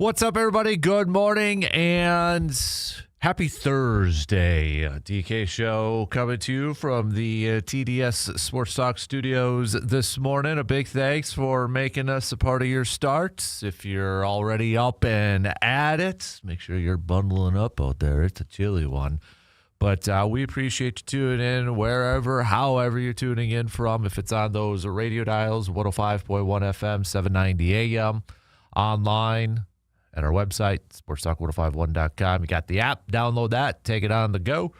What's up, everybody? Good morning and happy Thursday. DK Show coming to you from the TDS Sports Talk Studios this morning. A big thanks for making us a part of your start. If you're already up and at it, make sure you're bundling up out there. It's a chilly one. But we appreciate you tuning in wherever, however you're tuning in from. If it's on those radio dials, 105.1 FM, 790 AM, online, at our website, sportstalk1051.com. You got the app. Download that. Take it on the go.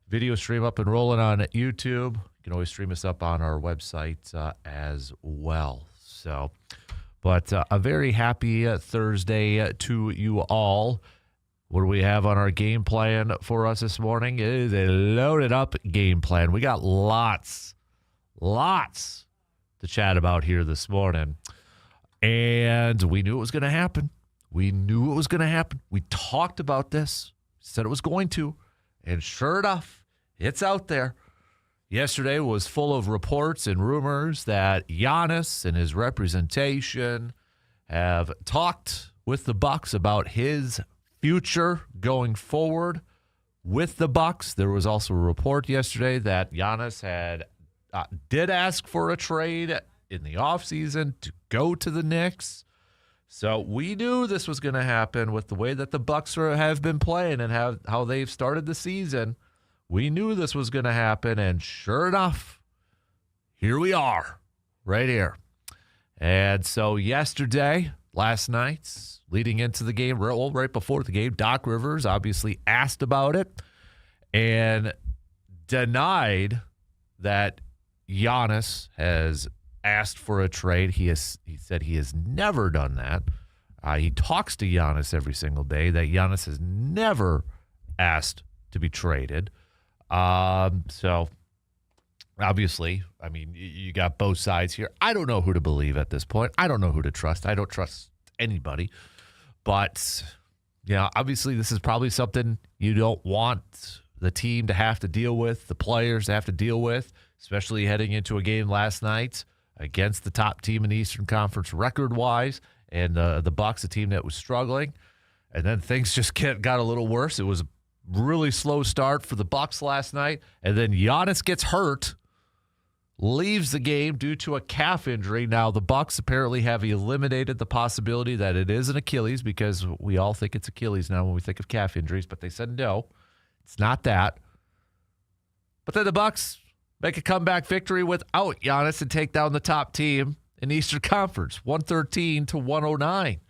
Video stream up and rolling on YouTube. You can always stream us up on our website as well. So, but a very happy Thursday to you all. What do we have on our game plan for us this morning? It is a loaded up game plan. We got lots to chat about here this morning. And we knew it was going to happen. We talked about this, said it was going to, and sure enough, it's out there. Yesterday was full of reports and rumors that Giannis and his representation have talked with the Bucks about his future going forward with the Bucks. There was also a report yesterday that Giannis did ask for a trade in the offseason to go to the Knicks. So we knew this was going to happen with the way that the Bucks have been playing and how they've started the season. We knew this was going to happen, and sure enough, here we are, right here. And so yesterday, last night, leading into the game, right before the game, Doc Rivers obviously asked about it and denied that Giannis has asked for a trade. He said he has never done that. He talks to Giannis every single day. That Giannis has never asked to be traded. So obviously, I mean, you got both sides here. I don't know who to believe at this point. I don't know who to trust. I don't trust anybody. But yeah, obviously this is probably something you don't want the team to have to deal with, the players to have to deal with, especially heading into a game last night against the top team in the Eastern Conference record-wise, and the Bucks, a team that was struggling. And then things just got a little worse. It was a really slow start for the Bucks last night, and then Giannis gets hurt, leaves the game due to a calf injury. Now, the Bucks apparently have eliminated the possibility that it is an Achilles, because we all think it's Achilles now when we think of calf injuries, but they said no, it's not that. But then the Bucks make a comeback victory without Giannis and take down the top team in the Eastern Conference, 113-109.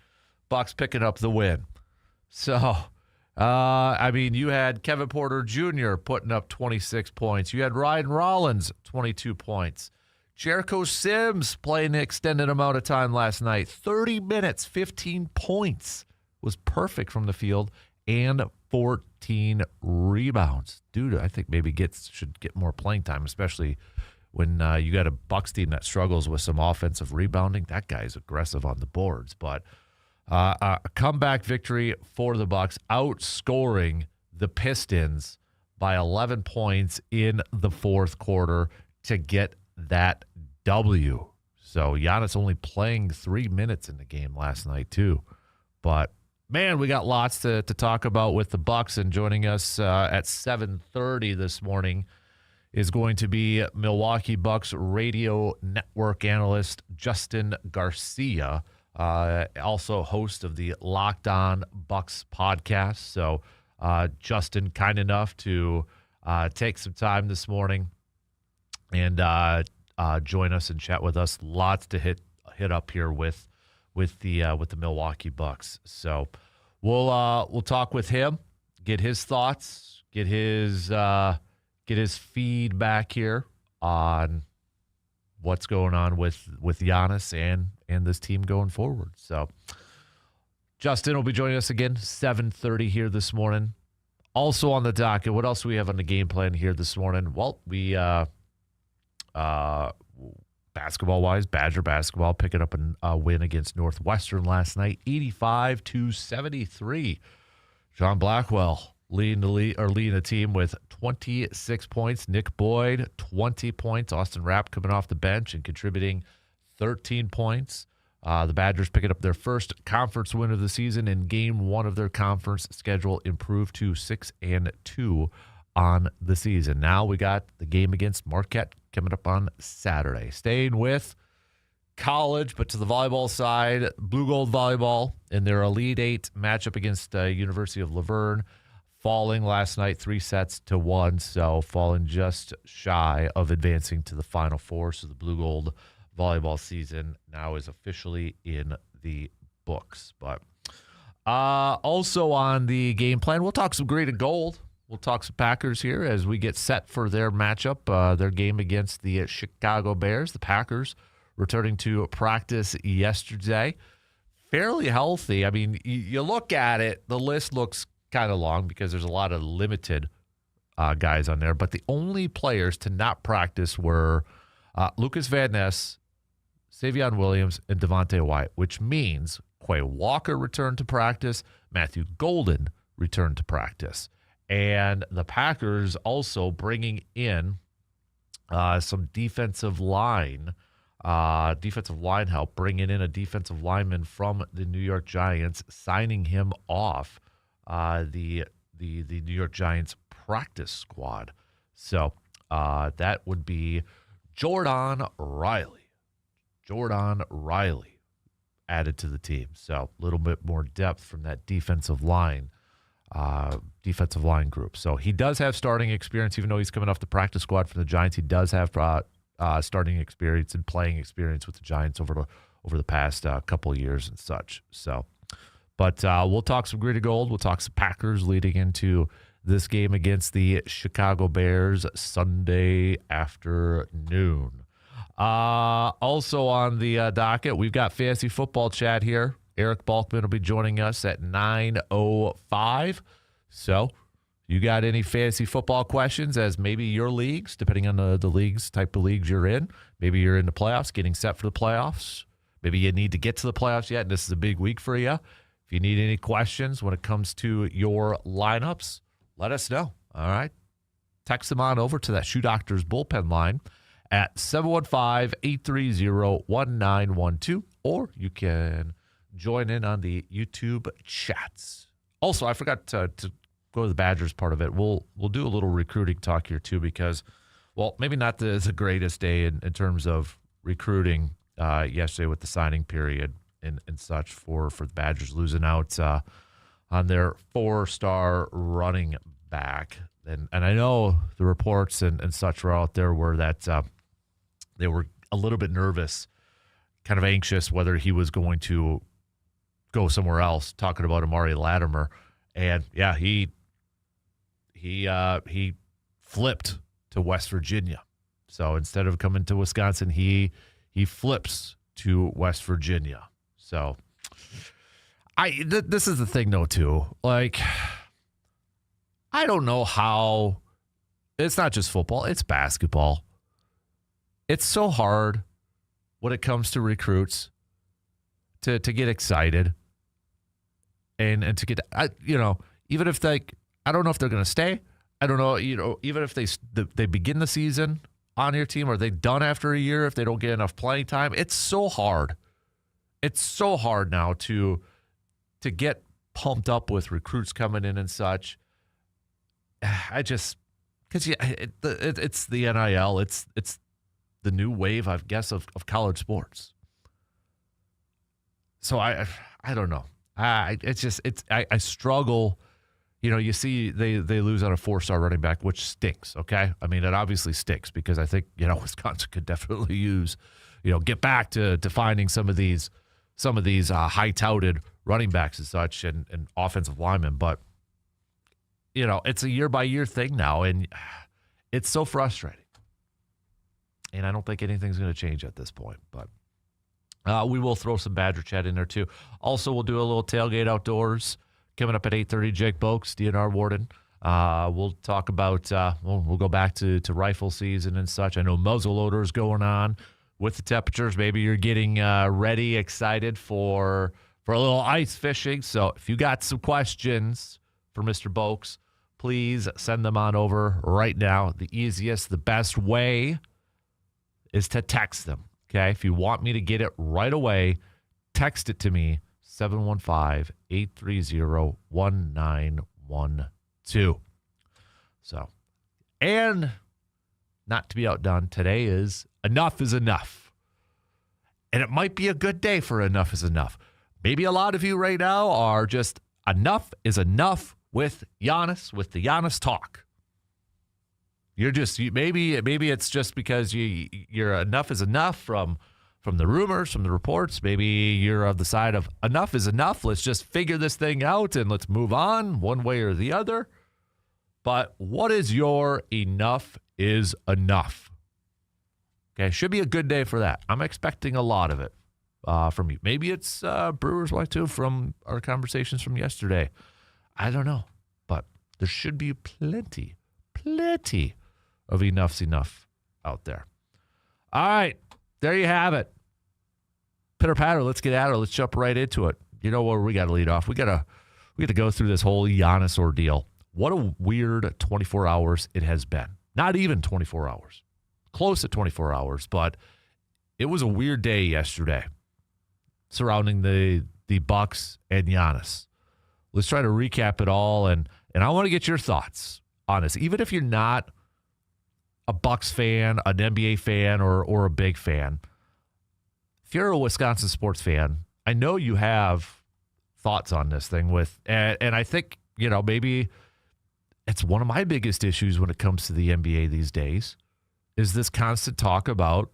Bucks picking up the win. So, I mean, you had Kevin Porter Jr. putting up 26 points. You had Ryan Rollins, 22 points. Jericho Sims playing an extended amount of time last night. 30 minutes, 15 points. Was perfect from the field, and 14 rebounds. Dude, I think maybe should get more playing time, especially when you got a Bucks team that struggles with some offensive rebounding. That guy's aggressive on the boards. But a comeback victory for the Bucks, outscoring the Pistons by 11 points in the fourth quarter to get that W. So Giannis only playing 3 minutes in the game last night too. But man, we got lots to talk about with the Bucks, and joining us at 7:30 this morning is going to be Milwaukee Bucks radio network analyst Justin Garcia, also host of the Locked On Bucks podcast. So Justin, kind enough to take some time this morning and join us and chat with us. Lots to hit up here with the Milwaukee Bucks. So we'll talk with him, get his thoughts, get his feedback here on what's going on with Giannis and this team going forward. So Justin will be joining us again 7:30 here this morning. Also on the docket, what else do we have on the game plan here this morning? Well, we basketball-wise, Badger basketball picking up a win against Northwestern last night, 85-73. John Blackwell leading the team with 26 points. Nick Boyd, 20 points. Austin Rapp coming off the bench and contributing 13 points. The Badgers picking up their first conference win of the season in game 1 of their conference schedule, improved to 6-2 on the season. Now we got the game against Marquette coming up on Saturday. Staying with college, but to the volleyball side, Blue Gold Volleyball in their Elite Eight matchup against University of Laverne, falling last night 3-1, so falling just shy of advancing to the Final Four. So the Blue Gold volleyball season now is officially in the books. But also on the game plan, we'll talk some green and gold. We'll talk some Packers here as we get set for their matchup, their game against the Chicago Bears. The Packers returning to practice yesterday. Fairly healthy. I mean, you look at it, the list looks kind of long because there's a lot of limited guys on there. But the only players to not practice were Lucas Van Ness, Savion Williams, and Devontae Wyatt, which means Quay Walker returned to practice, Matthew Golden returned to practice. And the Packers also bringing in some defensive line help, bringing in a defensive lineman from the New York Giants, signing him off the New York Giants practice squad. So that would be Jordan Riley added to the team. So a little bit more depth from that defensive line group. So he does have starting experience, even though he's coming off the practice squad from the Giants. He does have starting experience and playing experience with the Giants over the past couple of years and such. So, but we'll talk some gritty gold. We'll talk some Packers leading into this game against the Chicago Bears Sunday afternoon. Also on the docket, we've got fantasy football chat here. Eric Balkman will be joining us at 9:05. So you got any fantasy football questions as maybe your leagues, depending on the leagues, type of leagues you're in. Maybe you're in the playoffs, getting set for the playoffs. Maybe you need to get to the playoffs yet, and this is a big week for you. If you need any questions when it comes to your lineups, let us know. All right. Text them on over to that Shoe Doctors bullpen line at 715-830-1912, or you can join in on the YouTube chats. Also, I forgot to go to the Badgers part of it. We'll do a little recruiting talk here too, because, well, maybe not the greatest day in terms of recruiting yesterday with the signing period and such for the Badgers losing out on their 4-star running back. And I know the reports and such were out there were that they were a little bit nervous, kind of anxious whether he was going to go somewhere else, talking about Amari Latimer. And yeah, he flipped to West Virginia. So instead of coming to Wisconsin, he flips to West Virginia. So this is the thing though too. Like, I don't know how, it's not just football, it's basketball. It's so hard when it comes to recruits to get excited and to get, even if I don't know if they're going to stay. I don't know, even if they begin the season on your team, are they done after a year if they don't get enough playing time? It's so hard. It's so hard now to get pumped up with recruits coming in and such. Because it's the NIL, it's the new wave, I guess, of college sports. So I don't know. I struggle. You see they lose on a 4-star running back, which stinks. Okay, I mean it obviously stinks because I think Wisconsin could definitely use get back to finding some of these high touted running backs and such and offensive linemen, but it's a year by year thing now, and it's so frustrating. And I don't think anything's going to change at this point, but we will throw some Badger chat in there too. Also, we'll do a little tailgate outdoors coming up at 8:30. Jake Boakes, DNR Warden. We'll talk about, we'll go back to rifle season and such. I know muzzleloader is going on with the temperatures. Maybe you're getting ready, excited for a little ice fishing. So if you got some questions for Mr. Boakes, please send them on over right now. The easiest, the best way is to text them. Okay, if you want me to get it right away, text it to me, 715-830-1912. So, and not to be outdone, today is Enough is Enough. And it might be a good day for Enough is Enough. Maybe a lot of you right now are just enough is enough with Giannis, with the Giannis talk. Maybe it's just because you're enough is enough from the rumors, from the reports. Maybe you're of the side of enough is enough. Let's just figure this thing out and let's move on one way or the other. But what is your enough is enough? Okay, should be a good day for that. I'm expecting a lot of it from you. Maybe it's Brewers Wife too from our conversations from yesterday. I don't know, but there should be plenty of enough's enough out there. All right, there you have it. Pitter patter, let's get at it. Let's jump right into it. You know where we got to lead off? We got to go through this whole Giannis ordeal. What a weird 24 hours it has been. Not even 24 hours. Close to 24 hours, but it was a weird day yesterday surrounding the Bucks and Giannis. Let's try to recap it all, and I want to get your thoughts on this. Even if you're not a Bucks fan, an NBA fan, or a big fan, if you're a Wisconsin sports fan, I know you have thoughts on this thing and I think, maybe it's one of my biggest issues when it comes to the NBA these days is this constant talk about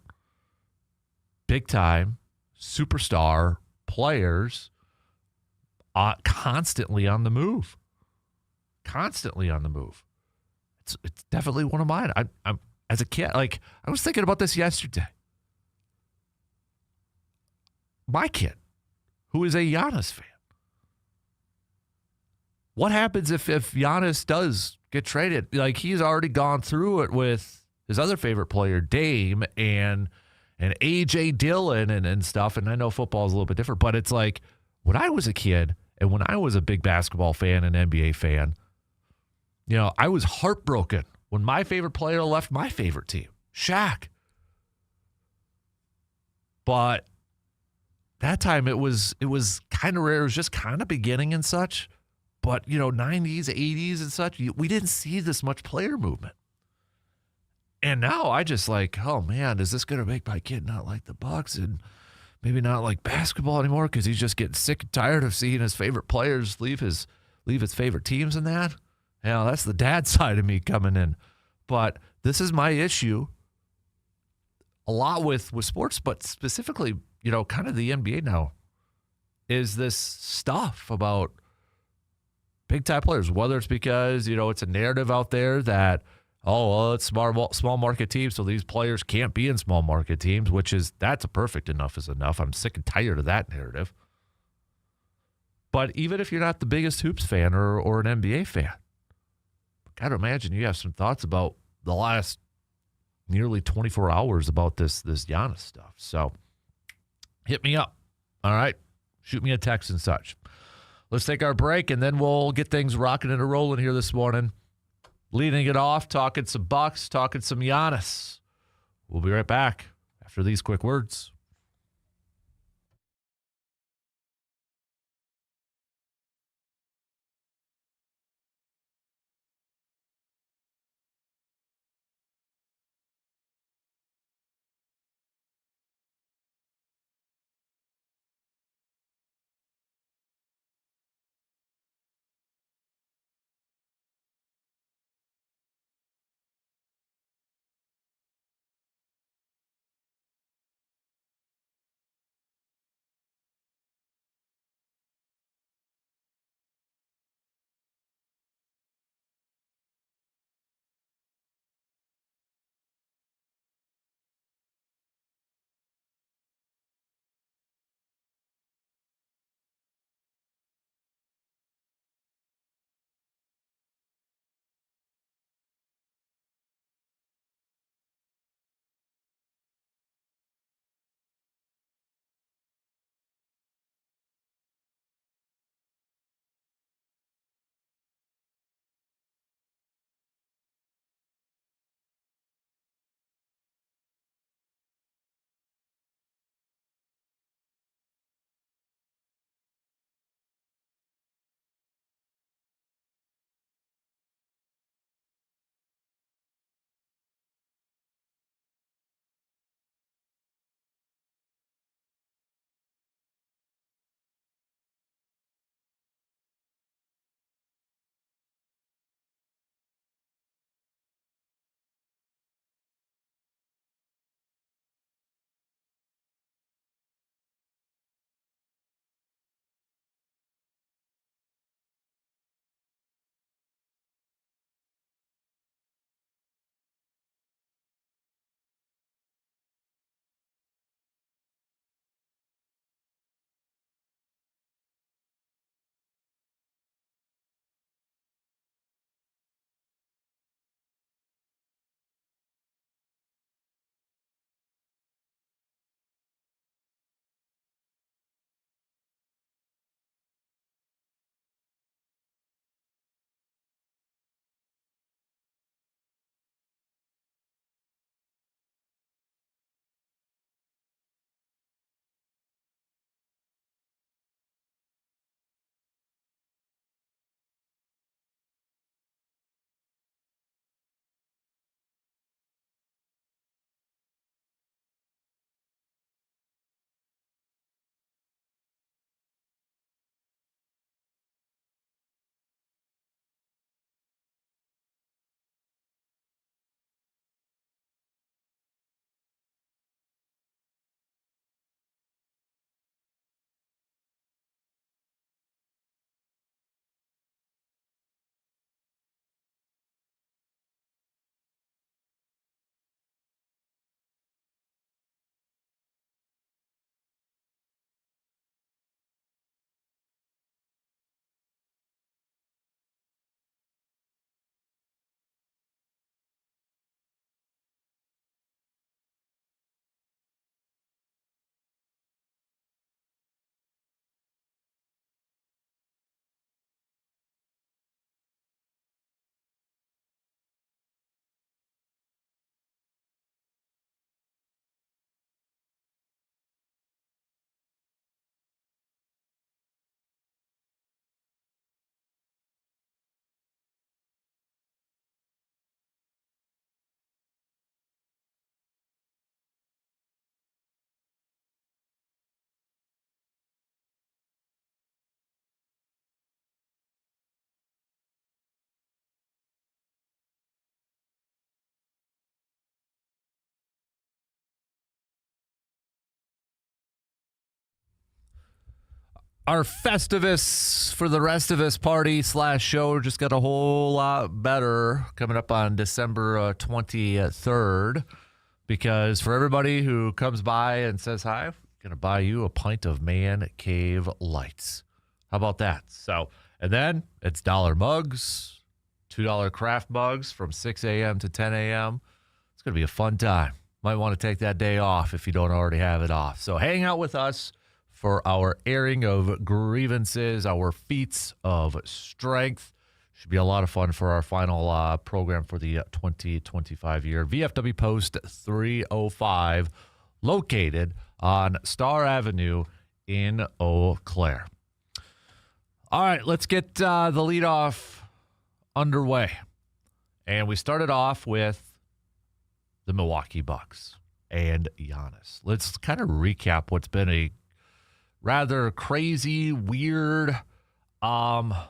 big-time superstar players constantly on the move. Constantly on the move. It's definitely one of mine. I'm as a kid, I was thinking about this yesterday. My kid, who is a Giannis fan. What happens if Giannis does get traded? He's already gone through it with his other favorite player, Dame, and A.J. Dillon and stuff. And I know football is a little bit different, but it's like when I was a kid and when I was a big basketball fan and NBA fan, I was heartbroken when my favorite player left my favorite team, Shaq. But that time it was kind of rare. It was just kind of beginning and such. But, 90s, 80s and such, we didn't see this much player movement. And now I just oh, man, is this going to make my kid not like the Bucks and maybe not like basketball anymore because he's just getting sick and tired of seeing his favorite players leave his favorite teams and that? That's the dad side of me coming in. But this is my issue a lot with sports, but specifically, kind of the NBA now, is this stuff about big-time players, whether it's because, it's a narrative out there that, it's small market teams, so these players can't be in small market teams, that's a perfect enough is enough. I'm sick and tired of that narrative. But even if you're not the biggest hoops fan or an NBA fan, I got to imagine you have some thoughts about the last nearly 24 hours about this Giannis stuff. So hit me up. All right. Shoot me a text and such. Let's take our break, and then we'll get things rocking and rolling here this morning. Leading it off, talking some Bucks, talking some Giannis. We'll be right back after these quick words. Our Festivus for the rest of us party / show just got a whole lot better coming up on December 23rd, because for everybody who comes by and says hi, I'm going to buy you a pint of Man Cave Lights. How about that? So, and then it's dollar mugs, $2 craft mugs from 6 a.m. to 10 a.m. It's going to be a fun time. Might want to take that day off if you don't already have it off. So hang out with us for our airing of grievances, our feats of strength. Should be a lot of fun for our final program for the 2025 year. VFW Post 305, located on Star Avenue in Eau Claire. All right, let's get the leadoff underway. And we started off with the Milwaukee Bucks and Giannis. Let's kind of recap what's been a rather crazy, weird. I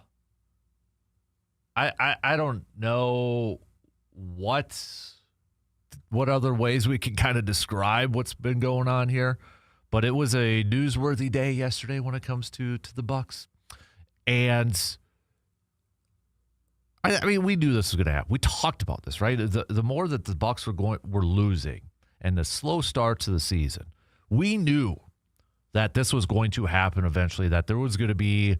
don't know what other ways we can kind of describe what's been going on here, but it was a newsworthy day yesterday when it comes to the Bucks. And I mean, we knew this was going to happen. We talked about this, right? The more that the Bucks were losing, and the slow start to the season, we knew that this was going to happen eventually, that there was going to be,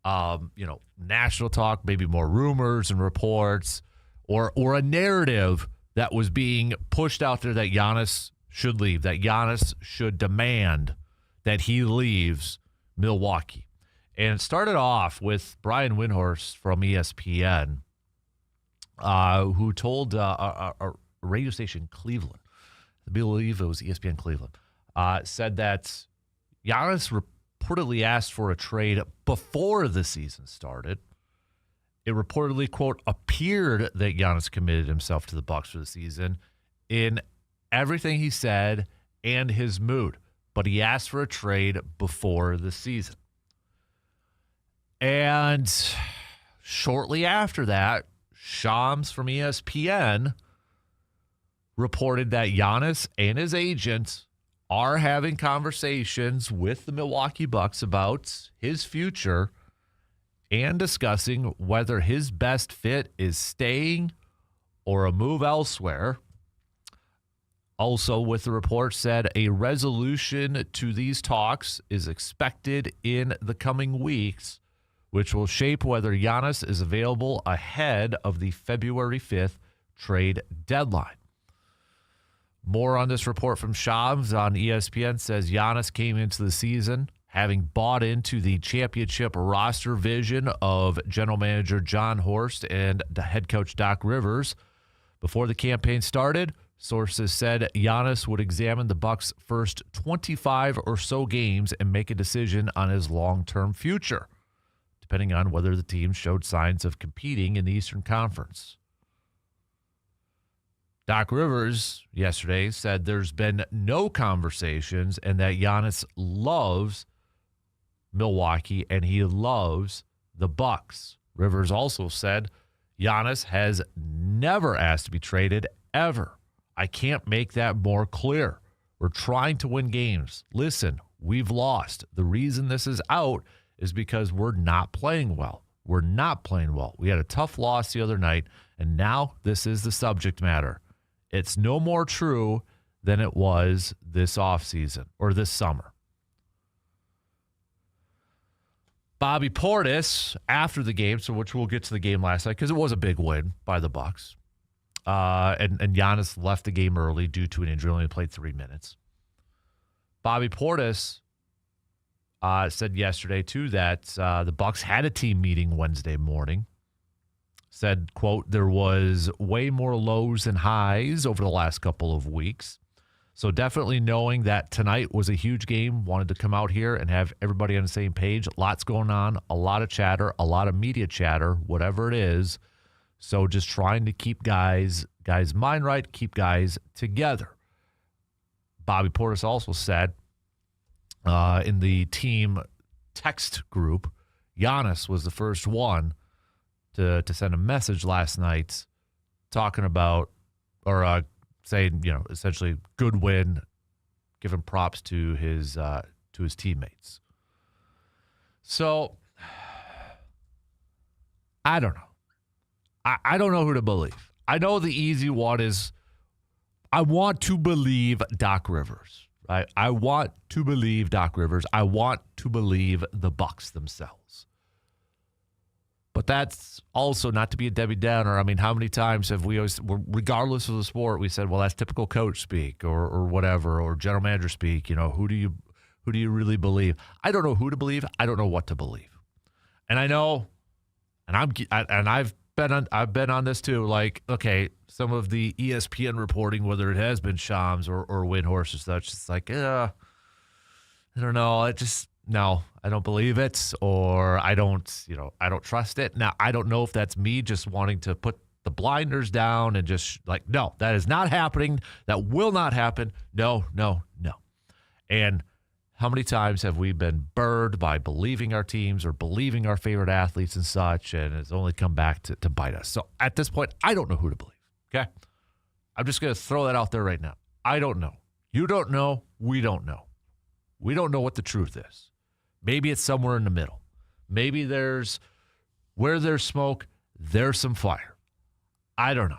national talk, maybe more rumors and reports, or a narrative that was being pushed out there that Giannis should leave, that Giannis should demand that he leaves Milwaukee. And it started off with Brian Windhorst from ESPN, who told a radio station, Cleveland, I believe it was ESPN Cleveland, said that Giannis reportedly asked for a trade before the season started. It reportedly, quote, appeared that Giannis committed himself to the Bucks for the season in everything he said and his mood, but he asked for a trade before the season. And shortly after that, Shams from ESPN reported that Giannis and his agent are having conversations with the Milwaukee Bucks about his future and discussing whether his best fit is staying or a move elsewhere. Also, with the report said a resolution to these talks is expected in the coming weeks, which will shape whether Giannis is available ahead of the February 5th trade deadline. More on this report from Shams on ESPN says Giannis came into the season having bought into the championship roster vision of general manager John Horst and the head coach Doc Rivers. Before the campaign started, sources said Giannis would examine the Bucks' first 25 or so games and make a decision on his long-term future, depending on whether the team showed signs of competing in the Eastern Conference. Doc Rivers yesterday said there's been no conversations and that Giannis loves Milwaukee and he loves the Bucks. Rivers also said Giannis has never asked to be traded, ever. I can't make that more clear. We're trying to win games. Listen, we've lost. The reason this is out is because we're not playing well. We're not playing well. We had a tough loss the other night, and now this is the subject matter. It's no more true than it was this offseason or this summer. Bobby Portis, after the game, so which we'll get to the game last night because it was a big win by the Bucks. And Giannis left the game early due to an injury, only played 3 minutes. Bobby Portis said yesterday, too, that the Bucks had a team meeting Wednesday morning. Said, quote, there was way more lows than highs over the last couple of weeks. So definitely knowing that tonight was a huge game, wanted to come out here and have everybody on the same page. Lots going on, a lot of chatter, a lot of media chatter, whatever it is. So just trying to keep guys' mind right, keep guys together. Bobby Portis also said in the team text group, Giannis was the first one to send a message last night talking about, or saying, essentially good win, giving props to his teammates. So, I don't know. I don't know who to believe. I know the easy one is I want to believe Doc Rivers. Right? I want to believe Doc Rivers. I want to believe the Bucs themselves. But that's also not to be a Debbie Downer. I mean, how many times have we always, regardless of the sport, we said, well, that's typical coach speak or whatever, or general manager speak. You know, who do you really believe? I don't know who to believe. I don't know what to believe. And I know, and I've been on this too. Like, okay, some of the ESPN reporting, whether it has been Shams or Windhorst or such, it's like, I don't know. No, I don't believe it, or I don't trust it. Now, I don't know if that's me just wanting to put the blinders down and just like, no, that is not happening. That will not happen. No. And how many times have we been burned by believing our teams or believing our favorite athletes and such, and it's only come back to bite us. So at this point, I don't know who to believe, okay? I'm just going to throw that out there right now. I don't know. You don't know. We don't know. We don't know what the truth is. Maybe it's somewhere in the middle. Maybe where there's smoke, there's some fire. I don't know.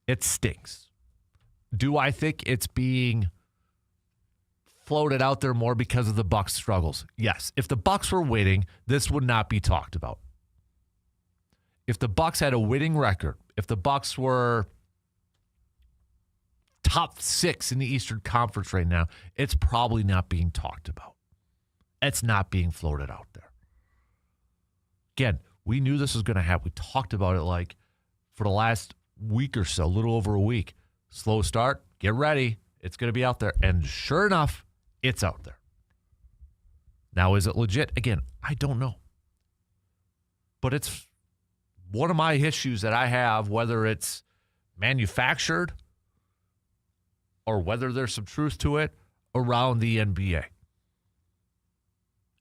It stinks. Do I think it's being floated out there more because of the Bucs struggles? Yes. If the Bucs were winning, this would not be talked about. If the Bucs had a winning record, if the Bucs were top 6 in the Eastern Conference right now, it's probably not being talked about. It's not being floated out there. Again, we knew this was going to happen. We talked about it like for the last week or so, a little over a week. Slow start, get ready. It's going to be out there. And sure enough, it's out there. Now, is it legit? Again, I don't know. But it's one of my issues that I have, whether it's manufactured or whether there's some truth to it around the NBA.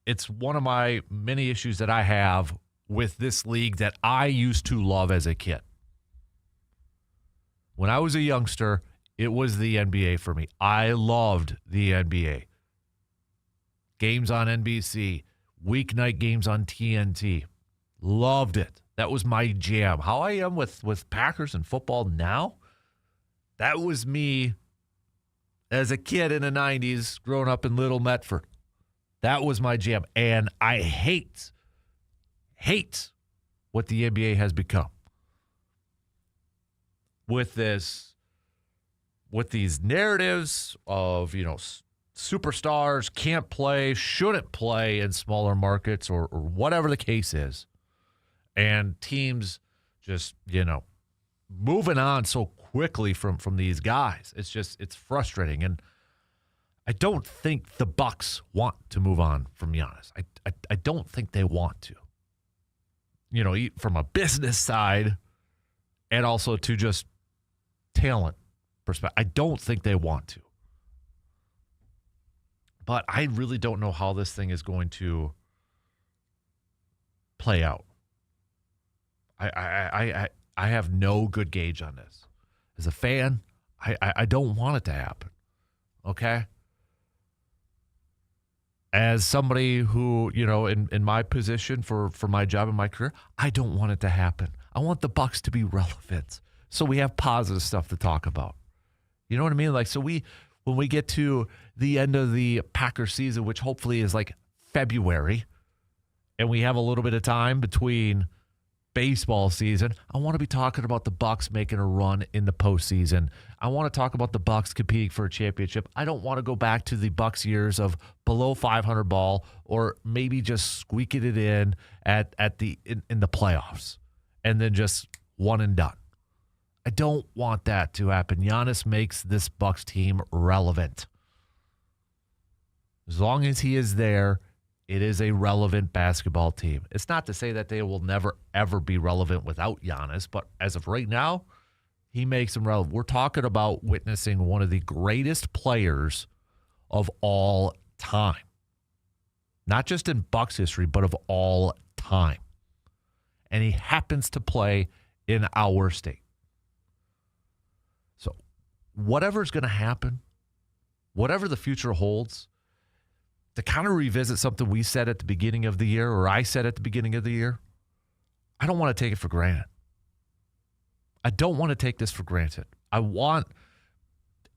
It's one of my many issues that I have with this league that I used to love as a kid. When I was a youngster, it was the NBA for me. I loved the NBA. Games on NBC, weeknight games on TNT. Loved it. That was my jam. How I am with Packers and football now, that was me as a kid in the 90s, growing up in Little Medford. That was my jam. And I hate what the NBA has become. With these narratives of, superstars can't play, shouldn't play in smaller markets or whatever the case is. And teams just, moving on so quickly from these guys. It's frustrating. And I don't think the Bucs want to move on from Giannis. I don't think they want to. From a business side and also to just talent perspective. I don't think they want to. But I really don't know how this thing is going to play out. I have no good gauge on this. As a fan, I don't want it to happen. Okay? As somebody who, in my position for my job and my career, I don't want it to happen. I want the Bucs to be relevant so we have positive stuff to talk about. You know what I mean? Like, so when we get to the end of the Packers season, which hopefully is like February, and we have a little bit of time between baseball season, I want to be talking about the Bucs making a run in the postseason. I want to talk about the Bucs competing for a championship. I don't want to go back to the Bucs years of below 500 ball or maybe just squeaking it in in the playoffs and then just one and done. I don't want that to happen. Giannis makes this Bucs team relevant. As long as he is there, it is a relevant basketball team. It's not to say that they will never, ever be relevant without Giannis, but as of right now, he makes them relevant. We're talking about witnessing one of the greatest players of all time. Not just in Bucs history, but of all time. And he happens to play in our state. So whatever's going to happen, whatever the future holds, to kind of revisit something we said at the beginning of the year, or I said at the beginning of the year. I don't want to take it for granted. I don't want to take this for granted. I want,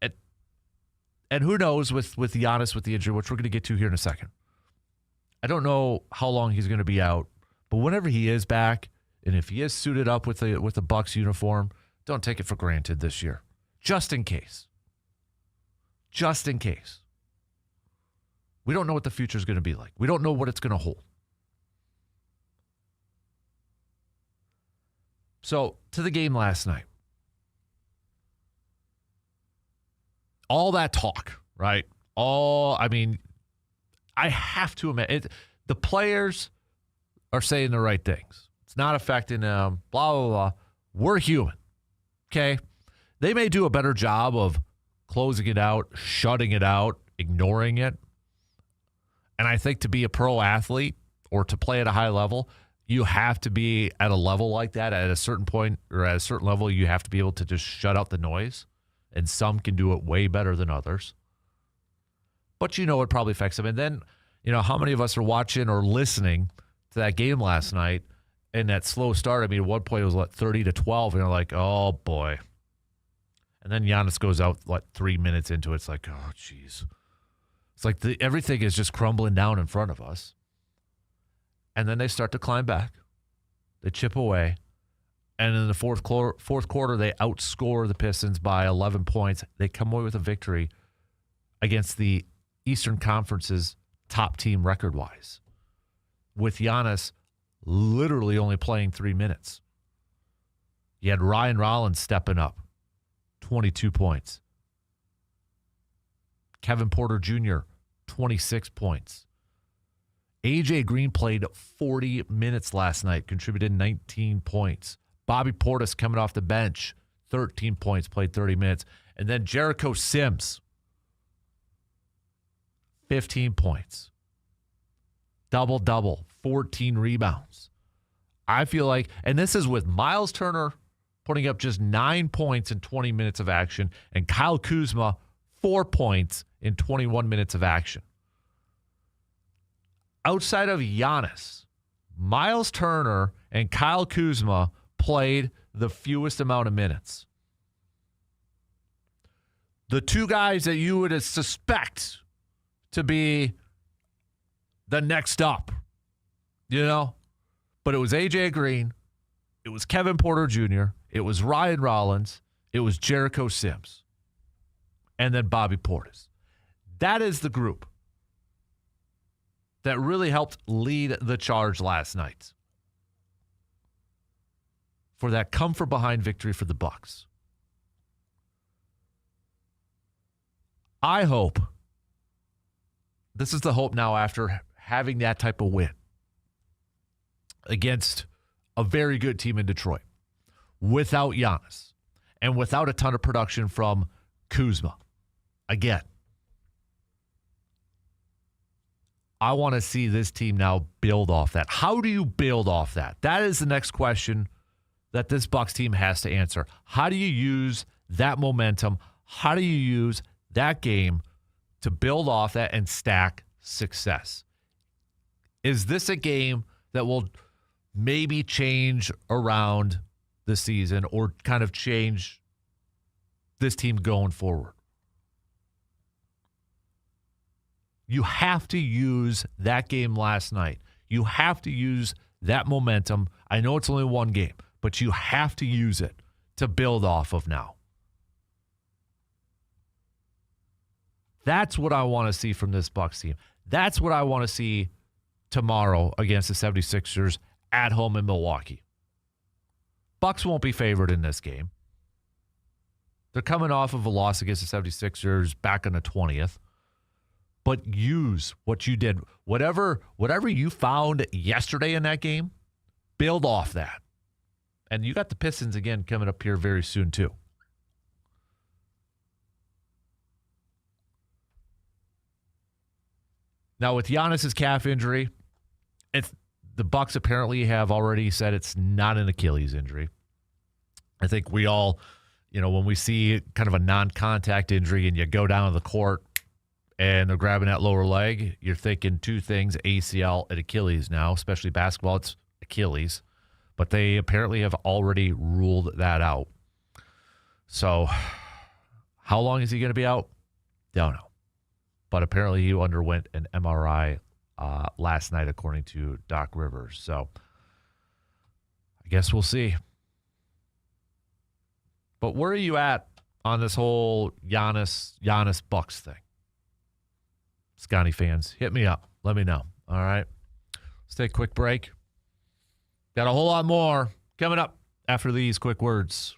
and who knows with Giannis with the injury, which we're going to get to here in a second. I don't know how long he's going to be out, but whenever he is back, and if he is suited up with the Bucks uniform, don't take it for granted this year, just in case. Just in case. We don't know what the future is going to be like. We don't know what it's going to hold. So, to the game last night. All that talk, right? I have to admit, the players are saying the right things. It's not affecting them, blah, blah, blah. We're human, okay? They may do a better job of closing it out, shutting it out, ignoring it. And I think to be a pro athlete or to play at a high level, you have to be at a level like that. At a certain point or at a certain level, you have to be able to just shut out the noise. And some can do it way better than others. But it probably affects them. And then, how many of us are watching or listening to that game last night and that slow start? At one point it was 30-12, and you're like, oh boy. And then Giannis goes out 3 minutes into it. It's like, oh geez. It's like everything is just crumbling down in front of us. And then they start to climb back. They chip away. And in the fourth quarter, they outscore the Pistons by 11 points. They come away with a victory against the Eastern Conference's top team record-wise, with Giannis literally only playing 3 minutes. You had Ryan Rollins stepping up, 22 points. Kevin Porter Jr., 26 points. A.J. Green played 40 minutes last night, contributed 19 points. Bobby Portis coming off the bench, 13 points, played 30 minutes. And then Jericho Sims, 15 points. Double-double, 14 rebounds. I feel like, and this is with Miles Turner putting up just 9 points in 20 minutes of action, and Kyle Kuzma, 4 points in 21 minutes of action. Outside of Giannis, Miles Turner and Kyle Kuzma played the fewest amount of minutes. The two guys that you would suspect to be the next up, but it was A.J. Green, it was Kevin Porter Jr., it was Ryan Rollins, it was Jericho Sims, and then Bobby Portis. That is the group that really helped lead the charge last night for that come-from-behind victory for the Bucks. I hope, this is the hope now after having that type of win against a very good team in Detroit, without Giannis and without a ton of production from Kuzma. Again, I want to see this team now build off that. How do you build off that? That is the next question that this Bucks team has to answer. How do you use that momentum? How do you use that game to build off that and stack success? Is this a game that will maybe change around the season or kind of change this team going forward? You have to use that game last night. You have to use that momentum. I know it's only one game, but you have to use it to build off of now. That's what I want to see from this Bucks team. That's what I want to see tomorrow against the 76ers at home in Milwaukee. Bucks won't be favored in this game. They're coming off of a loss against the 76ers back on the 20th. But use what you did. Whatever you found yesterday in that game, build off that. And you got the Pistons again coming up here very soon too. Now with Giannis's calf injury, the Bucks apparently have already said it's not an Achilles injury. I think we all, when we see kind of a non-contact injury and you go down to the court and they're grabbing that lower leg, you're thinking two things, ACL and Achilles now, especially basketball, it's Achilles. But they apparently have already ruled that out. So how long is he going to be out? Don't know. But apparently he underwent an MRI last night, according to Doc Rivers. So I guess we'll see. But where are you at on this whole Giannis Bucks thing? Scotty fans, hit me up. Let me know. All right. Let's take a quick break. Got a whole lot more coming up after these quick words.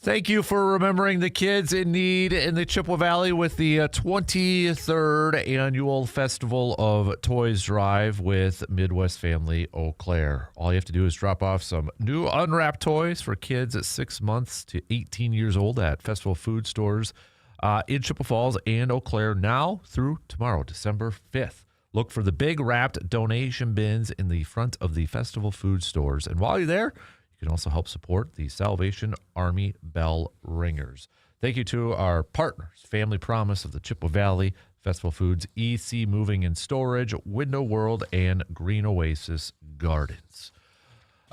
Thank you for remembering the kids in need in the Chippewa Valley with the 23rd Annual Festival of Toys Drive with Midwest Family Eau Claire. All you have to do is drop off some new unwrapped toys for kids at 6 months to 18 years old at Festival Food Stores in Chippewa Falls and Eau Claire now through tomorrow, December 5th. Look for the big wrapped donation bins in the front of the Festival Food Stores. And while you're there, you can also help support the Salvation Army Bell Ringers. Thank you to our partners, Family Promise of the Chippewa Valley, Festival Foods, EC Moving and Storage, Window World, and Green Oasis Gardens.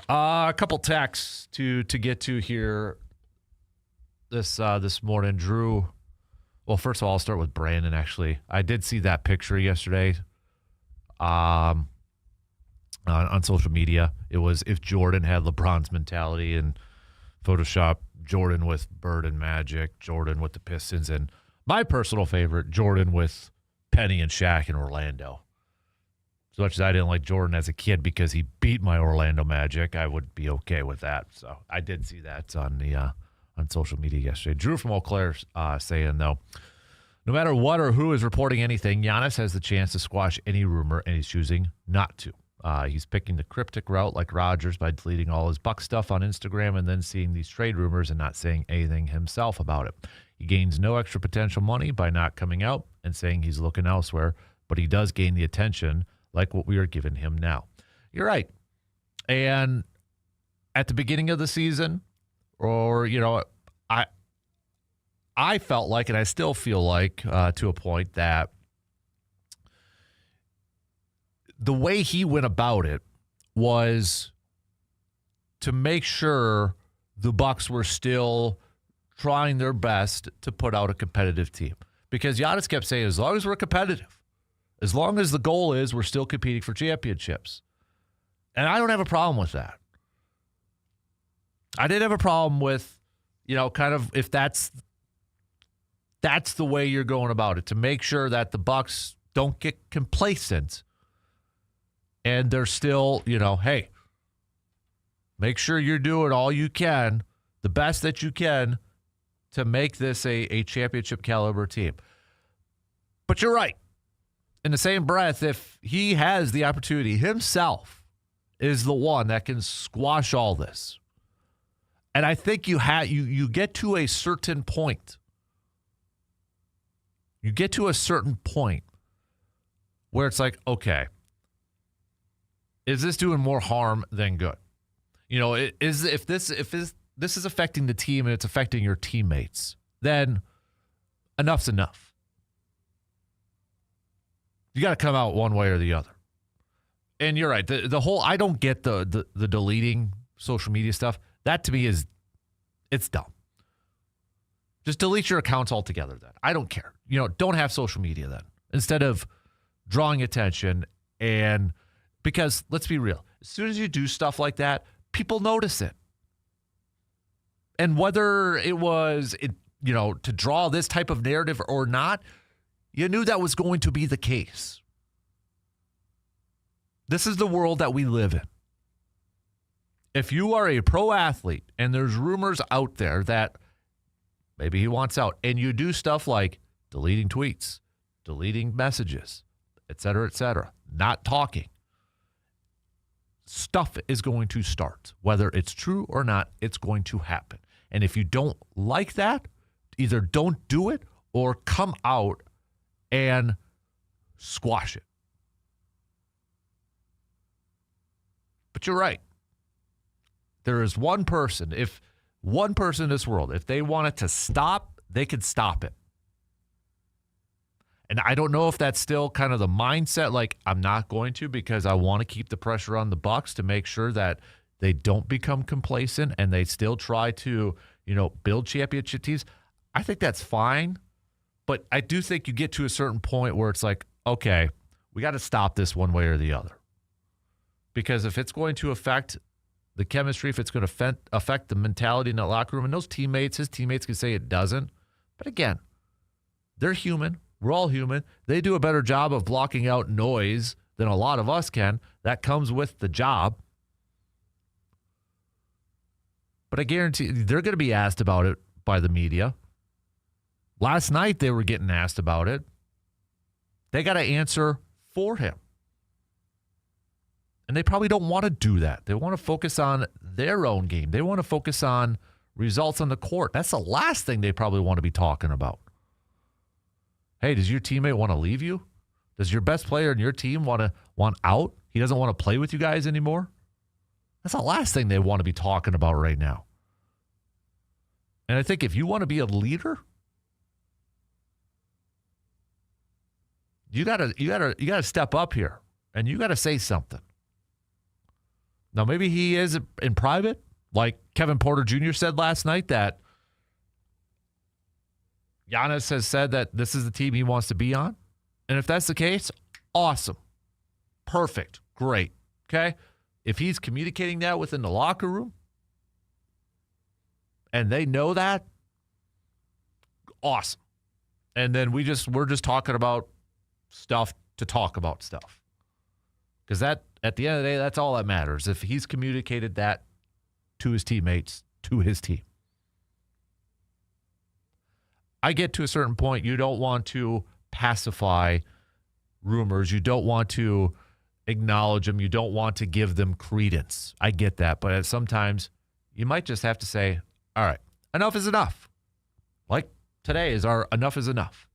A couple texts to get to here this morning. Drew, well, first of all, I'll start with Brandon, actually. I did see that picture yesterday on social media. It was if Jordan had LeBron's mentality and Photoshop Jordan with Bird and Magic, Jordan with the Pistons, and my personal favorite, Jordan with Penny and Shaq in Orlando. As much as I didn't like Jordan as a kid because he beat my Orlando Magic, I would be okay with that. So I did see that on social media yesterday. Drew from Eau Claire saying, though, no matter what or who is reporting anything, Giannis has the chance to squash any rumor, and he's choosing not to. He's picking the cryptic route like Rodgers by deleting all his Buck stuff on Instagram and then seeing these trade rumors and not saying anything himself about it. He gains no extra potential money by not coming out and saying he's looking elsewhere, but he does gain the attention like what we are giving him now. You're right. And at the beginning of the season, or, I felt like, and I still feel like to a point, that the way he went about it was to make sure the Bucks were still trying their best to put out a competitive team. Because Giannis kept saying, as long as we're competitive, as long as the goal is we're still competing for championships. And I don't have a problem with that. I didn't have a problem with, kind of if that's the way you're going about it, to make sure that the Bucks don't get complacent. And they're still, hey, make sure you're doing all you can, the best that you can, to make this a championship caliber team. But you're right. In the same breath, if he has the opportunity, himself is the one that can squash all this. And I think you get to a certain point. You get to a certain point where it's like, okay, is this doing more harm than good? If this is affecting the team and it's affecting your teammates, then enough's enough. You got to come out one way or the other. And you're right. The whole, I don't get the deleting social media stuff. That to me it's dumb. Just delete your accounts altogether then. I don't care. Don't have social media then. Instead of drawing attention, and because let's be real, as soon as you do stuff like that, people notice it. And whether it was, to draw this type of narrative or not, you knew that was going to be the case. This is the world that we live in. If you are a pro athlete and there's rumors out there that maybe he wants out, and you do stuff like deleting tweets, deleting messages, et cetera, not talking, stuff is going to start. Whether it's true or not, it's going to happen. And if you don't like that, either don't do it or come out and squash it. But you're right. There is one person, if one person in this world, if they want it to stop, they can stop it. And I don't know if that's still kind of the mindset, like I'm not going to because I want to keep the pressure on the Bucks to make sure that they don't become complacent and they still try to, build championship teams. I think that's fine. But I do think you get to a certain point where it's like, okay, we got to stop this one way or the other. Because if it's going to affect the chemistry, if it's going to affect the mentality in that locker room, and his teammates can say it doesn't. But again, they're human. We're all human. They do a better job of blocking out noise than a lot of us can. That comes with the job. But I guarantee they're going to be asked about it by the media. Last night they were getting asked about it. They got to answer for him. And they probably don't want to do that. They want to focus on their own game. They want to focus on results on the court. That's the last thing they probably want to be talking about. Hey, does your teammate want to leave you? Does your best player in your team want out? He doesn't want to play with you guys anymore? That's the last thing they want to be talking about right now. And I think if you want to be a leader, you gotta step up here and you gotta say something. Now maybe he is in private, like Kevin Porter Jr. said last night that Giannis has said that this is the team he wants to be on. And if that's the case, awesome. Perfect. Great. Okay? If he's communicating that within the locker room and they know that, awesome. And then we're just talking about stuff to talk about stuff. Because that, at the end of the day, that's all that matters. If he's communicated that to his teammates, to his team. I get to a certain point, you don't want to pacify rumors. You don't want to acknowledge them. You don't want to give them credence. I get that. But sometimes you might just have to say, all right, enough is enough. Like today is our enough is enough.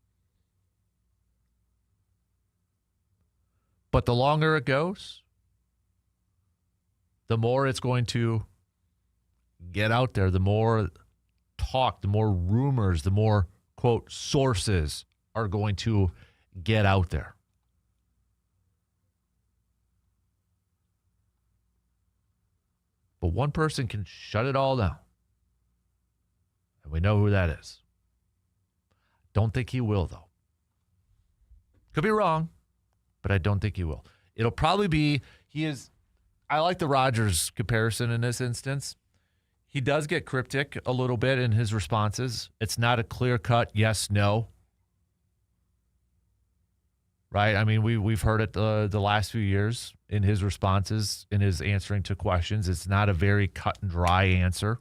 But the longer it goes, the more it's going to get out there, the more talk, the more rumors, the more, quote, sources are going to get out there. But one person can shut it all down. And we know who that is. Don't think he will, though. Could be wrong, but I don't think he will. It'll probably be, I like the Rodgers comparison in this instance. He does get cryptic a little bit in his responses. It's not a clear-cut yes, no. Right? I mean, we've heard it the last few years in his responses, in his answering to questions. It's not a very cut and dry answer.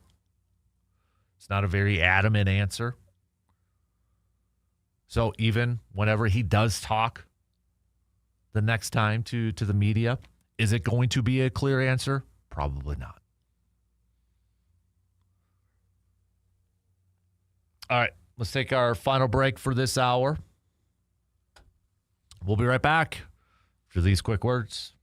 It's not a very adamant answer. So even whenever he does talk the next time to the media, is it going to be a clear answer? Probably not. All right, let's take our final break for this hour. We'll be right back for these quick words.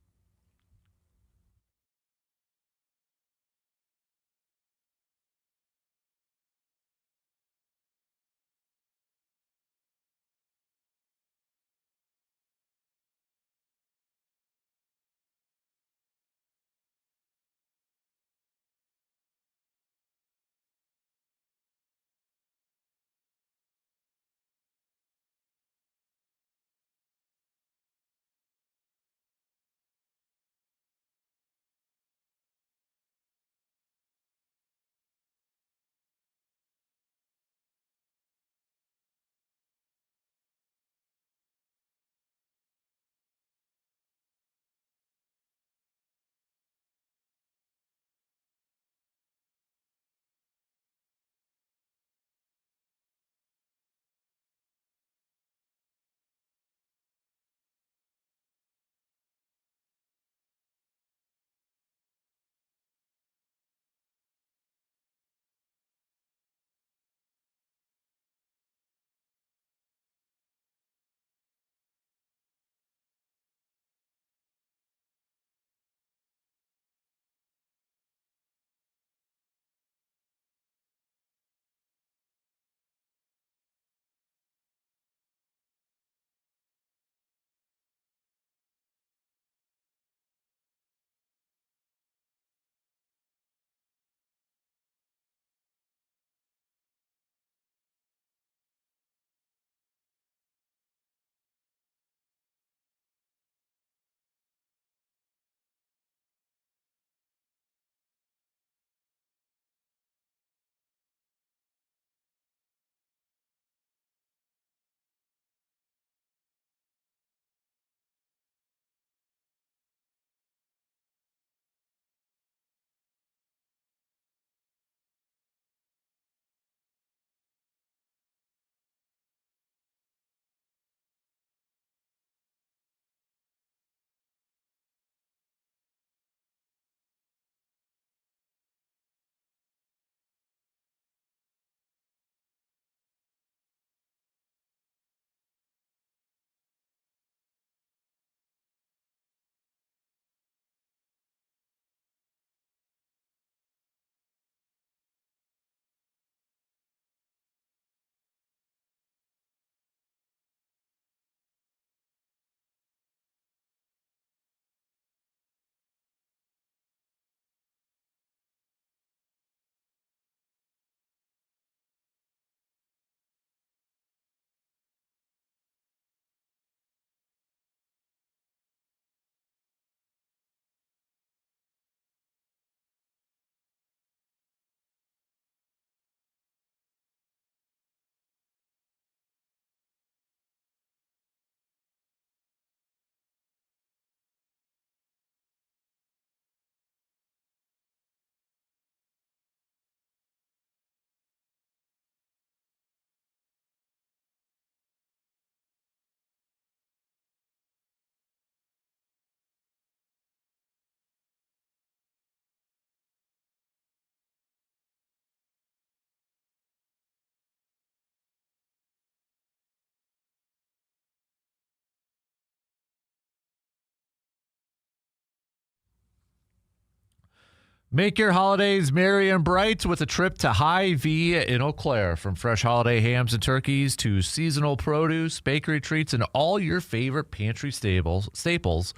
Make your holidays merry and bright with a trip to Hy-Vee in Eau Claire. From fresh holiday hams and turkeys to seasonal produce, bakery treats, and all your favorite pantry staples,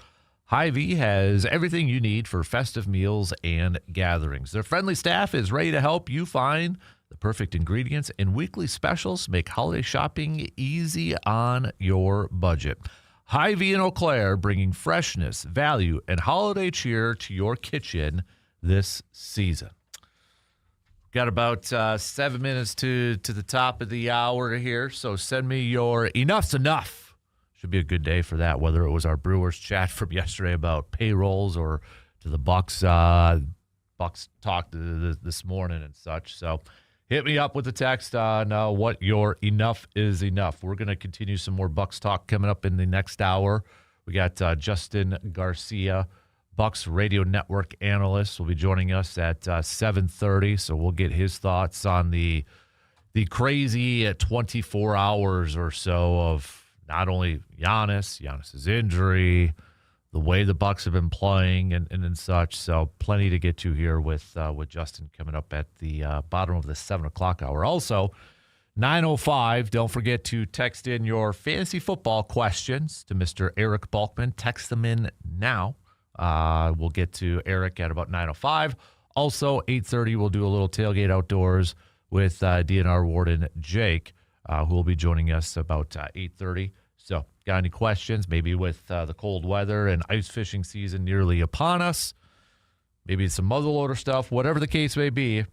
Hy-Vee has everything you need for festive meals and gatherings. Their friendly staff is ready to help you find the perfect ingredients, and weekly specials make holiday shopping easy on your budget. Hy-Vee in Eau Claire, bringing freshness, value, and holiday cheer to your kitchen this season. Got about 7 minutes to the top of the hour here, so send me your enough's enough. Should be a good day for that, whether it was our Brewers chat from yesterday about payrolls or to the Bucks talk this morning and such. So hit me up with a text on what your enough is enough. We're going to continue some more Bucks talk coming up in the next hour. We got Justin Garcia, Bucks Radio Network analyst, will be joining us at 7:30. So we'll get his thoughts on the crazy 24 hours or so of not only Giannis's injury, the way the Bucks have been playing, and such. So plenty to get to here with Justin coming up at the bottom of the 7 o'clock hour. Also, 9:05. Don't forget to text in your fantasy football questions to Mr. Eric Balkman. Text them in now. We'll get to Eric at about 9:05. Also, 8:30, we'll do a little tailgate outdoors with DNR warden Jake, who will be joining us about 8:30. So, got any questions? Maybe with the cold weather and ice fishing season nearly upon us, maybe some muzzleloader stuff, whatever the case may be,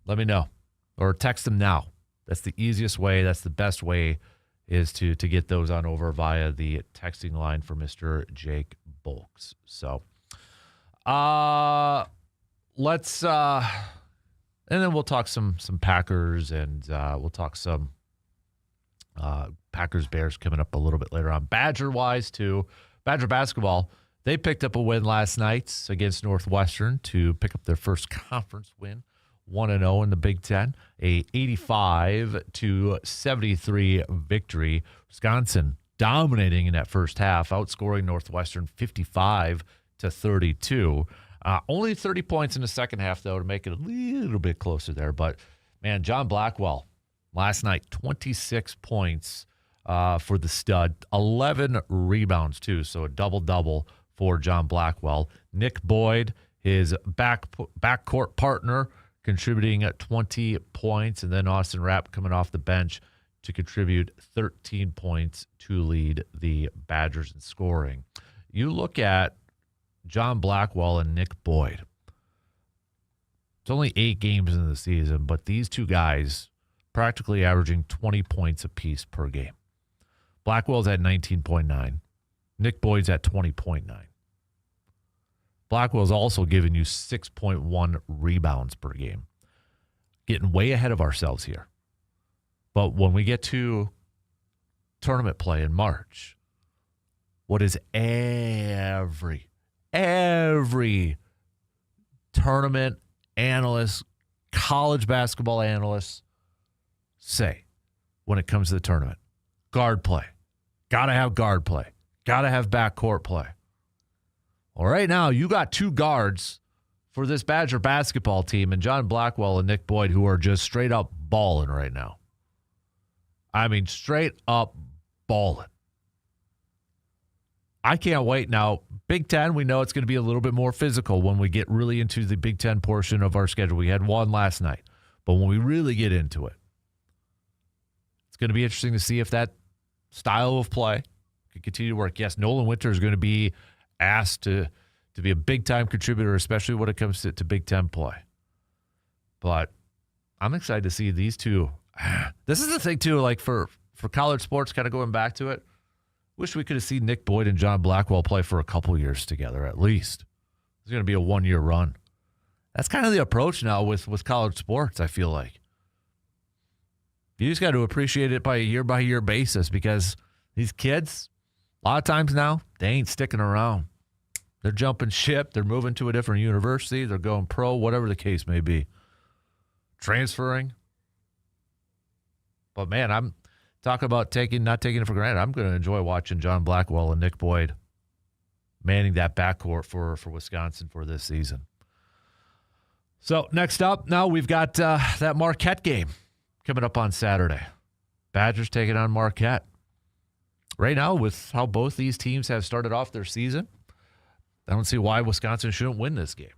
let me know. Or text them now. That's the easiest way. That's the best way, is to get those on over via the texting line for Mr. Jake Bolks. So, let's and then we'll talk some Packers, and we'll talk some Packers Bears coming up a little bit later on. Badger wise too. Badger basketball, they picked up a win last night against Northwestern to pick up their first conference win, 1-0 in the Big Ten, a 85-73 victory. Wisconsin dominating in that first half, outscoring Northwestern 55-32. Only 30 points in the second half, though, to make it a little bit closer there. But, man, John Blackwell, last night, 26 points for the stud, 11 rebounds, too, so a double-double for John Blackwell. Nick Boyd, his backcourt partner, contributing at 20 points, and then Austin Rapp coming off the bench to contribute 13 points to lead the Badgers in scoring. You look at John Blackwell and Nick Boyd. It's only 8 games into the season, but these two guys practically averaging 20 points apiece per game. Blackwell's at 19.9. Nick Boyd's at 20.9. Blackwell's also giving you 6.1 rebounds per game. Getting way ahead of ourselves here. But when we get to tournament play in March, what is every tournament analyst, college basketball analyst say when it comes to the tournament? Guard play. Got to have guard play. Got to have backcourt play. Well, right now, you got 2 guards for this Badger basketball team, and John Blackwell and Nick Boyd, who are just straight up balling right now. I mean, straight up balling. I can't wait. Now, Big Ten, we know it's going to be a little bit more physical when we get really into the Big Ten portion of our schedule. We had one last night. But when we really get into it, it's going to be interesting to see if that style of play can continue to work. Yes, Nolan Winter is going to be asked to be a big-time contributor, especially when it comes to Big Ten play. But I'm excited to see these two. This is the thing, too, like for college sports, kind of going back to it. Wish we could have seen Nick Boyd and John Blackwell play for a couple years together, at least. It's going to be a 1-year run. That's kind of the approach now with college sports, I feel like. You just got to appreciate it by a year basis, because these kids, a lot of times now, they ain't sticking around. They're jumping ship. They're moving to a different university. They're going pro, whatever the case may be. Transferring. But, man, I'm talking about not taking it for granted. I'm going to enjoy watching John Blackwell and Nick Boyd manning that backcourt for Wisconsin for this season. So next up, now we've got that Marquette game coming up on Saturday. Badgers taking on Marquette. Right now, with how both these teams have started off their season, I don't see why Wisconsin shouldn't win this game.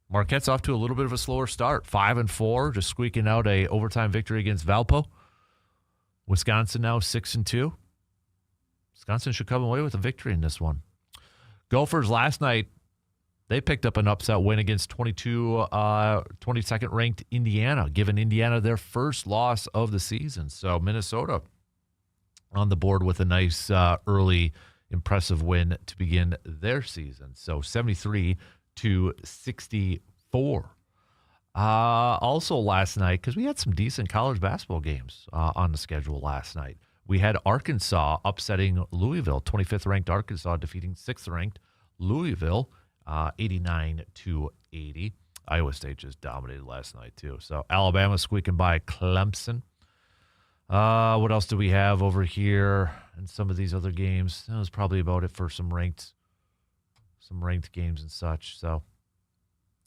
Marquette's off to a little bit of a slower start, 5-4, just squeaking out a overtime victory against Valpo. Wisconsin now 6-2. Wisconsin should come away with a victory in this one. Gophers last night, they picked up an upset win against 22nd ranked Indiana, giving Indiana their first loss of the season. So Minnesota on the board with a nice early impressive win to begin their season. So 73-64. Also last night, because we had some decent college basketball games on the schedule last night, we had Arkansas upsetting Louisville, 25th ranked Arkansas defeating 6th ranked Louisville, 89-80. Iowa State just dominated last night too. So Alabama squeaking by Clemson. What else do we have over here in some of these other games? That was probably about it for some ranked games and such. So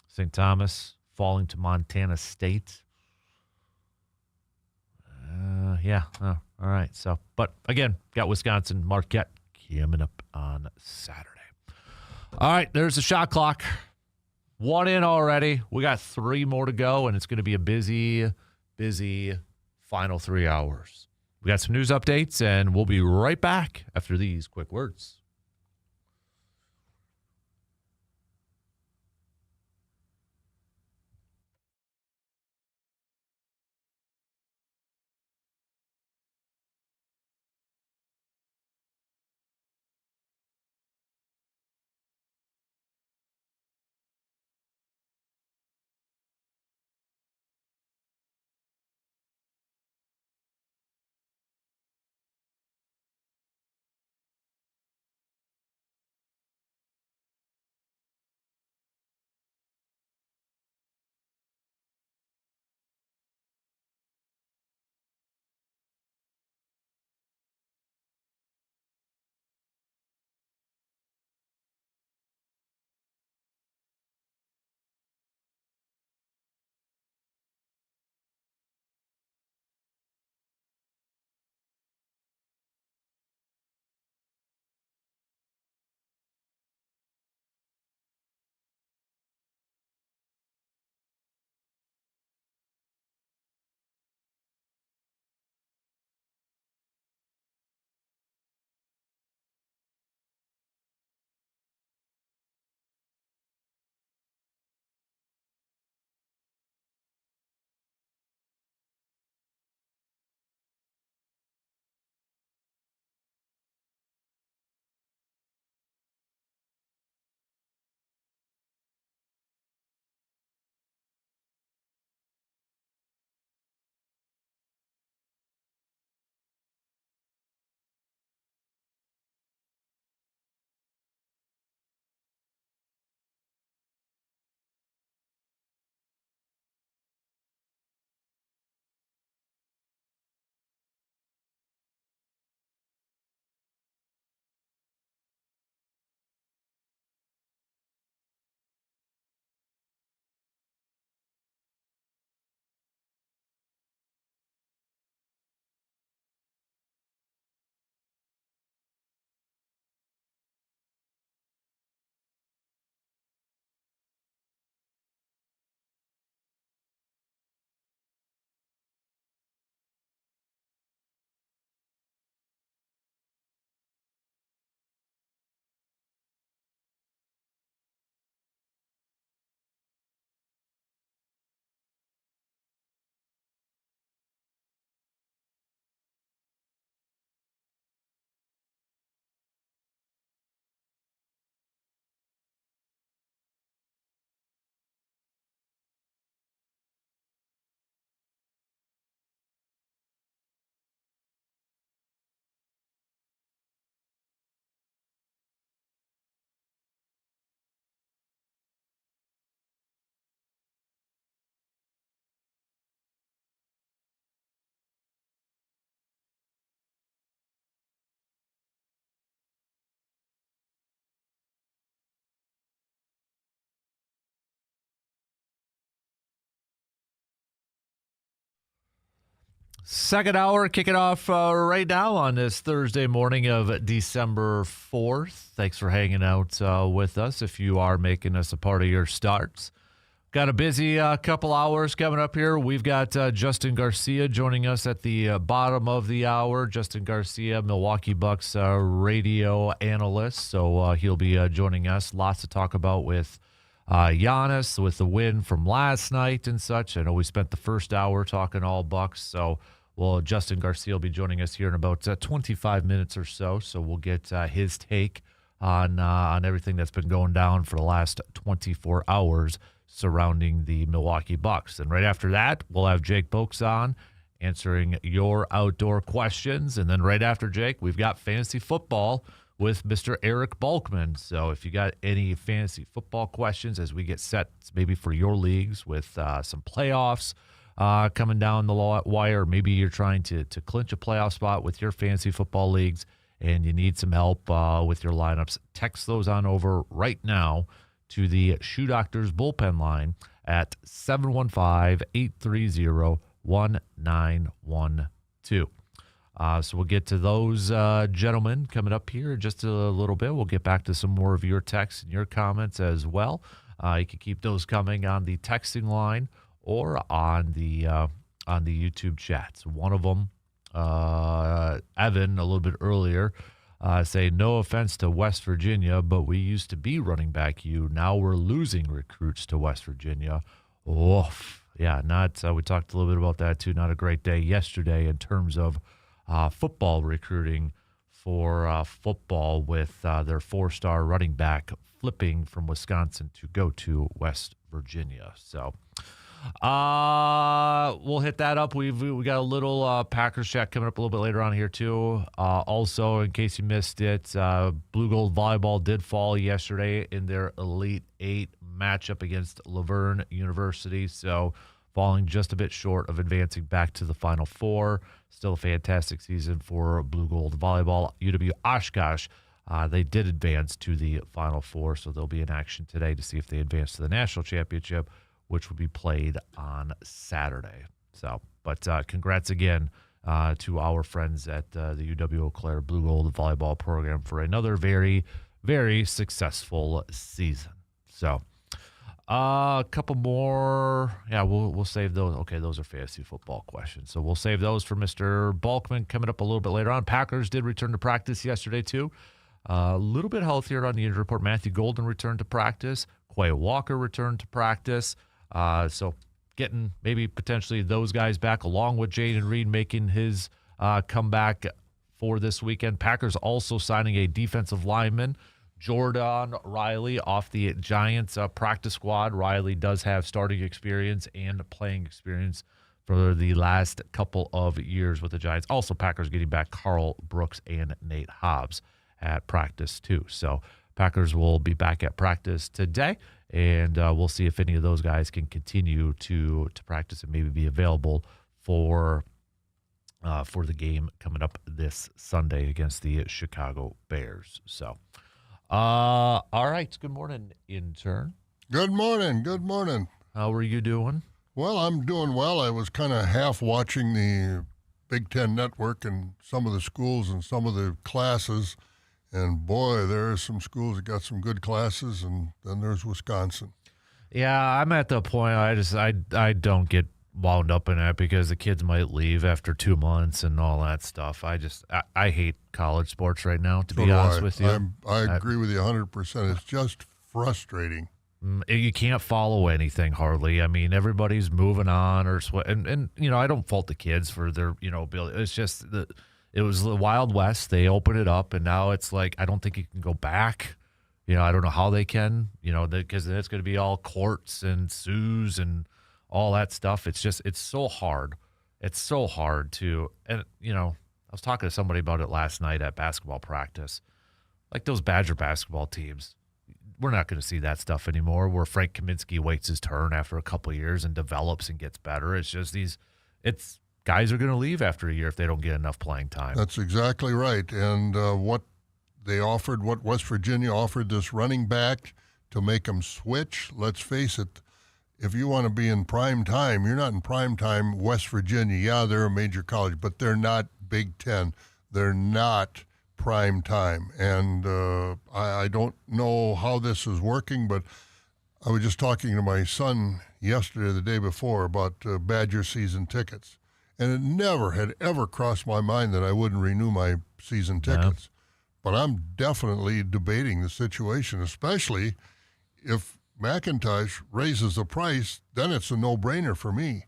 St. Thomas falling to Montana State. All right. So, but again, got Wisconsin Marquette coming up on Saturday. All right, there's the shot clock. 1 in already. We got 3 more to go, and it's going to be a busy final 3 hours. We got some news updates, and we'll be right back after these quick words. Second hour, kicking off right now on this Thursday morning of December 4th. Thanks for hanging out with us if you are making us a part of your starts. Got a busy couple hours coming up here. We've got Justin Garcia joining us at the bottom of the hour. Justin Garcia, Milwaukee Bucks radio analyst. So he'll be joining us. Lots to talk about with Giannis, with the win from last night and such. I know we spent the first hour talking all Bucks. So Justin Garcia will be joining us here in about 25 minutes or so. So we'll get his take on everything that's been going down for the last 24 hours surrounding the Milwaukee Bucks. And right after that, we'll have Jake Boaks on answering your outdoor questions. And then right after Jake, we've got fantasy football with Mr. Eric Balkman. So if you got any fantasy football questions as we get set maybe for your leagues with some playoffs coming down the wire, maybe you're trying to clinch a playoff spot with your fantasy football leagues and you need some help with your lineups, text those on over right now to the Shoe Doctors bullpen line at 715-830-1912. So we'll get to those gentlemen coming up here in just a little bit. We'll get back to some more of your texts and your comments as well. You can keep those coming on the texting line or on the YouTube chats. One of them, Evan, a little bit earlier, say, no offense to West Virginia, but we used to be running back you. Now we're losing recruits to West Virginia. Oof. Yeah, we talked a little bit about that too. Not a great day yesterday in terms of football recruiting for football with their 4-star running back flipping from Wisconsin to go to West Virginia. So we'll hit that up. We got a little Packers chat coming up a little bit later on here too. Also, in case you missed it, Blue Gold Volleyball did fall yesterday in their Elite 8 matchup against Laverne University. So falling just a bit short of advancing back to the Final Four. Still a fantastic season for Blue Gold Volleyball. UW Oshkosh, they did advance to the Final Four, so they'll be in action today to see if they advance to the national championship, which will be played on Saturday. So, but congrats again to our friends at the UW Eau Claire Blue Gold Volleyball program for another very, very successful season. So, a couple more. Yeah, we'll save those. Okay, those are fantasy football questions. So we'll save those for Mr. Balkman coming up a little bit later on. Packers did return to practice yesterday too. A little bit healthier on the injury report. Matthew Golden returned to practice. Quay Walker returned to practice. So getting maybe potentially those guys back along with Jaden Reed making his comeback for this weekend. Packers also signing a defensive lineman, Jordan Riley, off the Giants practice squad. Riley does have starting experience and playing experience for the last couple of years with the Giants. Also, Packers getting back Carl Brooks and Nate Hobbs at practice too. So Packers will be back at practice today, and we'll see if any of those guys can continue to practice and maybe be available for the game coming up this Sunday against the Chicago Bears. So, all right. Good morning, intern. Good morning. Good morning. How are you doing? Well, I'm doing well. I was kind of half watching the Big Ten Network and some of the schools and some of the classes. And, boy, there are some schools that got some good classes, and then there's Wisconsin. Yeah, I'm at the point I don't get wound up in that because the kids might leave after 2 months and all that stuff. I hate college sports right now, to be honest with you. I agree with you 100%. It's just frustrating. You can't follow anything hardly. I mean, everybody's moving on and I don't fault the kids for their, it's just it was the Wild West. They opened it up, and now it's like I don't think you can go back. I don't know how they can, because then it's going to be all courts and sues and all that stuff. It's so hard. It's so hard to, and, I was talking to somebody about it last night at basketball practice. Like those Badger basketball teams, we're not going to see that stuff anymore where Frank Kaminsky waits his turn after a couple of years and develops and gets better. It's just guys are going to leave after a year if they don't get enough playing time. That's exactly right. And what West Virginia offered this running back to make him switch, let's face it, if you want to be in prime time, you're not in prime time West Virginia. Yeah, they're a major college, but they're not Big Ten. They're not prime time. And I don't know how this is working, but I was just talking to my son yesterday, the day before, about Badger season tickets. And it never had ever crossed my mind that I wouldn't renew my season tickets. But I'm definitely debating the situation, especially if McIntosh raises the price, then it's a no-brainer for me.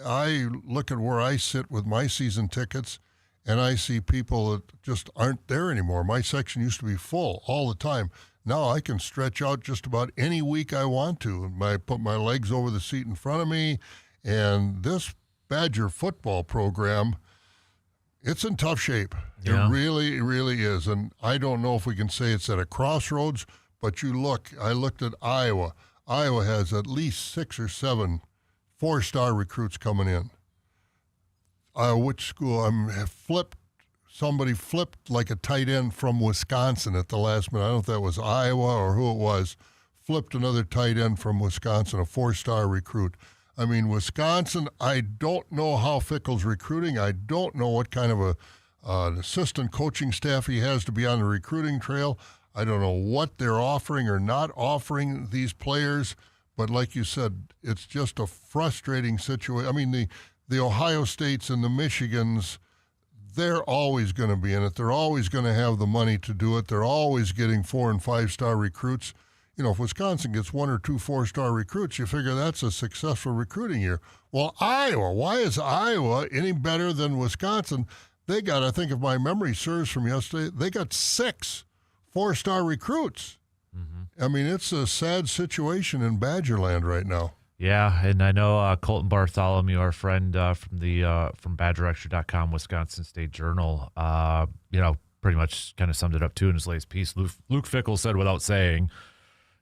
I look at where I sit with my season tickets, and I see people that just aren't there anymore. My section used to be full all the time. Now I can stretch out just about any week I want to. I put my legs over the seat in front of me, and this Badger football program, it's in tough shape. Yeah. It really is. And I don't know if we can say it's at a crossroads, but I looked at Iowa. Iowa has at least 6 or 7 4-star recruits coming in. Which school? Somebody flipped like a tight end from Wisconsin at the last minute. I don't know if that was Iowa or who it was. Flipped another tight end from Wisconsin, a 4-star recruit. I mean, Wisconsin, I don't know how Fickell's recruiting. I don't know what kind of an assistant coaching staff he has to be on the recruiting trail. I don't know what they're offering or not offering these players. But like you said, it's just a frustrating situation. I mean, the Ohio States and the Michigans, they're always going to be in it. They're always going to have the money to do it. They're always getting 4- and 5-star recruits. You know, if Wisconsin gets 1 or 2 4-star recruits, you figure that's a successful recruiting year. Well, Iowa, why is Iowa any better than Wisconsin? They got, I think if my memory serves from yesterday, they got 6 4-star recruits. Mm-hmm. I mean, it's a sad situation in Badgerland right now. Yeah, and I know Colton Bartholomew, our friend from BadgerExtra.com, Wisconsin State Journal, pretty much kind of summed it up too in his latest piece. Luke Fickell said without saying,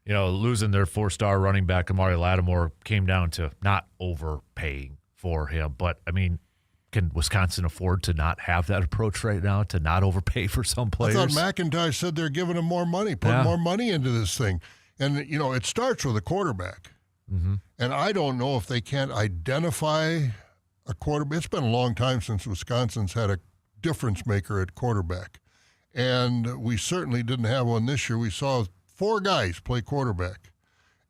losing their 4-star running back, Amari Lattimore, came down to not overpaying for him. But, I mean, can Wisconsin afford to not have that approach right now, to not overpay for some players? I thought McIntosh said they're giving him more money, putting more money into this thing. And, it starts with a quarterback. Mm-hmm. And I don't know if they can't identify a quarterback. It's been a long time since Wisconsin's had a difference maker at quarterback. And we certainly didn't have one this year. We saw 4 guys play quarterback.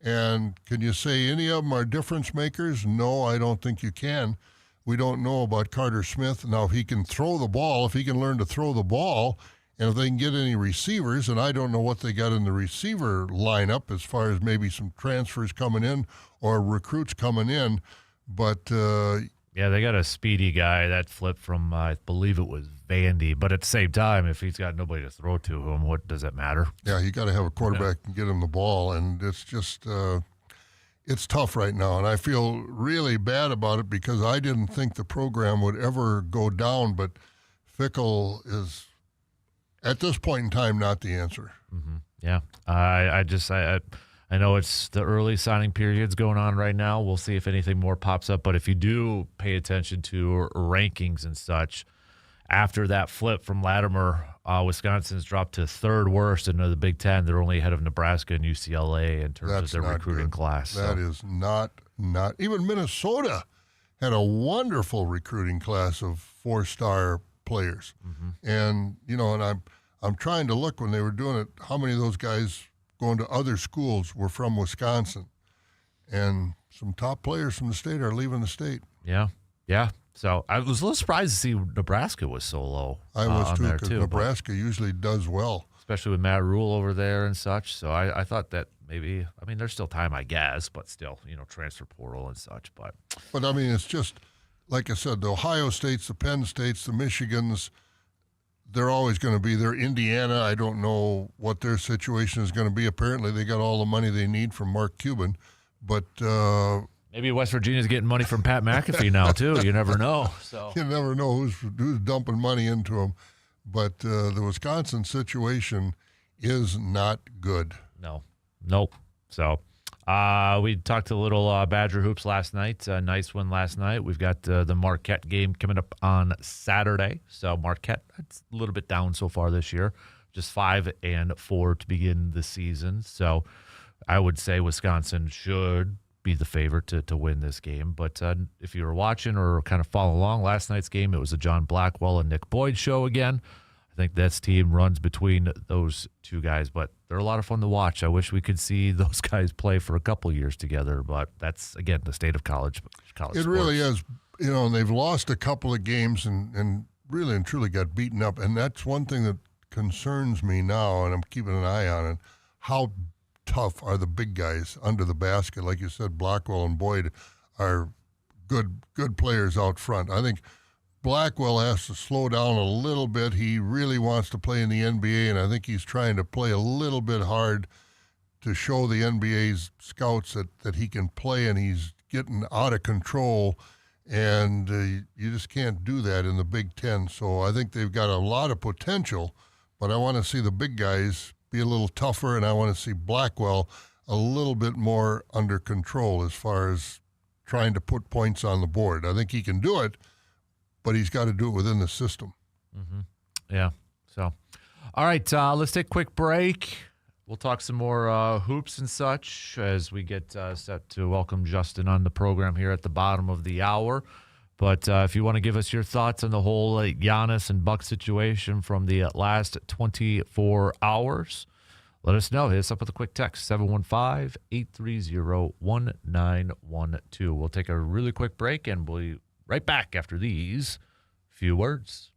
And can you say any of them are difference makers? No, I don't think you can. We don't know about Carter Smith. Now, if he can throw the ball, if he can learn to throw the ball, and if they can get any receivers, and I don't know what they got in the receiver lineup as far as maybe some transfers coming in or recruits coming in. But yeah, they got a speedy guy that flipped from, I believe it was Vandy. But at the same time, if he's got nobody to throw to him, what does it matter? Yeah, you got to have a quarterback and get him the ball. And it's just it's tough right now. And I feel really bad about it because I didn't think the program would ever go down. But Fickell is, at this point in time, not the answer. Mm-hmm. Yeah, I know it's the early signing period's going on right now. We'll see if anything more pops up. But if you do pay attention to rankings and such, after that flip from Latimer, Wisconsin's dropped to 3rd worst in the Big Ten. They're only ahead of Nebraska and UCLA in terms of their recruiting class. That is not. Even Minnesota had a wonderful recruiting class of 4-star players. Mm-hmm. And, and I'm trying to look when they were doing it, how many of those guys going to other schools were from Wisconsin. And some top players from the state are leaving the state. Yeah. So I was a little surprised to see Nebraska was so low. I was too, because Nebraska usually does well. Especially with Matt Rule over there and such. So I thought that maybe, there's still time, I guess, but still, transfer portal and such. But it's just, like I said, the Ohio States, the Penn States, the Michigans, they're always going to be there. Indiana, I don't know what their situation is going to be. Apparently, they got all the money they need from Mark Cuban. But maybe West Virginia's getting money from Pat McAfee now, too. You never know. So you never know who's dumping money into them. But the Wisconsin situation is not good. Nope. So we talked a little Badger hoops last night. Nice win last night. We've got the Marquette game coming up on Saturday. So Marquette, it's a little bit down so far this year. Just 5-4 to begin the season. So I would say Wisconsin should be the favorite to win this game. But if you were watching or kind of following along last night's game, it was a John Blackwell and Nick Boyd show again. I think this team runs between those two guys, but they're a lot of fun to watch. I wish we could see those guys play for a couple years together, but that's, again, the state of college sports. It really is. And they've lost a couple of games and really and truly got beaten up. And that's one thing that concerns me now, and I'm keeping an eye on it. How tough are the big guys under the basket? Like you said, Blackwell and Boyd are good players out front. I think Blackwell has to slow down a little bit. He really wants to play in the NBA, and I think he's trying to play a little bit hard to show the NBA's scouts that he can play, and he's getting out of control, and you just can't do that in the Big Ten. So I think they've got a lot of potential, but I want to see the big guys be a little tougher, and I want to see Blackwell a little bit more under control as far as trying to put points on the board. I think he can do it, but he's got to do it within the system. Mm-hmm. Yeah. So, all right, let's take a quick break. We'll talk some more hoops and such as we get set to welcome Justin on the program here at the bottom of the hour. But if you want to give us your thoughts on the whole Giannis and Buck situation from the last 24 hours, let us know. Hit us up with a quick text, 715-830-1912. We'll take a really quick break, and we'll be right back after these few words.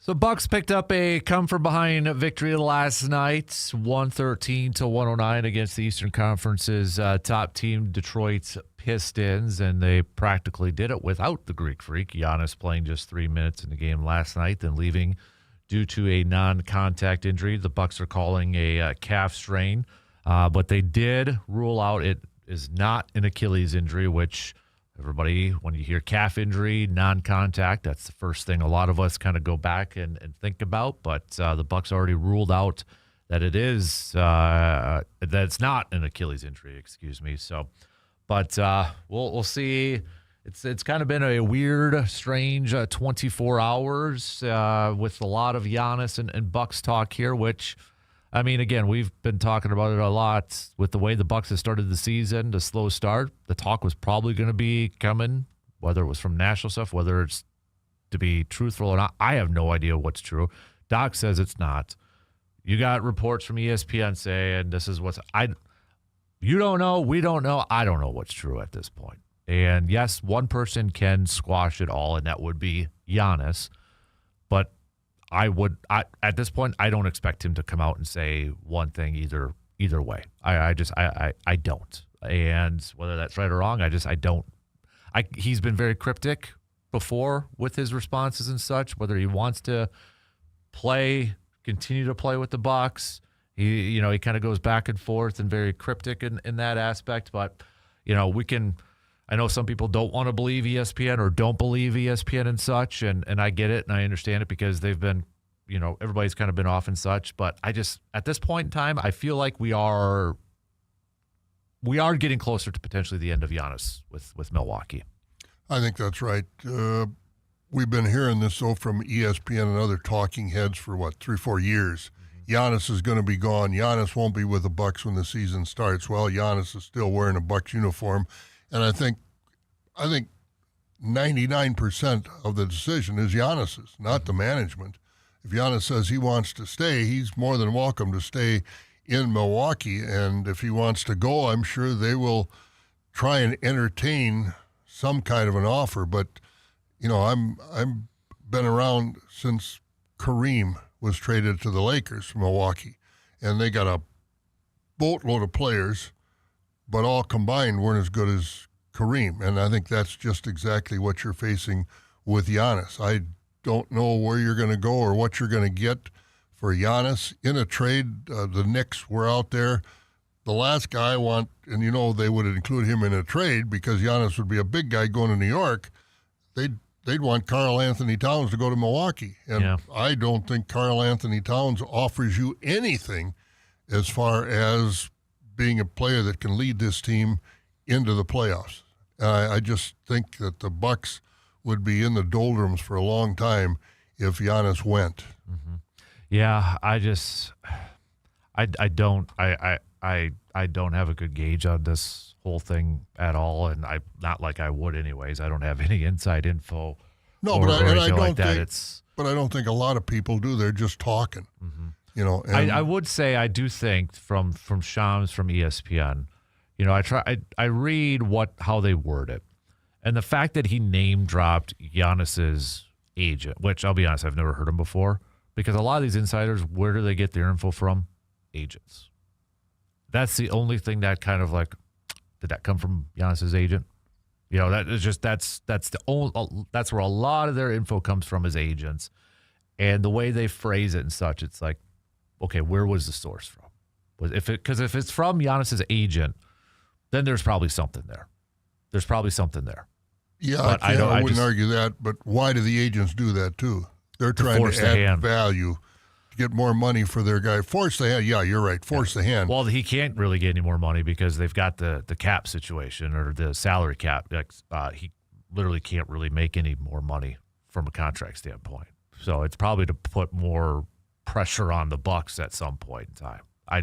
So Bucks picked up a come-from-behind victory last night, 113-109 against the Eastern Conference's top team, Detroit Pistons, and they practically did it without the Greek Freak. Giannis playing just 3 minutes in the game last night, then leaving due to a non-contact injury. The Bucks are calling a calf strain, but they did rule out it is not an Achilles injury, which everybody, when you hear calf injury, non-contact, that's the first thing a lot of us kind of go back and think about. But the Bucks already ruled out that it is that it's not an Achilles injury. Excuse me. So, but we'll see. It's kind of been a weird, strange 24 hours with a lot of Giannis and Bucks talk here, which, I mean, again, we've been talking about it a lot with the way the Bucks have started the season, the slow start. The talk was probably going to be coming, whether it was from national stuff, whether it's to be truthful or not. I have no idea what's true. Doc says it's not. You got reports from ESPN saying this is what's you don't know, we don't know. I don't know what's true at this point. And yes, one person can squash it all, and that would be Giannis. But at this point, I don't expect him to come out and say one thing either way. I don't. And whether that's right or wrong, I don't. He's been very cryptic before with his responses and such, whether he wants to continue to play with the Bucks. He kind of goes back and forth and very cryptic in that aspect. But, I know some people don't want to believe ESPN or don't believe ESPN and such, and I get it and I understand it because they've been, everybody's kind of been off and such. But at this point in time, I feel like we are getting closer to potentially the end of Giannis with Milwaukee. I think that's right. We've been hearing this from ESPN and other talking heads for 3-4 years. Giannis is going to be gone. Giannis won't be with the Bucks when the season starts. Well, Giannis is still wearing a Bucks uniform. And I think 99% of the decision is Giannis's, not the management. If Giannis says he wants to stay, he's more than welcome to stay in Milwaukee. And if he wants to go, I'm sure they will try and entertain some kind of an offer. But, I'm been around since Kareem was traded to the Lakers from Milwaukee. And they got a boatload of players, but all combined weren't as good as Kareem. And I think that's just exactly what you're facing with Giannis. I don't know where you're going to go or what you're going to get for Giannis in a trade. The Knicks were out there. The last guy I want, and they would include him in a trade because Giannis would be a big guy going to New York. They'd want Karl Anthony Towns to go to Milwaukee. And I don't think Karl Anthony Towns offers you anything as far as being a player that can lead this team into the playoffs. I just think that the Bucks would be in the doldrums for a long time if Giannis went. Mm-hmm. Yeah, I don't have a good gauge on this whole thing at all, and I not like I would anyways. I don't have any inside info. No, but I don't think a lot of people do. They're just talking. Mm-hmm. And I would say I do think from Shams from ESPN, I read how they word it. And the fact that he name dropped Giannis's agent, which I'll be honest, I've never heard him before, because a lot of these insiders, where do they get their info from? Agents. That's the only thing that kind of did that come from Giannis's agent? That is just that's where a lot of their info comes from is agents. And the way they phrase it and such, it's like, okay, where was the source from? Because if it's from Giannis's agent, then there's probably something there. Yeah, I wouldn't argue that, but why do the agents do that too? They're trying to add value to get more money for their guy. Force the hand. Yeah, you're right. Force the hand. Well, he can't really get any more money because they've got the cap situation or the salary cap. He literally can't really make any more money from a contract standpoint. So it's probably to put more pressure on the Bucks at some point in time. I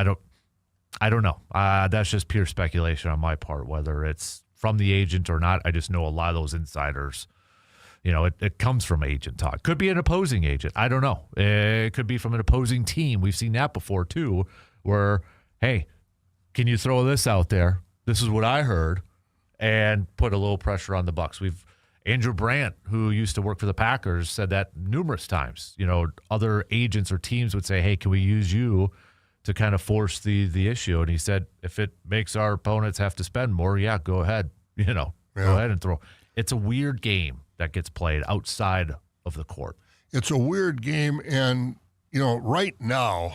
don't know. That's just pure speculation on my part, whether it's from the agent or not. I just know a lot of those insiders, it comes from agent talk. Could be an opposing agent. I don't know. It could be from an opposing team. We've seen that before too, where, hey, can you throw this out there? This is what I heard, and put a little pressure on the Bucks. Andrew Brandt, who used to work for the Packers, said that numerous times. Other agents or teams would say, hey, can we use you to kind of force the issue? And he said, if it makes our opponents have to spend more, yeah, go ahead. Go ahead and throw. It's a weird game that gets played outside of the court. It's a weird game, and, right now,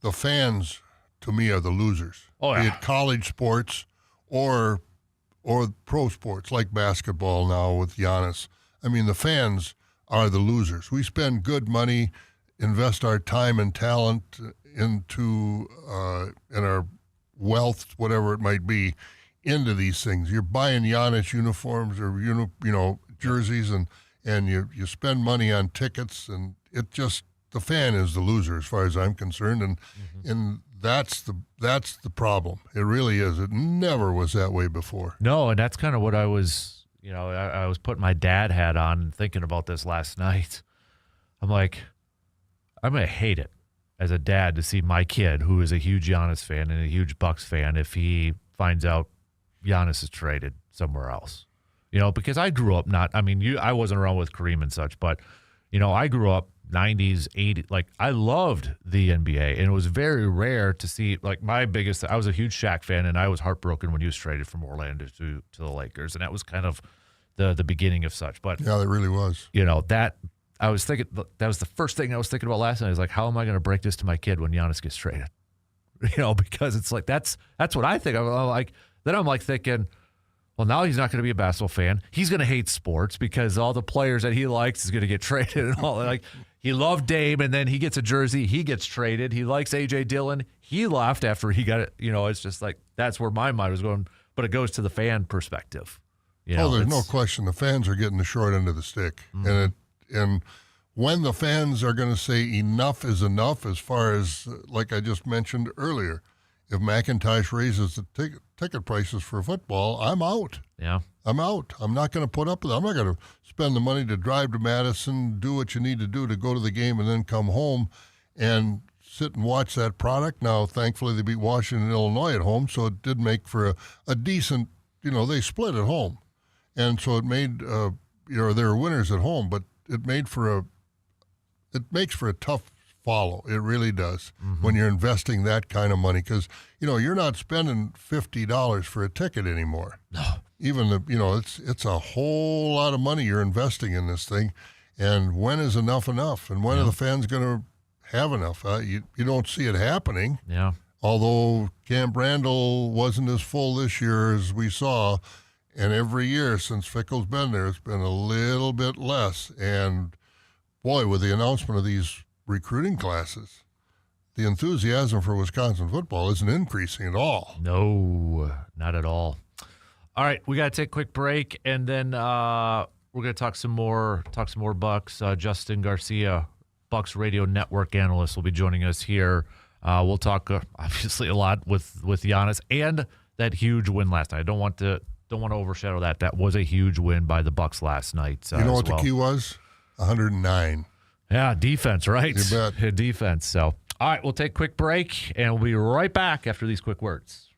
the fans, to me, are the losers. Oh, yeah. Be it college sports or pro sports like basketball now with Giannis. I mean, the fans are the losers. We spend good money, invest our time and talent into and our wealth, whatever it might be, into these things. You're buying Giannis uniforms or jerseys, and you spend money on tickets, and the fan is the loser as far as I'm concerned, and that's the problem. It really is. It never was that way before. No, and that's kind of what I was, I was putting my dad hat on and thinking about this last night. I'm like, I'm going to hate it as a dad to see my kid, who is a huge Giannis fan and a huge Bucks fan, if he finds out Giannis is traded somewhere else. Because I grew up I wasn't around with Kareem and such, but, I grew up 90s, 80s. Like, I loved the NBA, and it was very rare to see, like, I was a huge Shaq fan, and I was heartbroken when he was traded from Orlando to the Lakers, and that was kind of the beginning of such. But yeah, that really was. I was thinking, that was the first thing I was thinking about last night. I was like, how am I going to break this to my kid when Giannis gets traded? Because it's like, that's what I think. I'm like thinking, well, now he's not going to be a basketball fan. He's going to hate sports because all the players that he likes is going to get traded and all. Like, he loved Dame, and then he gets a jersey, he gets traded. He likes A.J. Dillon. He left after he got it. It's just like, that's where my mind was going. But it goes to the fan perspective. There's no question. The fans are getting the short end of the stick. Mm-hmm. And when the fans are going to say enough is enough, as far as, like I just mentioned earlier, if McIntosh raises the ticket prices for football, I'm out. Yeah. I'm out. I'm not going to put up with it. I'm not going to spend the money to drive to Madison, do what you need to do to go to the game, and then come home and sit and watch that product. Now, thankfully, they beat Washington and Illinois at home, so it did make for a decent, they split at home. And so it made, they were winners at home, but it makes for a tough follow. It really does when you're investing that kind of money, because you're not spending $50 for a ticket anymore. No, even it's a whole lot of money you're investing in this thing. And when is enough? And when are the fans going to have enough? You don't see it happening. Yeah. Although Camp Randall wasn't as full this year as we saw, and every year since Fickle's been there, it's been a little bit less. And boy, with the announcement of these recruiting classes, the enthusiasm for Wisconsin football isn't increasing at all. No, not at all. All right, we got to take a quick break, and then we're going to talk some more Bucks. Justin Garcia, Bucks Radio Network analyst, will be joining us here. We'll talk obviously a lot with Giannis and that huge win last night. I don't want to overshadow that. That was a huge win by the Bucks last night. You know what the key was? 109. Yeah, defense, right? You bet. Defense. So, all right, we'll take a quick break, and we'll be right back after these quick words.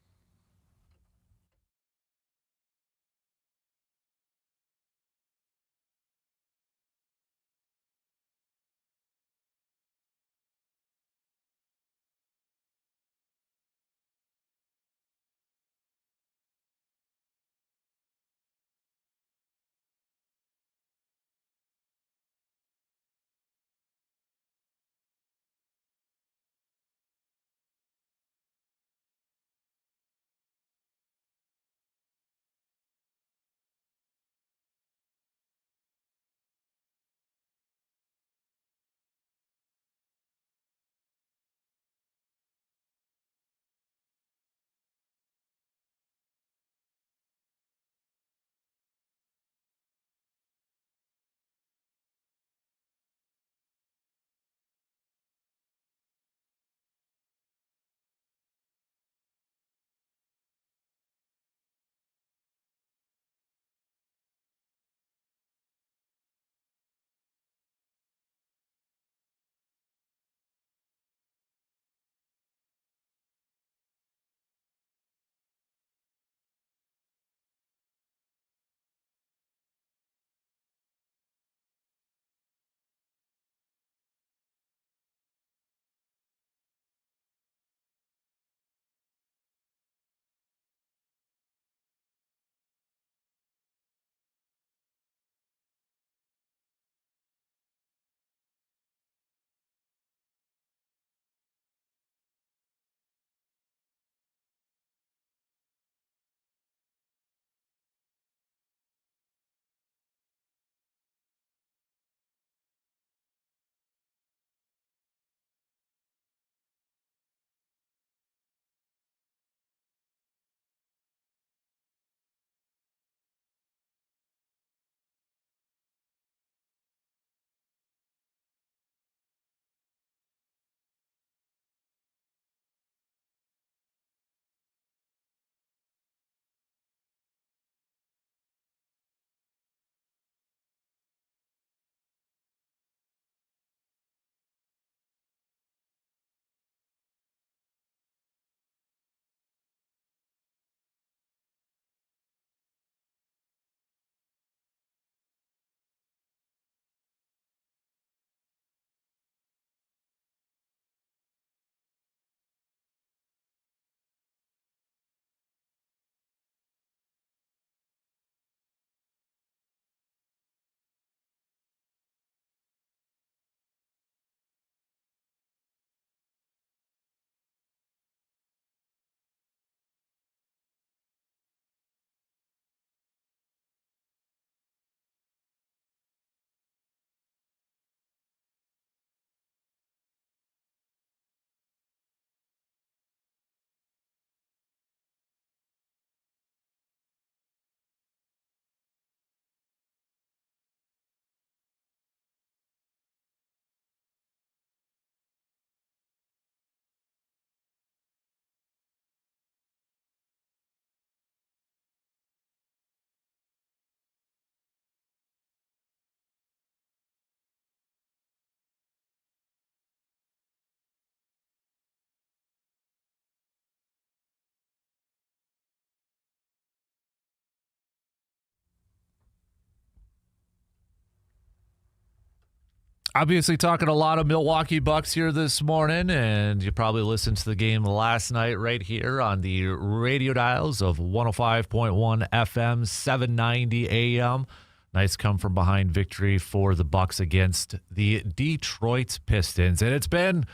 Obviously talking a lot of Milwaukee Bucks here this morning, and you probably listened to the game last night right here on the radio dials of 105.1 FM, 790 AM. Nice come-from-behind victory for the Bucks against the Detroit Pistons. And it's been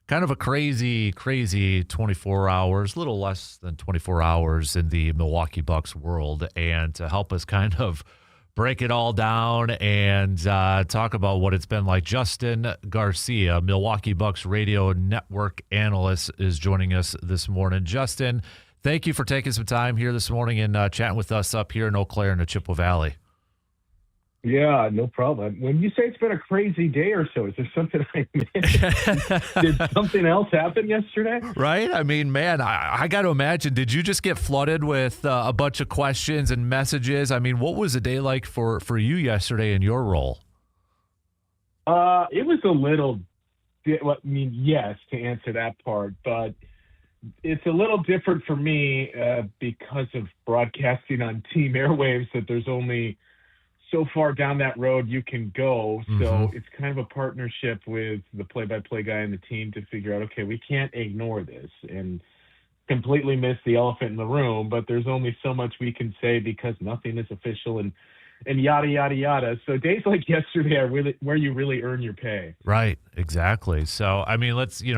kind of a crazy 24 hours, a little less than 24 hours in the Milwaukee Bucks world. And to help us kind of break it all down and talk about what it's been like, Justin Garcia, Milwaukee Bucks radio network analyst, is joining us this morning. Justin, thank you for taking some time here this morning and chatting with us up here in Eau Claire in the Chippewa Valley. Yeah, no problem. When you say it's been a crazy day or so, is there something I missed? Did something else happen yesterday? Right? I mean, man, I got to imagine, did you just get flooded with a bunch of questions and messages? I mean, what was the day like for you yesterday in your role? It was a little, yes, to answer that part, but it's a little different for me because of broadcasting on team airwaves, that there's only so far down that road you can go. So it's kind of a partnership with the play-by-play guy and the team to figure out, okay, we can't ignore this and completely miss the elephant in the room, but there's only so much we can say because nothing is official and yada, yada, yada. So days like yesterday are really where you really earn your pay. Right, exactly. So, I mean,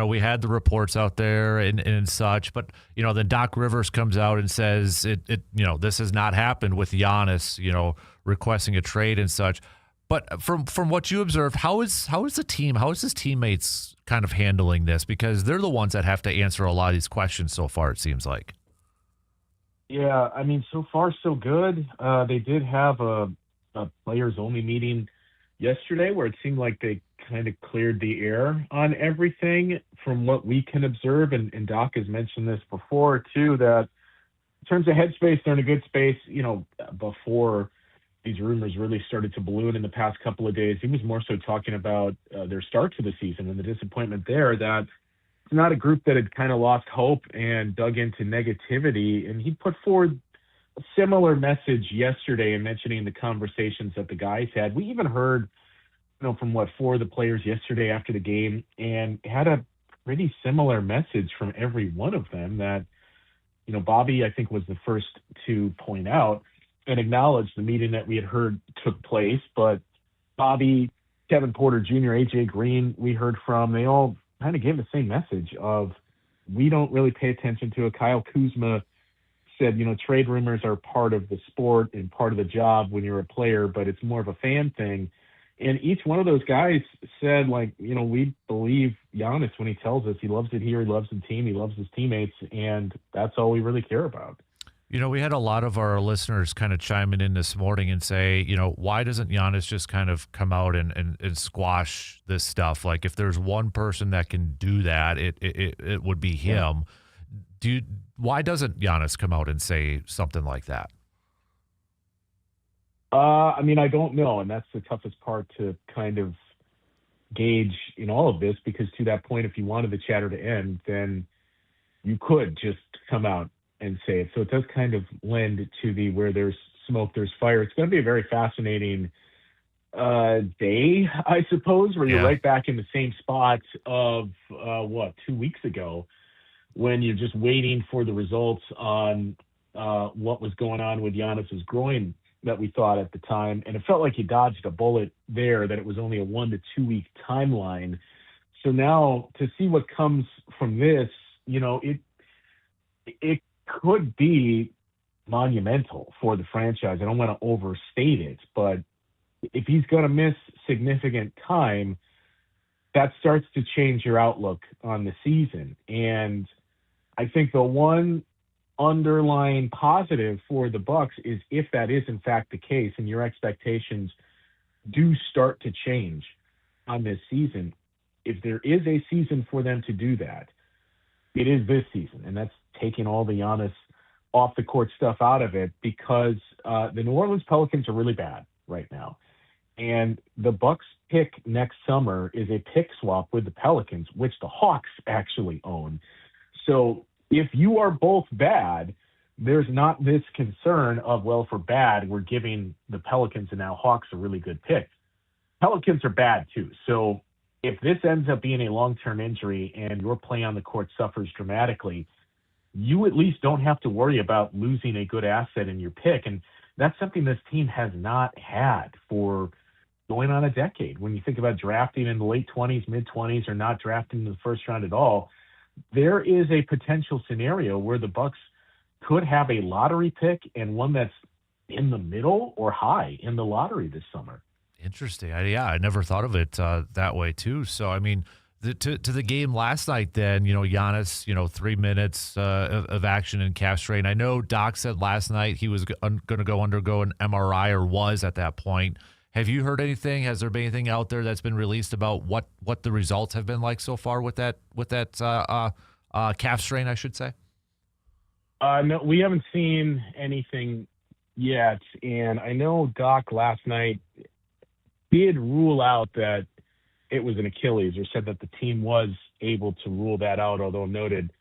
we had the reports out there and such, but, then Doc Rivers comes out and says this has not happened with Giannis, requesting a trade and such. But from what you observed, how is the team, how is his teammates kind of handling this? Because they're the ones that have to answer a lot of these questions so far, it seems like. Yeah, I mean, so far so good. They did have a players-only meeting yesterday where it seemed like they kind of cleared the air on everything from what we can observe. And Doc has mentioned this before, too, that in terms of headspace, they're in a good space. Before these rumors really started to balloon in the past couple of days, he was more so talking about their start to the season and the disappointment there, that it's not a group that had kind of lost hope and dug into negativity. And he put forward a similar message yesterday in mentioning the conversations that the guys had. We even heard, from four of the players yesterday after the game, and had a pretty similar message from every one of them that, Bobby, I think, was the first to point out and acknowledge the meeting that we had heard took place. But Bobby, Kevin Porter Jr., AJ Green, we heard from, they all kind of gave the same message of, we don't really pay attention to it. Kyle Kuzma said, trade rumors are part of the sport and part of the job when you're a player, but it's more of a fan thing. And each one of those guys said, we believe Giannis when he tells us he loves it here, he loves the team, he loves his teammates, and that's all we really care about. We had a lot of our listeners kind of chiming in this morning and say, why doesn't Giannis just kind of come out and squash this stuff? Like, if there's one person that can do that, it would be him. Yeah. Why doesn't Giannis come out and say something like that? I don't know, and that's the toughest part to kind of gauge in all of this, because to that point, if you wanted the chatter to end, then you could just come out and say it. So it does kind of lend to the where there's smoke, there's fire. It's going to be a very fascinating day, I suppose, where you're right back in the same spot of 2 weeks ago, when you're just waiting for the results on what was going on with Giannis's groin that we thought at the time. And it felt like you dodged a bullet there, that it was only a 1 to 2 week timeline. So now to see what comes from this, it could be monumental for the franchise. I don't want to overstate it, but if he's going to miss significant time, that starts to change your outlook on the season. And I think the one underlying positive for the Bucks is, if that is in fact the case and your expectations do start to change on this season, if there is a season for them to do that, it is this season. And that's taking all the Giannis off the court stuff out of it, because the New Orleans Pelicans are really bad right now. And the Bucks pick next summer is a pick swap with the Pelicans, which the Hawks actually own. So if you are both bad, there's not this concern of, well, if we're bad, we're giving the Pelicans and now Hawks a really good pick. Pelicans are bad too. So if this ends up being a long-term injury and your play on the court suffers dramatically, you at least don't have to worry about losing a good asset in your pick. And that's something this team has not had for going on a decade. When you think about drafting in the late 20s, mid 20s, or not drafting in the first round at all, there is a potential scenario where the Bucks could have a lottery pick and one that's in the middle or high in the lottery this summer. Interesting. I never thought of it that way too. So, I mean, to the game last night then, Giannis, 3 minutes of action in calf strain. I know Doc said last night he was going to undergo an MRI, or was at that point. Have you heard anything? Has there been anything out there that's been released about what the results have been like so far with that calf strain, I should say? No, we haven't seen anything yet. And I know Doc last night did rule out that it was an Achilles, or said that the team was able to rule that out, although noted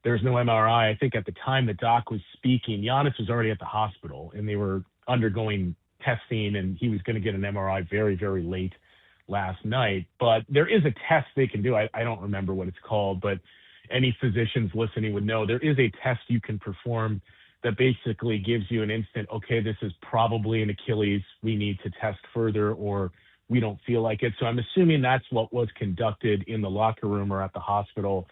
there's no MRI. I think at the time that Doc was speaking, Giannis was already at the hospital and they were undergoing testing, and he was going to get an MRI very, very late last night. But there is a test they can do. I don't remember what it's called, but any physicians listening would know there is a test you can perform that basically gives you an instant, okay, this is probably an Achilles. We need to test further, or we don't feel like it. So I'm assuming that's what was conducted in the locker room or at the hospital,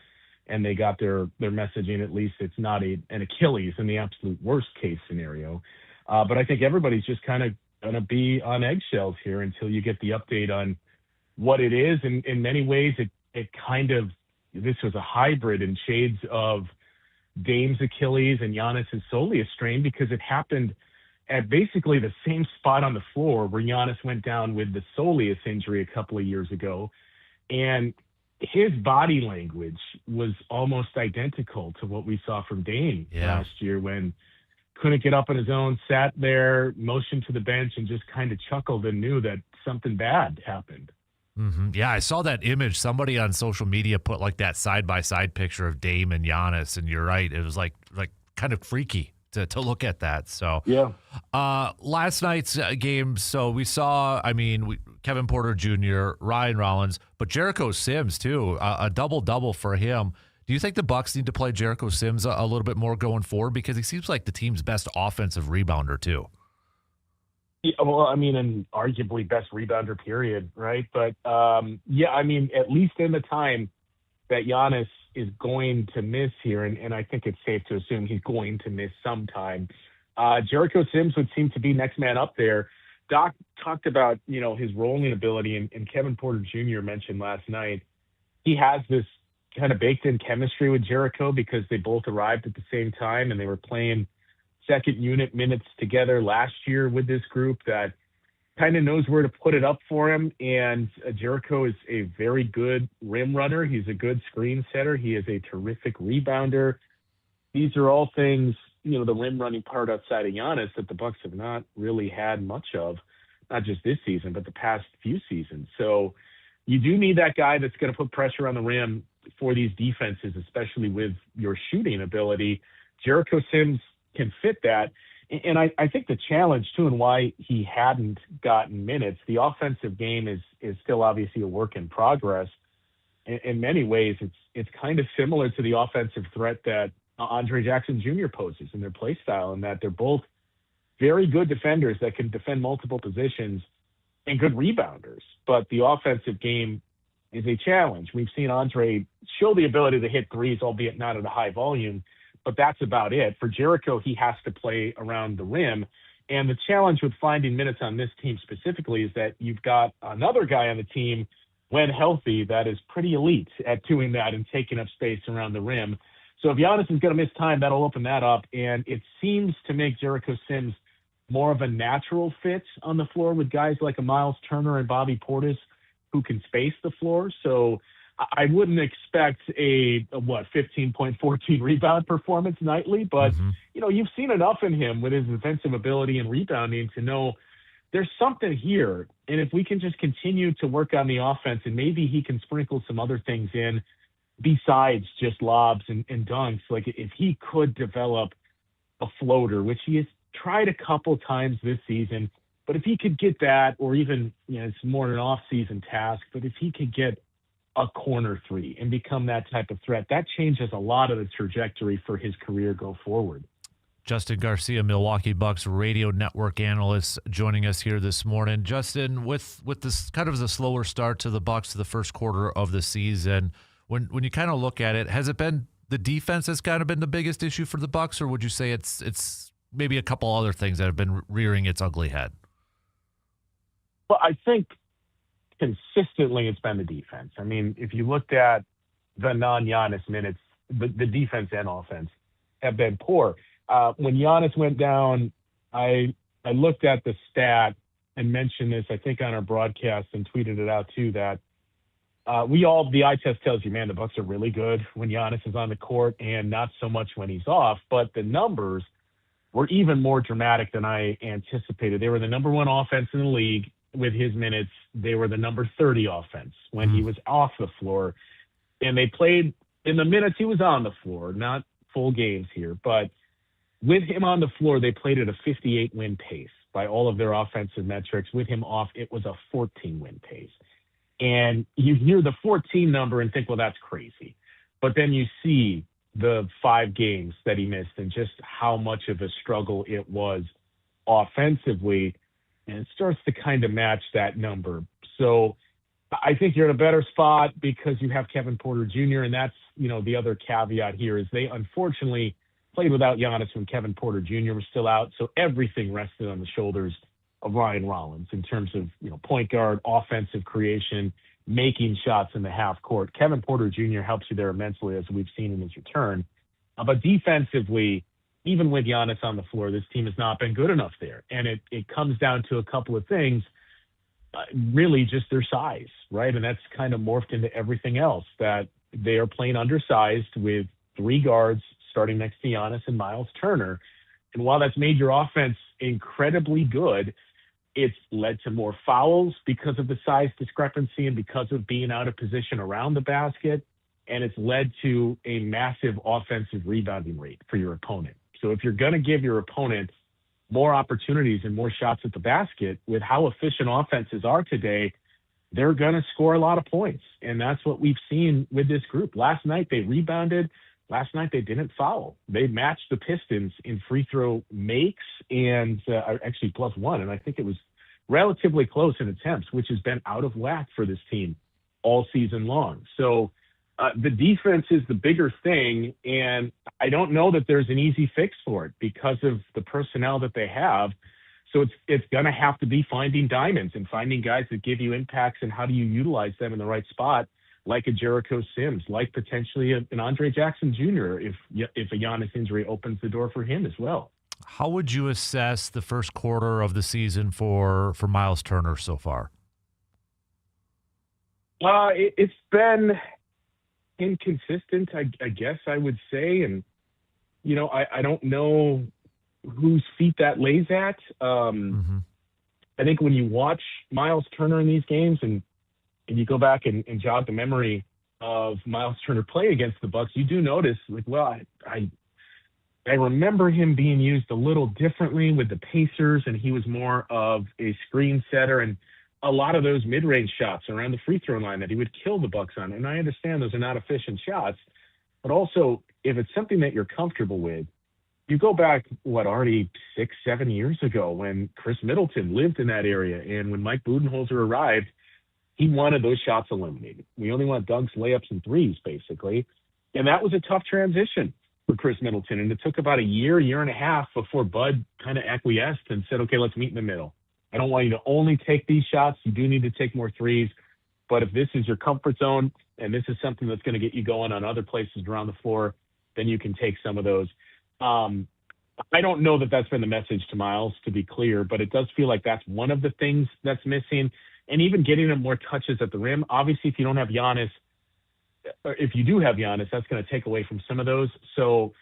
and they got their messaging. At least it's not an Achilles in the absolute worst case scenario. But I think everybody's just kind of going to be on eggshells here until you get the update on what it is. And in many ways, it kind of, this was a hybrid in shades of Dame's Achilles and Giannis' soleus strain, because it happened at basically the same spot on the floor where Giannis went down with the soleus injury a couple of years ago. And his body language was almost identical to what we saw from Dame last year, when couldn't get up on his own, sat there, motioned to the bench, and just kind of chuckled and knew that something bad happened. Mm-hmm. Yeah, I saw that image. Somebody on social media put like that side-by-side picture of Dame and Giannis, and you're right. It was like kind of freaky to look at that. So yeah. Last night's game, so we saw, Kevin Porter Jr., Ryan Rollins, but Jericho Sims too, a double-double for him. Do you think the Bucks need to play Jericho Sims a little bit more going forward? Because he seems like the team's best offensive rebounder too. Yeah, well, and arguably best rebounder, period, right? But, at least in the time that Giannis is going to miss here, and I think it's safe to assume he's going to miss some time, Jericho Sims would seem to be next man up there. Doc talked about, his rolling ability, and Kevin Porter Jr. mentioned last night he has this kind of baked-in chemistry with Jericho because they both arrived at the same time, and they were playing second unit minutes together last year with this group that kind of knows where to put it up for him. And Jericho is a very good rim runner. He's a good screen setter. He is a terrific rebounder. These are all things, the rim running part outside of Giannis that the Bucks have not really had much of, not just this season, but the past few seasons. So you do need that guy that's going to put pressure on the rim for these defenses, especially with your shooting ability. Jericho Sims can fit that. And I think the challenge, too, and why he hadn't gotten minutes, the offensive game is still obviously a work in progress. In many ways, it's kind of similar to the offensive threat that Andre Jackson Jr. poses in their play style, in that they're both very good defenders that can defend multiple positions and good rebounders. But the offensive game is a challenge. We've seen Andre show the ability to hit threes, albeit not at a high volume, but that's about it. For Jericho, he has to play around the rim. And the challenge with finding minutes on this team specifically is that you've got another guy on the team, when healthy, that is pretty elite at doing that and taking up space around the rim. So if Giannis is going to miss time, that'll open that up. And it seems to make Jericho Sims more of a natural fit on the floor with guys like a Miles Turner and Bobby Portis who can space the floor. So I wouldn't expect a 15.14 rebound performance nightly, but you've seen enough in him with his defensive ability and rebounding to know there's something here. And if we can just continue to work on the offense, and maybe he can sprinkle some other things in besides just lobs and dunks, like if he could develop a floater, which he has tried a couple times this season, But if he could get that, or even, it's more an off-season task, but if he could get a corner three and become that type of threat, that changes a lot of the trajectory for his career go forward. Justin Garcia, Milwaukee Bucks radio network analyst, joining us here this morning. Justin, with this kind of a slower start to the Bucks to the first quarter of the season, when you kind of look at it, has it been the defense that's kind of been the biggest issue for the Bucks, or would you say it's maybe a couple other things that have been rearing its ugly head? Well, I think consistently it's been the defense. I mean, if you looked at the non-Giannis minutes, the defense and offense have been poor. When Giannis went down, I looked at the stat and mentioned this, I think, on our broadcast and tweeted it out too, that the eye test tells you, man, the Bucks are really good when Giannis is on the court and not so much when he's off. But the numbers were even more dramatic than I anticipated. They were the number one offense in the league with his minutes. They were the number 30 offense when he was off the floor. And they played in the minutes he was on the floor, not full games here, but with him on the floor, they played at a 58-win pace by all of their offensive metrics. With him off, it was a 14-win pace. And you hear the 14 number and think, well, that's crazy. But then you see the 5 games that he missed and just how much of a struggle it was offensively. And it starts to kind of match that number. So I think you're in a better spot because you have Kevin Porter Jr. And that's, the other caveat here is they unfortunately played without Giannis when Kevin Porter Jr. was still out. So everything rested on the shoulders of Ryan Rollins in terms of, point guard, offensive creation, making shots in the half court. Kevin Porter Jr. helps you there immensely, as we've seen in his return. But defensively, even with Giannis on the floor, this team has not been good enough there. And it comes down to a couple of things, really just their size, right? And that's kind of morphed into everything else, that they are playing undersized with 3 guards starting next to Giannis and Miles Turner. And while that's made your offense incredibly good, it's led to more fouls because of the size discrepancy and because of being out of position around the basket. And it's led to a massive offensive rebounding rate for your opponent. So if you're going to give your opponent more opportunities and more shots at the basket, with how efficient offenses are today, they're going to score a lot of points. And that's what we've seen with this group. Last night they rebounded. Last night they didn't foul. They matched the Pistons in free throw makes and actually +1. And I think it was relatively close in attempts, which has been out of whack for this team all season long. So the defense is the bigger thing. And I don't know that there's an easy fix for it because of the personnel that they have. So it's going to have to be finding diamonds and finding guys that give you impacts, and how do you utilize them in the right spot, like a Jericho Sims, like potentially an Andre Jackson Jr. if a Giannis injury opens the door for him as well. How would you assess the first quarter of the season for Miles Turner so far? It's been inconsistent, I guess I would say. And, I don't know whose feet that lays at. I think when you watch Miles Turner in these games and you go back and jog the memory of Miles Turner play against the Bucks, you do notice, I remember him being used a little differently with the Pacers, and he was more of a screen setter, and a lot of those mid-range shots around the free throw line that he would kill the Bucks on. And I understand those are not efficient shots, but also if it's something that you're comfortable with, you go back, already 6-7 years ago when Chris Middleton lived in that area, and when Mike Budenholzer arrived, he wanted those shots eliminated. We only want dunks, layups, and threes, basically. And that was a tough transition for Chris Middleton. And it took about a year and a half before Bud kind of acquiesced and said, okay, let's meet in the middle. I don't want you to only take these shots. You do need to take more threes. But if this is your comfort zone and this is something that's going to get you going on other places around the floor, then you can take some of those. I don't know that that's been the message to Miles, to be clear, but it does feel like that's one of the things that's missing. And even getting him more touches at the rim. Obviously, if you don't have Giannis, or if you do have Giannis, that's going to take away from some of those. So,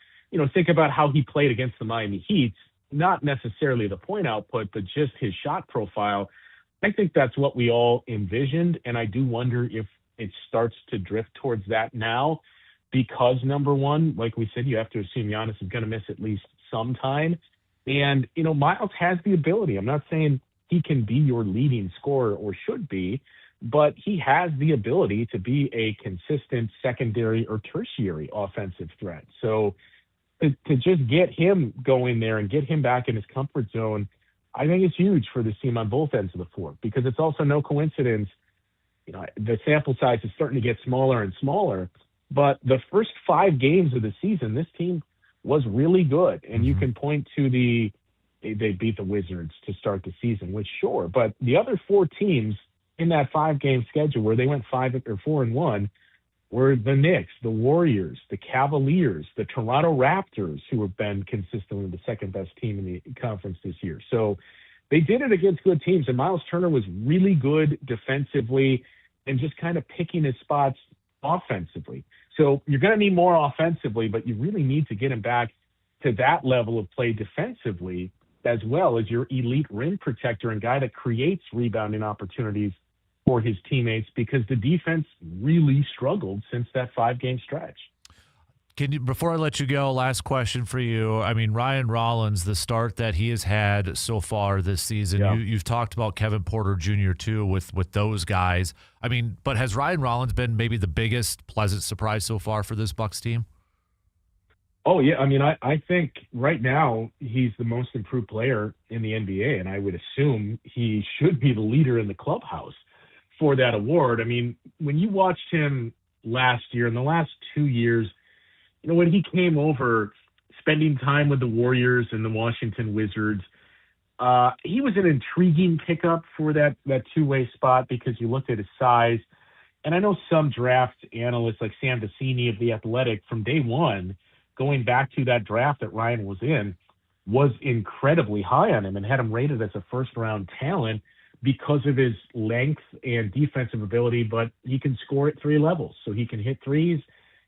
think about how he played against the Miami Heat. Not necessarily the point output, but just his shot profile. I think that's what we all envisioned. And I do wonder if it starts to drift towards that now because, number one, like we said, you have to assume Giannis is going to miss at least some time. And, Miles has the ability. I'm not saying he can be your leading scorer or should be, but he has the ability to be a consistent secondary or tertiary offensive threat. So to just get him going there and get him back in his comfort zone, I think it's huge for this team on both ends of the floor, because it's also no coincidence. The sample size is starting to get smaller and smaller, but the first 5 games of the season, this team was really good. And you can point to they beat the Wizards to start the season, which sure, but the other 4 teams in that 5-game schedule where they went 4-1 were the Knicks, the Warriors, the Cavaliers, the Toronto Raptors, who have been consistently the second best team in the conference this year. So they did it against good teams, and Miles Turner was really good defensively and just kind of picking his spots offensively. So you're going to need more offensively, but you really need to get him back to that level of play defensively, as well as your elite rim protector and guy that creates rebounding opportunities for his teammates, because the defense really struggled since that 5-game stretch. Can you, before I let you go, last question for you. I mean, Ryan Rollins, the start that he has had so far this season, you've talked about Kevin Porter Jr. too with those guys. I mean, but has Ryan Rollins been maybe the biggest pleasant surprise so far for this Bucks team? Oh, yeah. I mean, I think right now he's the most improved player in the NBA, and I would assume he should be the leader in the clubhouse for that award. I mean, when you watched him last year, in the last 2 years, when he came over, spending time with the Warriors and the Washington Wizards, he was an intriguing pickup for that two-way spot, because you looked at his size. And I know some draft analysts like Sam Vecini of The Athletic from day one, going back to that draft that Ryan was in, was incredibly high on him and had him rated as a first-round talent because of his length and defensive ability, but he can score at 3 levels. So he can hit threes,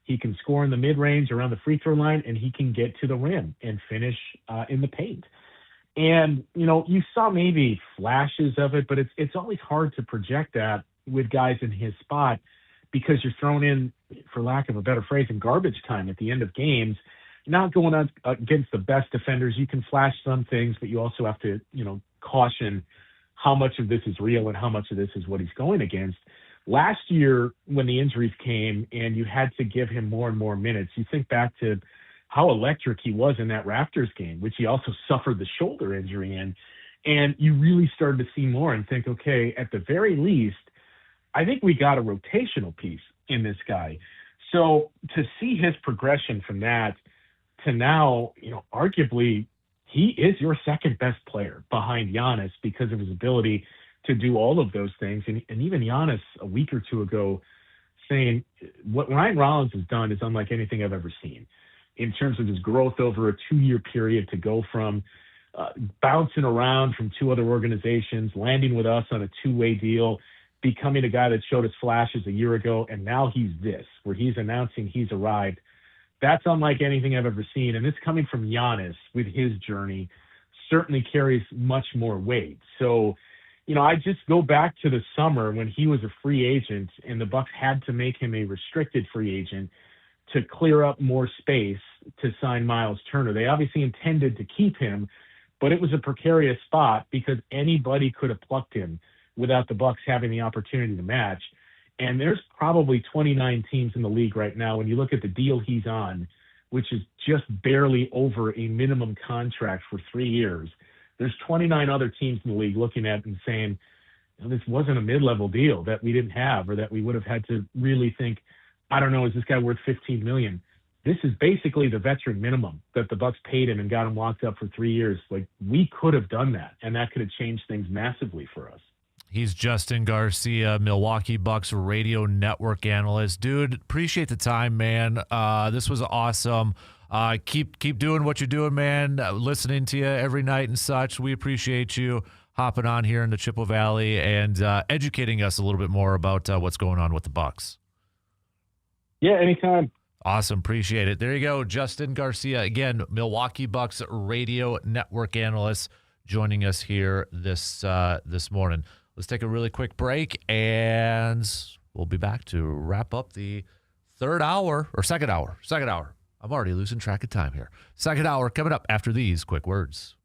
he can score in the mid-range around the free throw line, and he can get to the rim and finish in the paint. And, you saw maybe flashes of it, but it's always hard to project that with guys in his spot, because you're thrown in, for lack of a better phrase, in garbage time at the end of games, not going up against the best defenders. You can flash some things, but you also have to, caution how much of this is real and how much of this is what he's going against. Last year, when the injuries came and you had to give him more and more minutes, you think back to how electric he was in that Raptors game, which he also suffered the shoulder injury in. And you really started to see more and think, okay, at the very least, I think we got a rotational piece in this guy. So to see his progression from that to now, arguably he is your second best player behind Giannis because of his ability to do all of those things. And even Giannis a week or two ago saying what Ryan Rollins has done is unlike anything I've ever seen in terms of his growth over a 2-year period to go from bouncing around from 2 other organizations, landing with us on a 2-way deal, becoming a guy that showed us flashes a year ago, and now he's this, where he's announcing he's arrived. That's unlike anything I've ever seen. And this coming from Giannis with his journey certainly carries much more weight. So, I just go back to the summer when he was a free agent and the Bucks had to make him a restricted free agent to clear up more space to sign Miles Turner. They obviously intended to keep him, but it was a precarious spot because anybody could have plucked him without the Bucks having the opportunity to match. And there's probably 29 teams in the league right now. When you look at the deal he's on, which is just barely over a minimum contract for 3 years, there's 29 other teams in the league looking at it and saying, this wasn't a mid-level deal that we didn't have, or that we would have had to really think, I don't know, is this guy worth $15 million? This is basically the veteran minimum that the Bucks paid him and got him locked up for 3 years. Like, we could have done that, and that could have changed things massively for us. He's Justin Garcia, Milwaukee Bucks radio network analyst. Dude, appreciate the time, man. This was awesome. Keep doing what you're doing, man. Listening to you every night and such. We appreciate you hopping on here in the Chippewa Valley and educating us a little bit more about what's going on with the Bucks. Yeah, anytime. Awesome. Appreciate it. There you go. Justin Garcia, again, Milwaukee Bucks radio network analyst, joining us here this morning. Let's take a really quick break, and we'll be back to wrap up the second hour. I'm already losing track of time here. Second hour coming up after these quick words.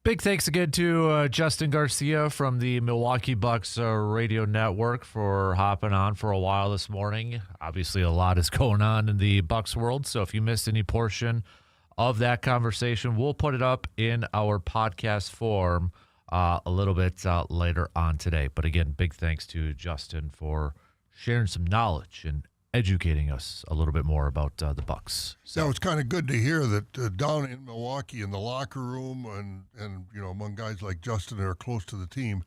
Big thanks again to Justin Garcia from the Milwaukee Bucks radio network for hopping on for a while this morning. Obviously, a lot is going on in the Bucks world, so if you missed any portion of that conversation, we'll put it up in our podcast form a little bit later on today. But again, big thanks to Justin for sharing some knowledge and educating us a little bit more about the Bucks. So it's kind of good to hear that down in Milwaukee in the locker room and among guys like Justin that are close to the team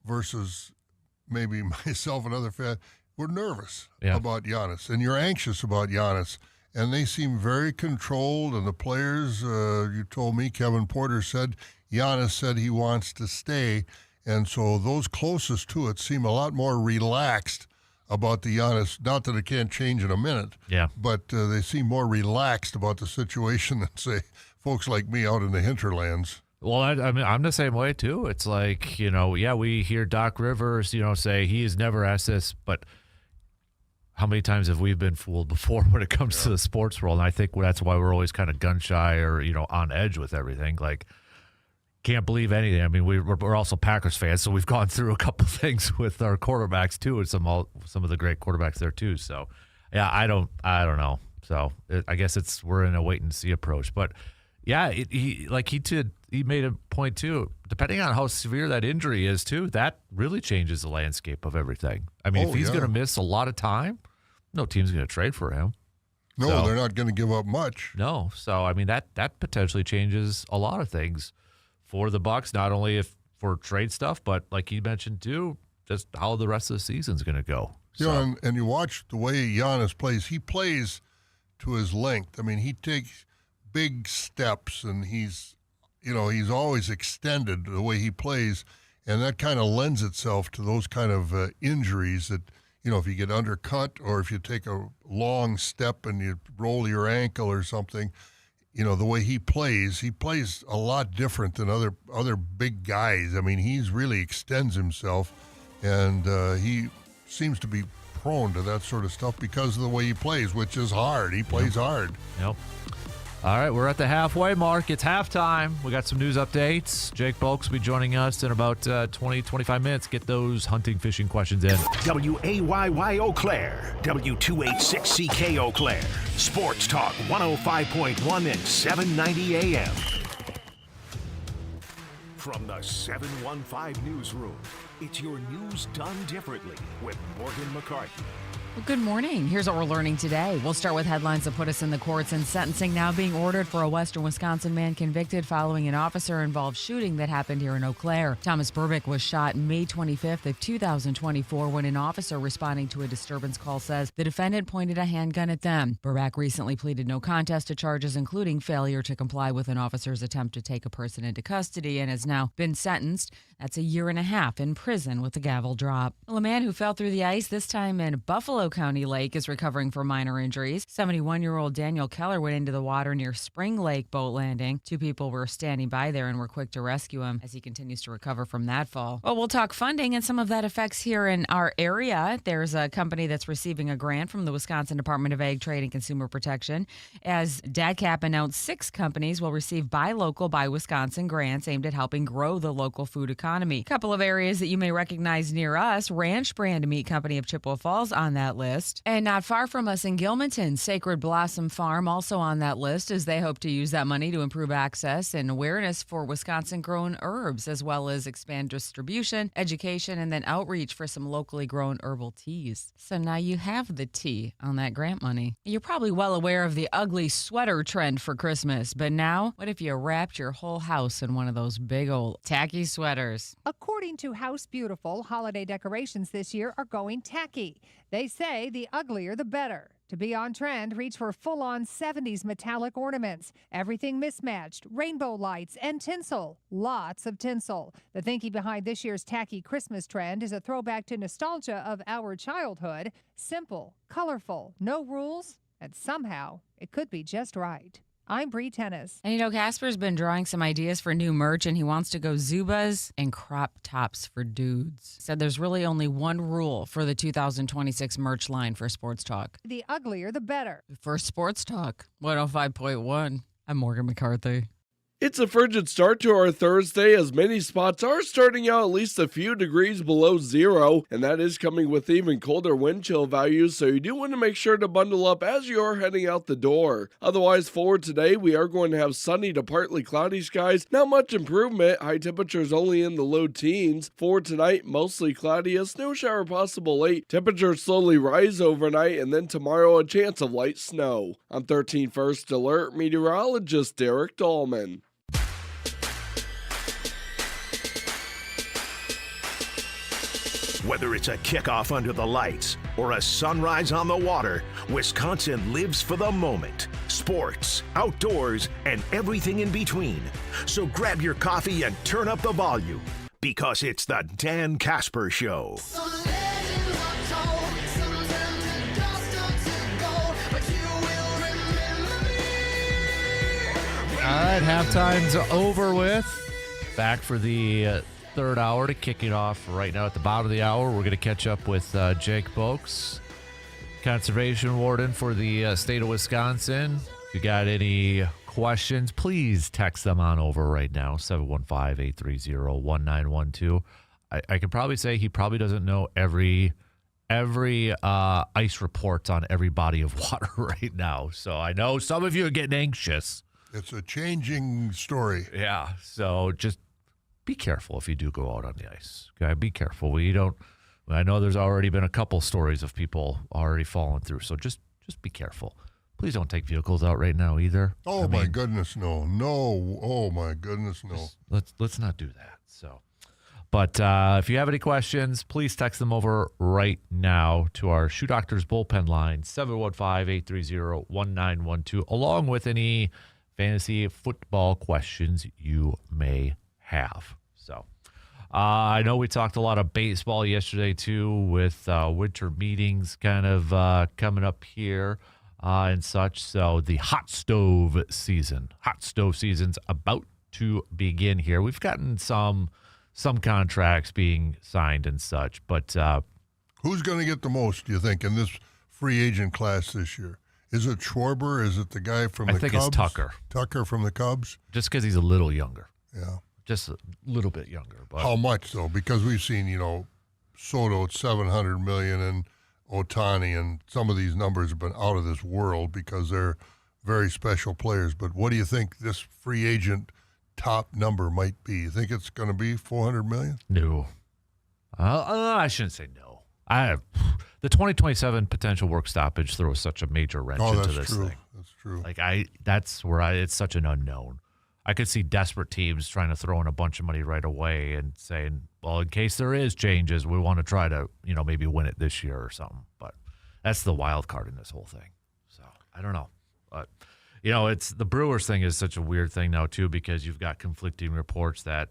versus maybe myself and other fans, we're nervous about Giannis, and you're anxious about Giannis. And they seem very controlled, and the players, you told me, Kevin Porter said, Giannis said he wants to stay. And so those closest to it seem a lot more relaxed about the Giannis. Not that it can't change in a minute, but they seem more relaxed about the situation than, say, folks like me out in the hinterlands. Well, I mean, I'm the same way, too. It's like, we hear Doc Rivers, say he has never asked this, but how many times have we been fooled before when it comes to the sports world? And I think that's why we're always kind of gun shy or, on edge with everything. Like, can't believe anything. I mean, we're also Packers fans, so we've gone through a couple things with our quarterbacks too, and some of the great quarterbacks there too. So, yeah, I don't know. So I guess we're in a wait and see approach. But yeah, he made a point too. Depending on how severe that injury is too, that really changes the landscape of everything. I mean, if he's going to miss a lot of time, no team's going to trade for him. No, they're not going to give up much. No, so I mean that potentially changes a lot of things for the Bucks, not only for trade stuff, but like you mentioned too, just how the rest of the season's going to go. And you watch the way Giannis plays. He plays to his length. I mean, he takes big steps, and he's always extended the way he plays, and that kind of lends itself to those kind of injuries that, if you get undercut or if you take a long step and you roll your ankle or something. The way he plays a lot different than other big guys. I mean, he's really extends himself, and he seems to be prone to that sort of stuff because of the way he plays, which is hard. He plays hard. Yep. All right, we're at the halfway mark. It's halftime. We got some news updates. Jake Bulks will be joining us in about 20-25 minutes. Get those hunting, fishing questions in. WAYY Eau Claire, W286CK Eau Claire, Sports Talk 105.1 and 790 AM. From the 715 Newsroom, it's your news done differently with Morgan McCarthy. Well, good morning. Here's what we're learning today. We'll start with headlines that put us in the courts and sentencing now being ordered for a Western Wisconsin man convicted following an officer-involved shooting that happened here in Eau Claire. Thomas Burbick was shot May 25th of 2024 when an officer responding to a disturbance call says the defendant pointed a handgun at them. Burbick recently pleaded no contest to charges including failure to comply with an officer's attempt to take a person into custody and has now been sentenced. That's a 1.5 years in prison with a gavel drop. Well, a man who fell through the ice, this time in Buffalo County Lake, is recovering from minor injuries. 71-year-old Daniel Keller went into the water near Spring Lake boat landing. 2 people were standing by there and were quick to rescue him as he continues to recover from that fall. Well, we'll talk funding and some of that effects here in our area. There's a company that's receiving a grant from the Wisconsin Department of Ag, Trade, and Consumer Protection. As DADCAP announced, 6 companies will receive Buy Local, Buy Wisconsin grants aimed at helping grow the local food economy. A couple of areas that you may recognize near us, Ranch Brand Meat Company of Chippewa Falls on that list. And not far from us in Gilmanton, Sacred Blossom Farm also on that list as they hope to use that money to improve access and awareness for Wisconsin-grown herbs, as well as expand distribution, education, and then outreach for some locally grown herbal teas. So now you have the tea on that grant money. You're probably well aware of the ugly sweater trend for Christmas, but now, what if you wrapped your whole house in one of those big old tacky sweaters? According to House Beautiful, holiday decorations this year are going tacky. They say the uglier the better. To be on trend, reach for full-on 70s metallic ornaments. Everything mismatched, rainbow lights, and tinsel. Lots of tinsel. The thinking behind this year's tacky Christmas trend is a throwback to nostalgia of our childhood. Simple, colorful, no rules, and somehow it could be just right. I'm Bree Tennis. And Kasper's been drawing some ideas for new merch, and he wants to go Zubas and crop tops for dudes. Said there's really only one rule for the 2026 merch line for Sports Talk. The uglier, the better. For Sports Talk 105.1, I'm Morgan McCarthy. It's a frigid start to our Thursday as many spots are starting out at least a few degrees below zero, and that is coming with even colder wind chill values, so you do want to make sure to bundle up as you are heading out the door. Otherwise, for today, we are going to have sunny to partly cloudy skies. Not much improvement, high temperatures only in the low teens. For tonight, mostly cloudy, a snow shower possible late. Temperatures slowly rise overnight, and then tomorrow a chance of light snow. I'm 13 First Alert meteorologist Eric Balkman. Whether it's a kickoff under the lights or a sunrise on the water, Wisconsin lives for the moment. Sports, outdoors, and everything in between. So grab your coffee and turn up the volume, because it's the Dan Kasper Show. All right, halftime's over with. Back for the third hour to kick it off right now at the bottom of the hour. We're going to catch up with Jake Boakes, Conservation Warden for the state of Wisconsin. If you got any questions, please text them on over right now, 715-830-1912. I can probably say he probably doesn't know every ice report on every body of water right now. So I know some of you are getting anxious. It's a changing story. Yeah, so just be careful if you do go out on the ice. Okay, be careful. I know there's already been a couple stories of people already falling through, so just be careful. Please don't take vehicles out right now either. Oh, my goodness, no. No, oh, my goodness, no. Let's not do that. So, but if you have any questions, please text them over right now to our Shoe Doctors bullpen line, 715-830-1912, along with any fantasy football questions you may have. So I know we talked a lot of baseball yesterday too, with winter meetings kind of coming up here and such. So the hot stove season's about to begin here. We've gotten some contracts being signed and such, but who's going to get the most, do you think, in this free agent class this year? Is it Schwarber? Is it the guy from the Cubs? I think it's Tucker. Tucker from the Cubs? Just because he's a little younger. Yeah. Just a little bit younger. But how much, though? Because we've seen, Soto at $700 million and Ohtani, and some of these numbers have been out of this world because they're very special players. But what do you think this free agent top number might be? You think it's going to be $400 million? No. I shouldn't say no. The 2027 potential work stoppage throws such a major wrench into this thing. That's true. That's where it's such an unknown. I could see desperate teams trying to throw in a bunch of money right away and saying, well, in case there is changes, we want to try to, maybe win it this year or something. But that's the wild card in this whole thing. So I don't know. But, it's the Brewers thing is such a weird thing now, too, because you've got conflicting reports that,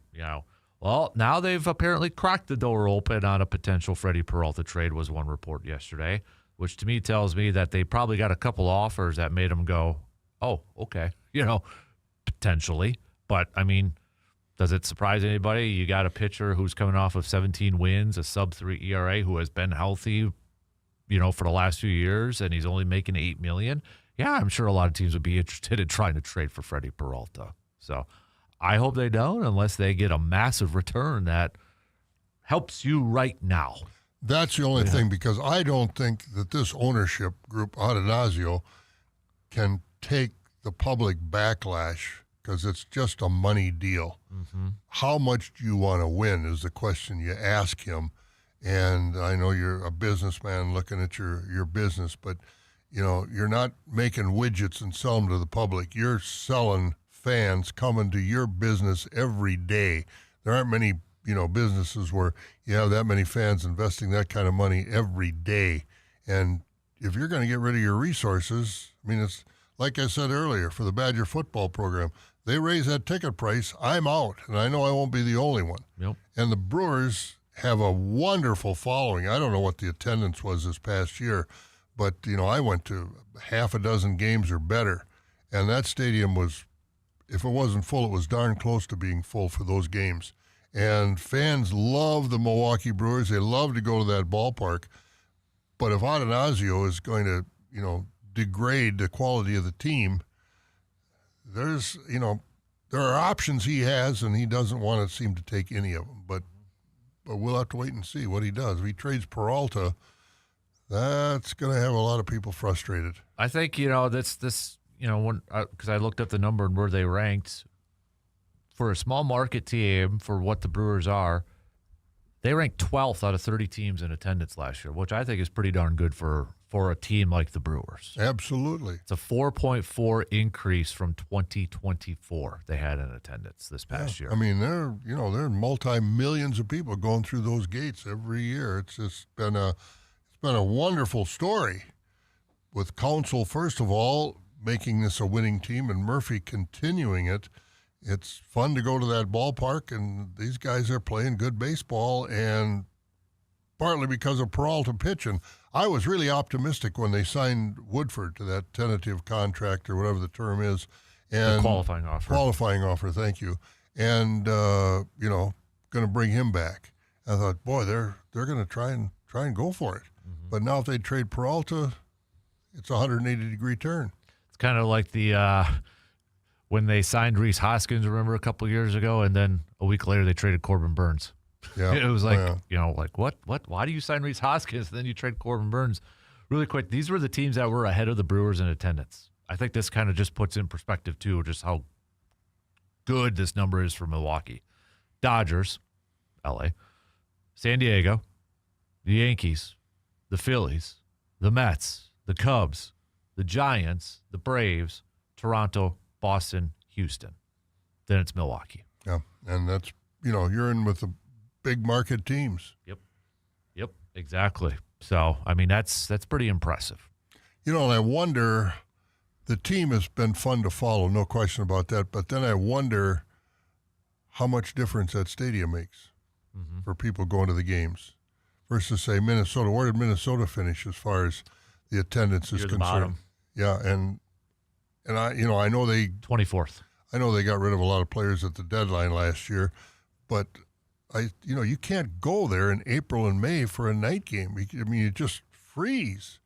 well, now they've apparently cracked the door open on a potential Freddie Peralta trade, was one report yesterday, which to me tells me that they probably got a couple offers that made them go, oh, okay, potentially. But, does it surprise anybody? You got a pitcher who's coming off of 17 wins, a sub-3 ERA, who has been healthy, for the last few years, and he's only making $8 million. Yeah, I'm sure a lot of teams would be interested in trying to trade for Freddie Peralta. So I hope they don't, unless they get a massive return that helps you right now. That's the only thing, because I don't think that this ownership group, Atanasio, can take the public backlash, because it's just a money deal. Mm-hmm. How much do you want to win is the question you ask him. And I know you're a businessman looking at your business, but you're not making widgets and selling them to the public. You're selling fans coming to your business every day. There aren't many, businesses where you have that many fans investing that kind of money every day. And if you're going to get rid of your resources, it's like I said earlier, for the Badger football program, they raise that ticket price, I'm out. And I know I won't be the only one. Yep. And the Brewers have a wonderful following. I don't know what the attendance was this past year, but, I went to half a dozen games or better. And that stadium was, if it wasn't full, it was darn close to being full for those games. And fans love the Milwaukee Brewers. They love to go to that ballpark. But if Atanasio is going to, degrade the quality of the team, there's, there are options he has, and he doesn't want to seem to take any of them. But we'll have to wait and see what he does. If he trades Peralta, that's going to have a lot of people frustrated. I think, because I looked up the number and where they ranked. For a small market team, for what the Brewers are, they ranked 12th out of 30 teams in attendance last year, which I think is pretty darn good for a team like the Brewers. Absolutely. It's a 4.4 increase from 2024 they had in attendance this past year. I mean, there are multi-millions of people going through those gates every year. It's just been a wonderful story with Council, first of all, making this a winning team and Murphy continuing it. It's fun to go to that ballpark, and these guys are playing good baseball, and partly because of Peralta pitching. I was really optimistic when they signed Woodford to that tentative contract or whatever the term is. And the qualifying offer. Qualifying offer, thank you. And, going to bring him back. I thought, boy, they're going to try and go for it. Mm-hmm. But now if they trade Peralta, it's a 180-degree turn. It's kind of like the when they signed Rhys Hoskins, remember, a couple of years ago, and then a week later they traded Corbin Burns. Yeah. It was like, like what? Why do you sign Rhys Hoskins and then you trade Corbin Burns? Really quick, these were the teams that were ahead of the Brewers in attendance. I think this kind of just puts in perspective, too, just how good this number is for Milwaukee. Dodgers, L.A., San Diego, the Yankees, the Phillies, the Mets, the Cubs, the Giants, the Braves, Toronto, Boston, Houston. Then it's Milwaukee. Yeah, and that's, you're in with the big market teams. Yep, exactly. So, I mean, that's pretty impressive. And I wonder, the team has been fun to follow, no question about that, but then I wonder how much difference that stadium makes for people going to the games versus, say, Minnesota. Where did Minnesota finish as far as the attendance is concerned? Bottom. Yeah, and I know they 24th. I know they got rid of a lot of players at the deadline last year, but you can't go there in April and May for a night game. You just freeze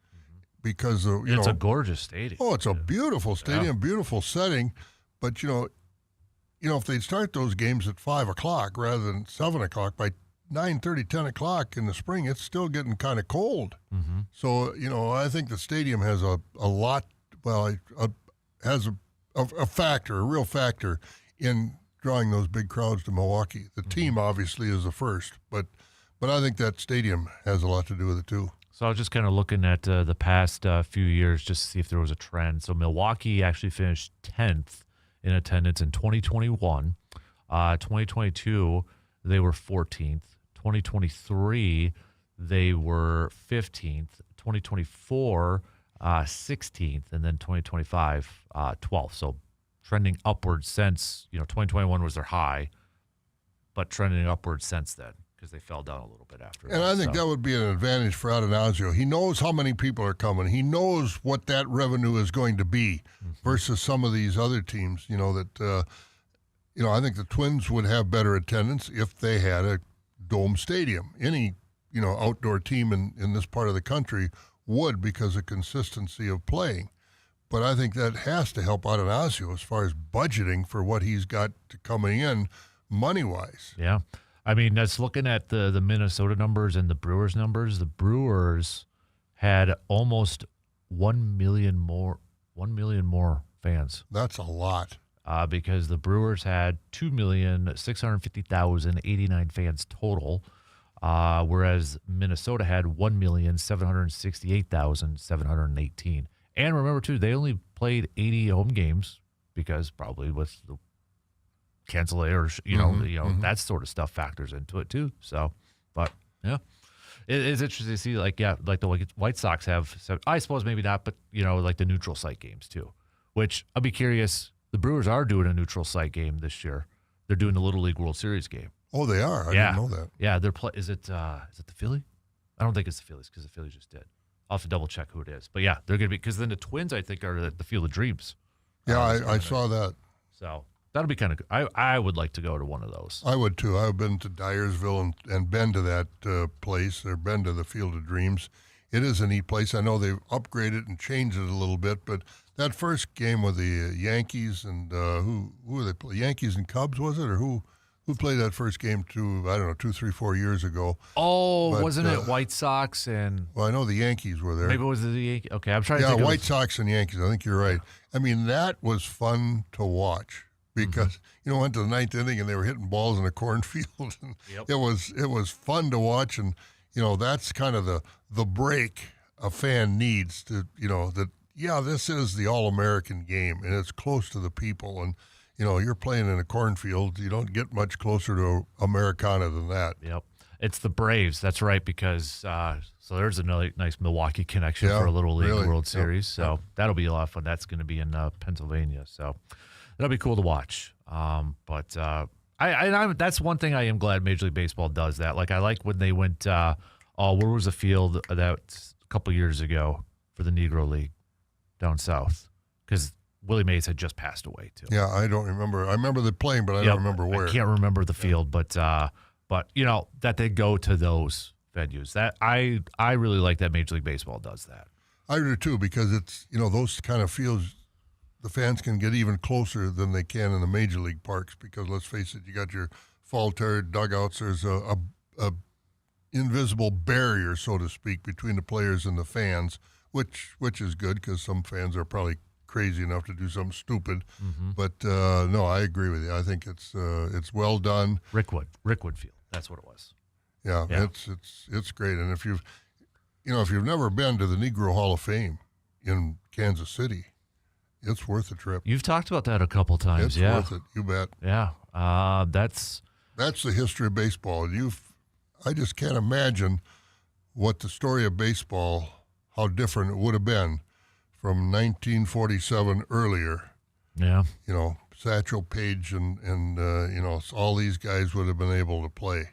because of it's a gorgeous stadium. Oh, it's a beautiful stadium, beautiful setting, but if they start those games at 5:00 rather than 7:00 by 9:30, 10 o'clock in the spring, it's still getting kind of cold. Mm-hmm. So I think the stadium has a lot. Well, has a factor, a real factor in drawing those big crowds to Milwaukee. The team obviously is the first, but I think that stadium has a lot to do with it too. So I was just kind of looking at the past few years just to see if there was a trend. So Milwaukee actually finished 10th in attendance in 2021. 2022, they were 14th. 2023, they were 15th. 2024, 16th, and then 2025, 12th. So trending upwards since, 2021 was their high, but trending upwards since then because they fell down a little bit after. And I think that would be an advantage for Atanasio. He knows how many people are coming. He knows what that revenue is going to be versus some of these other teams, that, I think the Twins would have better attendance if they had a dome stadium. Any, outdoor team in this part of the country would because of consistency of playing. But I think that has to help Atanasio as far as budgeting for what he's got coming in money-wise. Yeah. I mean, that's looking at the Minnesota numbers and the Brewers numbers. The Brewers had almost 1 million more fans. That's a lot. Because the Brewers had 2,650,089 fans total, whereas Minnesota had 1,768,718. And remember, too, they only played 80 home games because probably with the cancellation, that sort of stuff factors into it, too. So, but, yeah. It's interesting to see, like the White Sox have, I suppose maybe not, but, like the neutral site games, too, which I'll be curious. The Brewers are doing a neutral site game this year. They're doing the Little League World Series game. Oh, they are? I didn't know that. Yeah, they're is it the Philly? I don't think it's the Phillies because the Phillies just did. I'll have to double check who it is. But yeah, they're going to be, because then the Twins, I think, are at the Field of Dreams. Yeah, I saw that. So that'll be kind of good. I would like to go to one of those. I would too. I've been to Dyersville and been to that place, or been to the Field of Dreams. It is a neat place. I know they've upgraded and changed it a little bit, but That first game with the Yankees and who were they play? Yankees and Cubs, was it? Or who played that first game 2, 3, 4 years ago? Oh, But, wasn't it White Sox and Well, I know the Yankees were there. maybe it was the Yankees? Okay, I'm trying to Yeah, think. White Sox and Yankees. I think you're right. I mean, that was fun to watch because went to the ninth inning and they were hitting balls in a cornfield. And Yep. It was fun to watch, and that's kind of the break a fan needs to this is the All-American game and it's close to the people, and you're playing in a cornfield. You don't get much closer to Americana than that. Yep. It's the Braves. That's right, because so there's another nice Milwaukee connection for a Little League really. World Series. Yep. So that'll be a lot of fun. That's going to be in Pennsylvania. So that'll be cool to watch. But that's one thing I am glad Major League Baseball does that. Like, I like when they went, where was the field that a couple years ago for the Negro League down south? Because Willie Mays had just passed away, too. Yeah, I don't remember. I remember the playing, but I don't remember where. I can't remember the field, but that they go to those venues. That I really like that Major League Baseball does that. I do too, because it's those kind of fields, the fans can get even closer than they can in the Major League parks. Because let's face it, you got your fall-terry dugouts. There's a invisible barrier, so to speak, between the players and the fans, which is good because some fans are probably crazy enough to do something stupid. But no, I agree with you. I think it's well done. Rickwood Field. That's what it was. Yeah. It's great. And if you've never been to the Negro Hall of Fame in Kansas City, it's worth the trip. You've talked about that a couple times. It's worth it. You bet. Yeah. That's the history of baseball. I just can't imagine what the story of baseball, how different it would have been from 1947 earlier. Yeah. Satchel Paige and all these guys would have been able to play.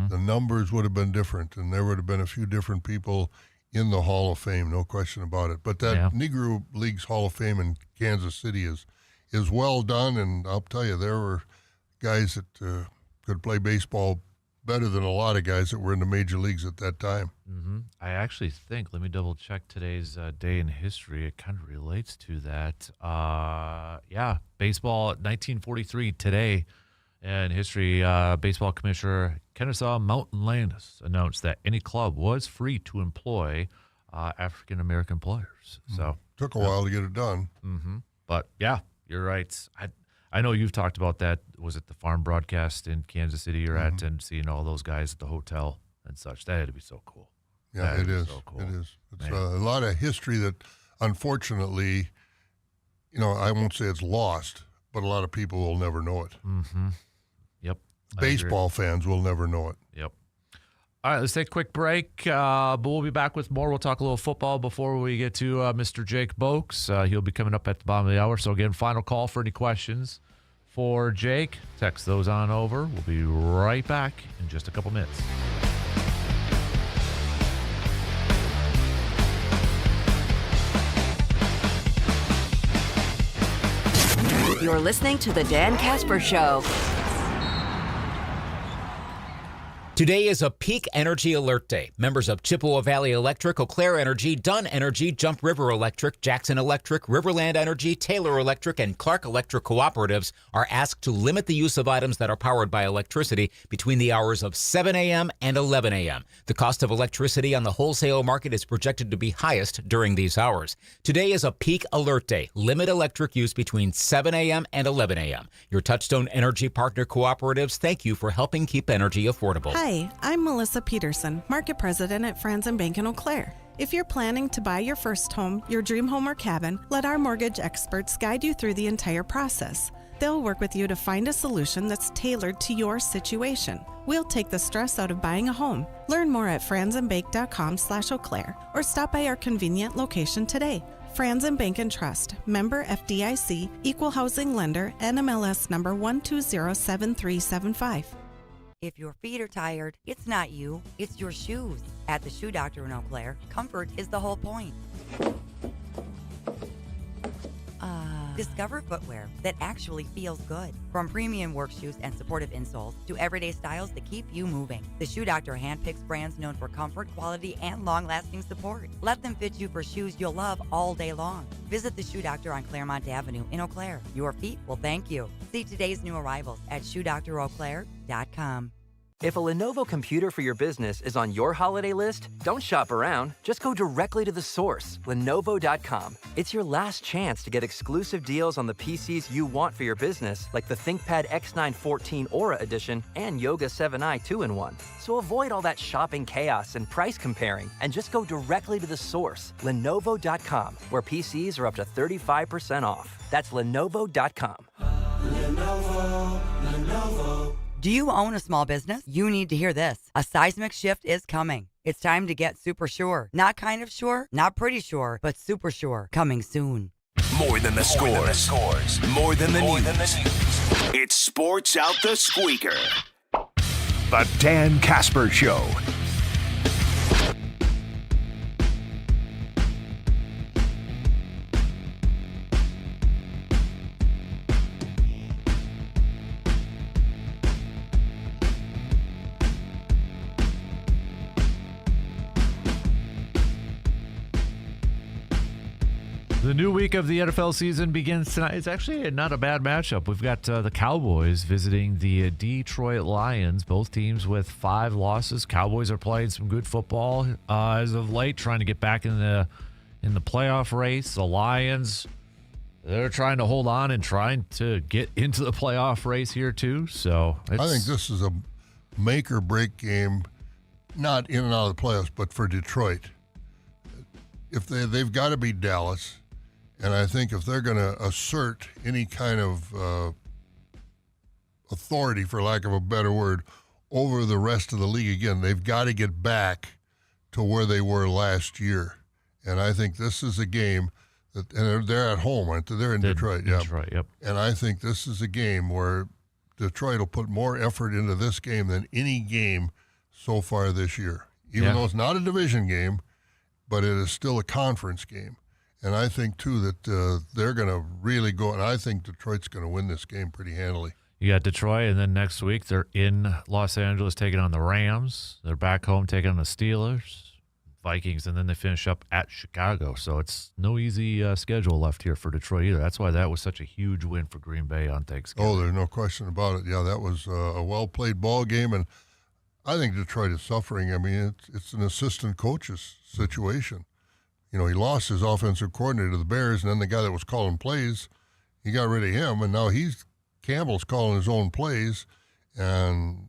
The numbers would have been different, and there would have been a few different people in the Hall of Fame, no question about it. But that Negro League's Hall of Fame in Kansas City is well done, and I'll tell you, there were guys that could play baseball better than a lot of guys that were in the major leagues at that time. I actually think, let me double check today's day in history. It kind of relates to that. Baseball 1943 today in history. Baseball Commissioner Kennesaw Mountain Landis announced that any club was free to employ African American players. So took a while to get it done. But yeah, you're right. I know you've talked about that. Was it the farm broadcast in Kansas City you're at, and seeing all those guys at the hotel and such? That had to be so cool. Yeah, it is. So cool. It is. It's a lot of history that, unfortunately, I won't say it's lost, but a lot of people will never know it. Yep. Baseball fans will never know it. Yep. All right, let's take a quick break, but we'll be back with more. We'll talk a little football before we get to Mr. Jake Boakes. He'll be coming up at the bottom of the hour. So, again, final call for any questions for Jake. Text those on over. We'll be right back in just a couple minutes. You're listening to The Dan Kasper Show. Today is a peak energy alert day. Members of Chippewa Valley Electric, Eau Claire Energy, Dunn Energy, Jump River Electric, Jackson Electric, Riverland Energy, Taylor Electric, and Clark Electric cooperatives are asked to limit the use of items that are powered by electricity between the hours of 7 a.m. and 11 a.m. The cost of electricity on the wholesale market is projected to be highest during these hours. Today is a peak alert day. Limit electric use between 7 a.m. and 11 a.m. Your Touchstone Energy Partner cooperatives thank you for helping keep energy affordable. Hi, I'm Melissa Peterson, Market President at Franz & Bank in Eau Claire. If you're planning to buy your first home, your dream home or cabin, let our mortgage experts guide you through the entire process. They'll work with you to find a solution that's tailored to your situation. We'll take the stress out of buying a home. Learn more at franzandbank.com/Eau Claire or stop by our convenient location today. Franz & Bank & Trust, member FDIC, equal housing lender, NMLS number 1207375. If your feet are tired, it's not you, it's your shoes. At the Shoe Doctor in Eau Claire, comfort is the whole point. Discover footwear that actually feels good. From premium work shoes and supportive insoles to everyday styles that keep you moving. The Shoe Doctor handpicks brands known for comfort, quality, and long-lasting support. Let them fit you for shoes you'll love all day long. Visit the Shoe Doctor on Claremont Avenue in Eau Claire. Your feet will thank you. See today's new arrivals at ShoeDoctorEauClaire.com. If a Lenovo computer for your business is on your holiday list, don't shop around. Just go directly to the source, Lenovo.com. It's your last chance to get exclusive deals on the PCs you want for your business, like the ThinkPad X9 14 Aura Edition and Yoga 7i 2-in-1. So avoid all that shopping chaos and price comparing, and just go directly to the source, Lenovo.com, where PCs are up to 35% off. That's Lenovo.com. Lenovo. Do you own a small business? You need to hear this. A seismic shift is coming. It's time to get super sure. Not kind of sure, not pretty sure, but super sure. Coming soon. More than the scores. More than the news. It's Sports Out the Squeaker. The Dan Kasper Show. The new week of the NFL season begins tonight. It's actually not a bad matchup. We've got the Cowboys visiting the Detroit Lions, both teams with 5 losses. Cowboys are playing some good football as of late, trying to get back in the playoff race. The Lions, they're trying to hold on and trying to get into the playoff race here too. So I think this is a make or break game, not in and out of the playoffs, but for Detroit. If they've got to beat Dallas. And I think if they're going to assert any kind of authority, for lack of a better word, over the rest of the league again, they've got to get back to where they were last year. And I think this is a game that, and they're at home, aren't they? They're in Detroit. Yeah. Detroit, yep. And I think this is a game where Detroit will put more effort into this game than any game so far this year. Even though it's not a division game, but it is still a conference game. And I think, too, that they're going to really go, and I think Detroit's going to win this game pretty handily. You got Detroit, and then next week they're in Los Angeles taking on the Rams. They're back home taking on the Steelers, Vikings, and then they finish up at Chicago. So it's no easy schedule left here for Detroit either. That's why that was such a huge win for Green Bay on Thanksgiving. Oh, there's no question about it. Yeah, that was a well-played ball game, and I think Detroit is suffering. I mean, it's an assistant coach's situation. You know, he lost his offensive coordinator to the Bears, and then the guy that was calling plays, he got rid of him, and now Campbell's calling his own plays, and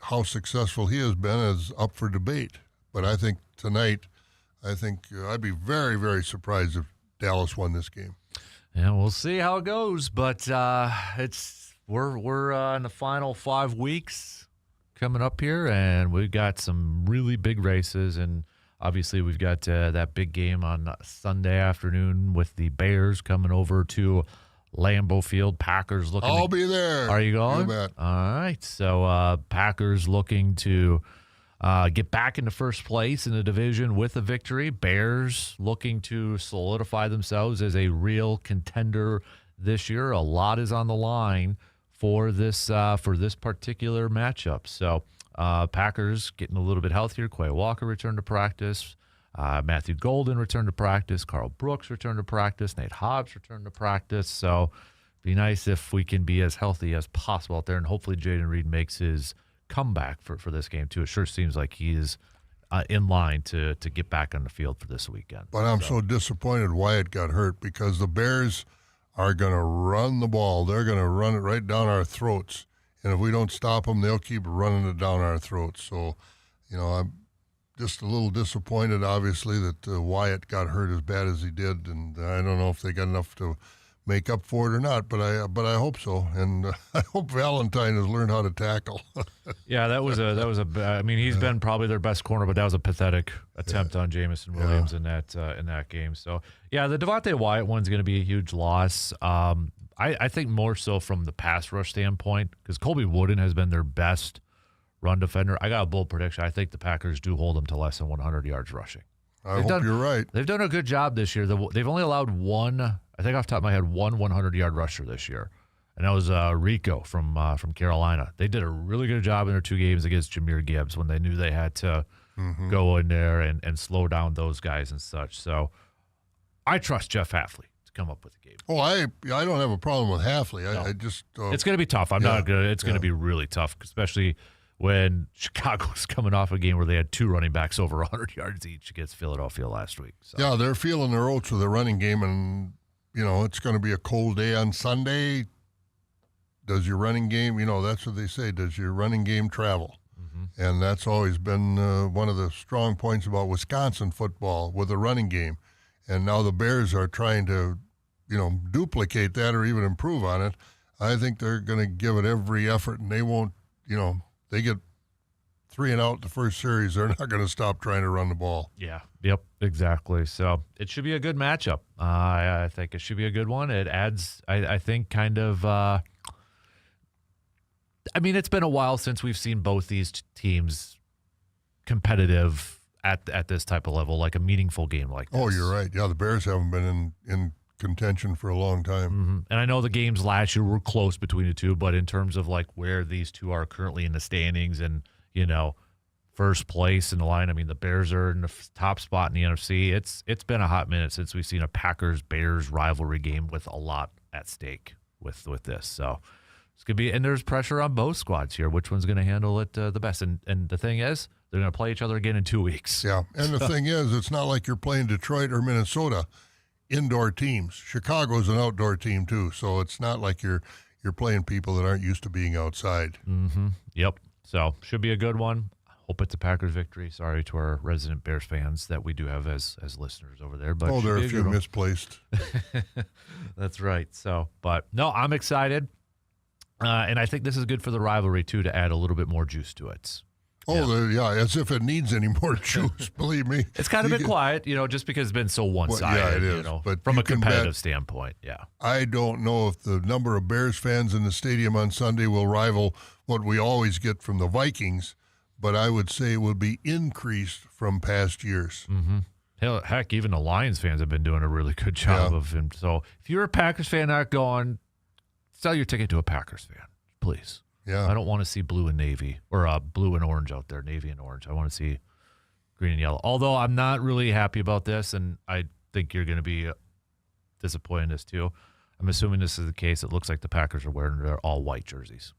how successful he has been is up for debate. But I think tonight, I'd be very, very surprised if Dallas won this game. Yeah, we'll see how it goes, but we're in the final 5 weeks coming up here, and we've got some really big races, and obviously, we've got that big game on Sunday afternoon with the Bears coming over to Lambeau Field. Packers looking. I'll be there. Are you going? You bet. All right. So Packers looking to get back into first place in the division with a victory. Bears looking to solidify themselves as a real contender this year. A lot is on the line for this particular matchup. So. Packers getting a little bit healthier. Quay Walker returned to practice. Matthew Golden returned to practice. Carl Brooks returned to practice. Nate Hobbs returned to practice. So be nice if we can be as healthy as possible out there. And hopefully Jaden Reed makes his comeback for this game, too. It sure seems like he is in line to get back on the field for this weekend. But I'm so disappointed Wyatt got hurt because the Bears are going to run the ball. They're going to run it right down our throats. And if we don't stop them, they'll keep running it down our throats. So, you know, I'm just a little disappointed, obviously, that Wyatt got hurt as bad as he did. And I don't know if they got enough to make up for it or not, but I hope so. And I hope Valentine has learned how to tackle. Yeah, that was I mean, he's been probably their best corner, but that was a pathetic attempt on Jamison Williams in that game. So, yeah, the Devontae Wyatt one's going to be a huge loss. I think more so from the pass rush standpoint, because Colby Wooden has been their best run defender. I got a bold prediction. I think the Packers do hold them to less than 100 yards rushing. I hope you're right. They've done a good job this year. They've only allowed one I think off the top of my head, one 100-yard rusher this year, and that was Rico from Carolina. They did a really good job in their 2 games against Jahmyr Gibbs when they knew they had to go in there and slow down those guys and such. So I trust Jeff Hafley to come up with a game. Oh, I don't have a problem with Hafley. No. I just it's going to be tough. It's going to be really tough, especially when Chicago's coming off a game where they had 2 running backs over 100 yards each against Philadelphia last week. So. Yeah, they're feeling their oats with the running game, and it's going to be a cold day on Sunday. Does your running game? That's what they say. Does your running game travel? And that's always been one of the strong points about Wisconsin football with the running game. And now the Bears are trying to, duplicate that or even improve on it. I think they're going to give it every effort, and they won't, they get 3 and out the first series. They're not going to stop trying to run the ball. Yeah. Yep. Exactly. So it should be a good matchup. I think it should be a good one. It adds, I think, kind of. It's been a while since we've seen both these teams competitive at this type of level, like a meaningful game like this. Oh, you're right. Yeah, the Bears haven't been in contention for a long time. And I know the games last year were close between the two, but in terms of like where these two are currently in the standings and, first place in the line, the Bears are in the top spot in the NFC. It's been a hot minute since we've seen a Packers-Bears rivalry game with a lot at stake with this. So it's going to be, and there's pressure on both squads here. Which one's going to handle it the best? And the thing is, they're going to play each other again in 2 weeks. Yeah, and the thing is, it's not like you're playing Detroit or Minnesota, indoor teams. Chicago's an outdoor team too, so it's not like you're playing people that aren't used to being outside. Yep. So should be a good one. Hope it's a Packers victory. Sorry to our resident Bears fans that we do have as listeners over there. But there are a few misplaced. That's right. So, but no, I'm excited. And I think this is good for the rivalry, too, to add a little bit more juice to it. As if it needs any more juice, believe me. It's kind of been quiet, just because it's been so one-sided, yeah, it is. But from a competitive standpoint, yeah. I don't know if the number of Bears fans in the stadium on Sunday will rival what we always get from the Vikings, but I would say it will be increased from past years. Heck, even the Lions fans have been doing a really good job of him. So if you're a Packers fan not going, sell your ticket to a Packers fan, please. Yeah. I don't want to see blue and navy or blue and orange out there, navy and orange. I want to see green and yellow. Although I'm not really happy about this, and I think you're going to be disappointed in this too. I'm assuming this is the case. It looks like the Packers are wearing their all-white jerseys.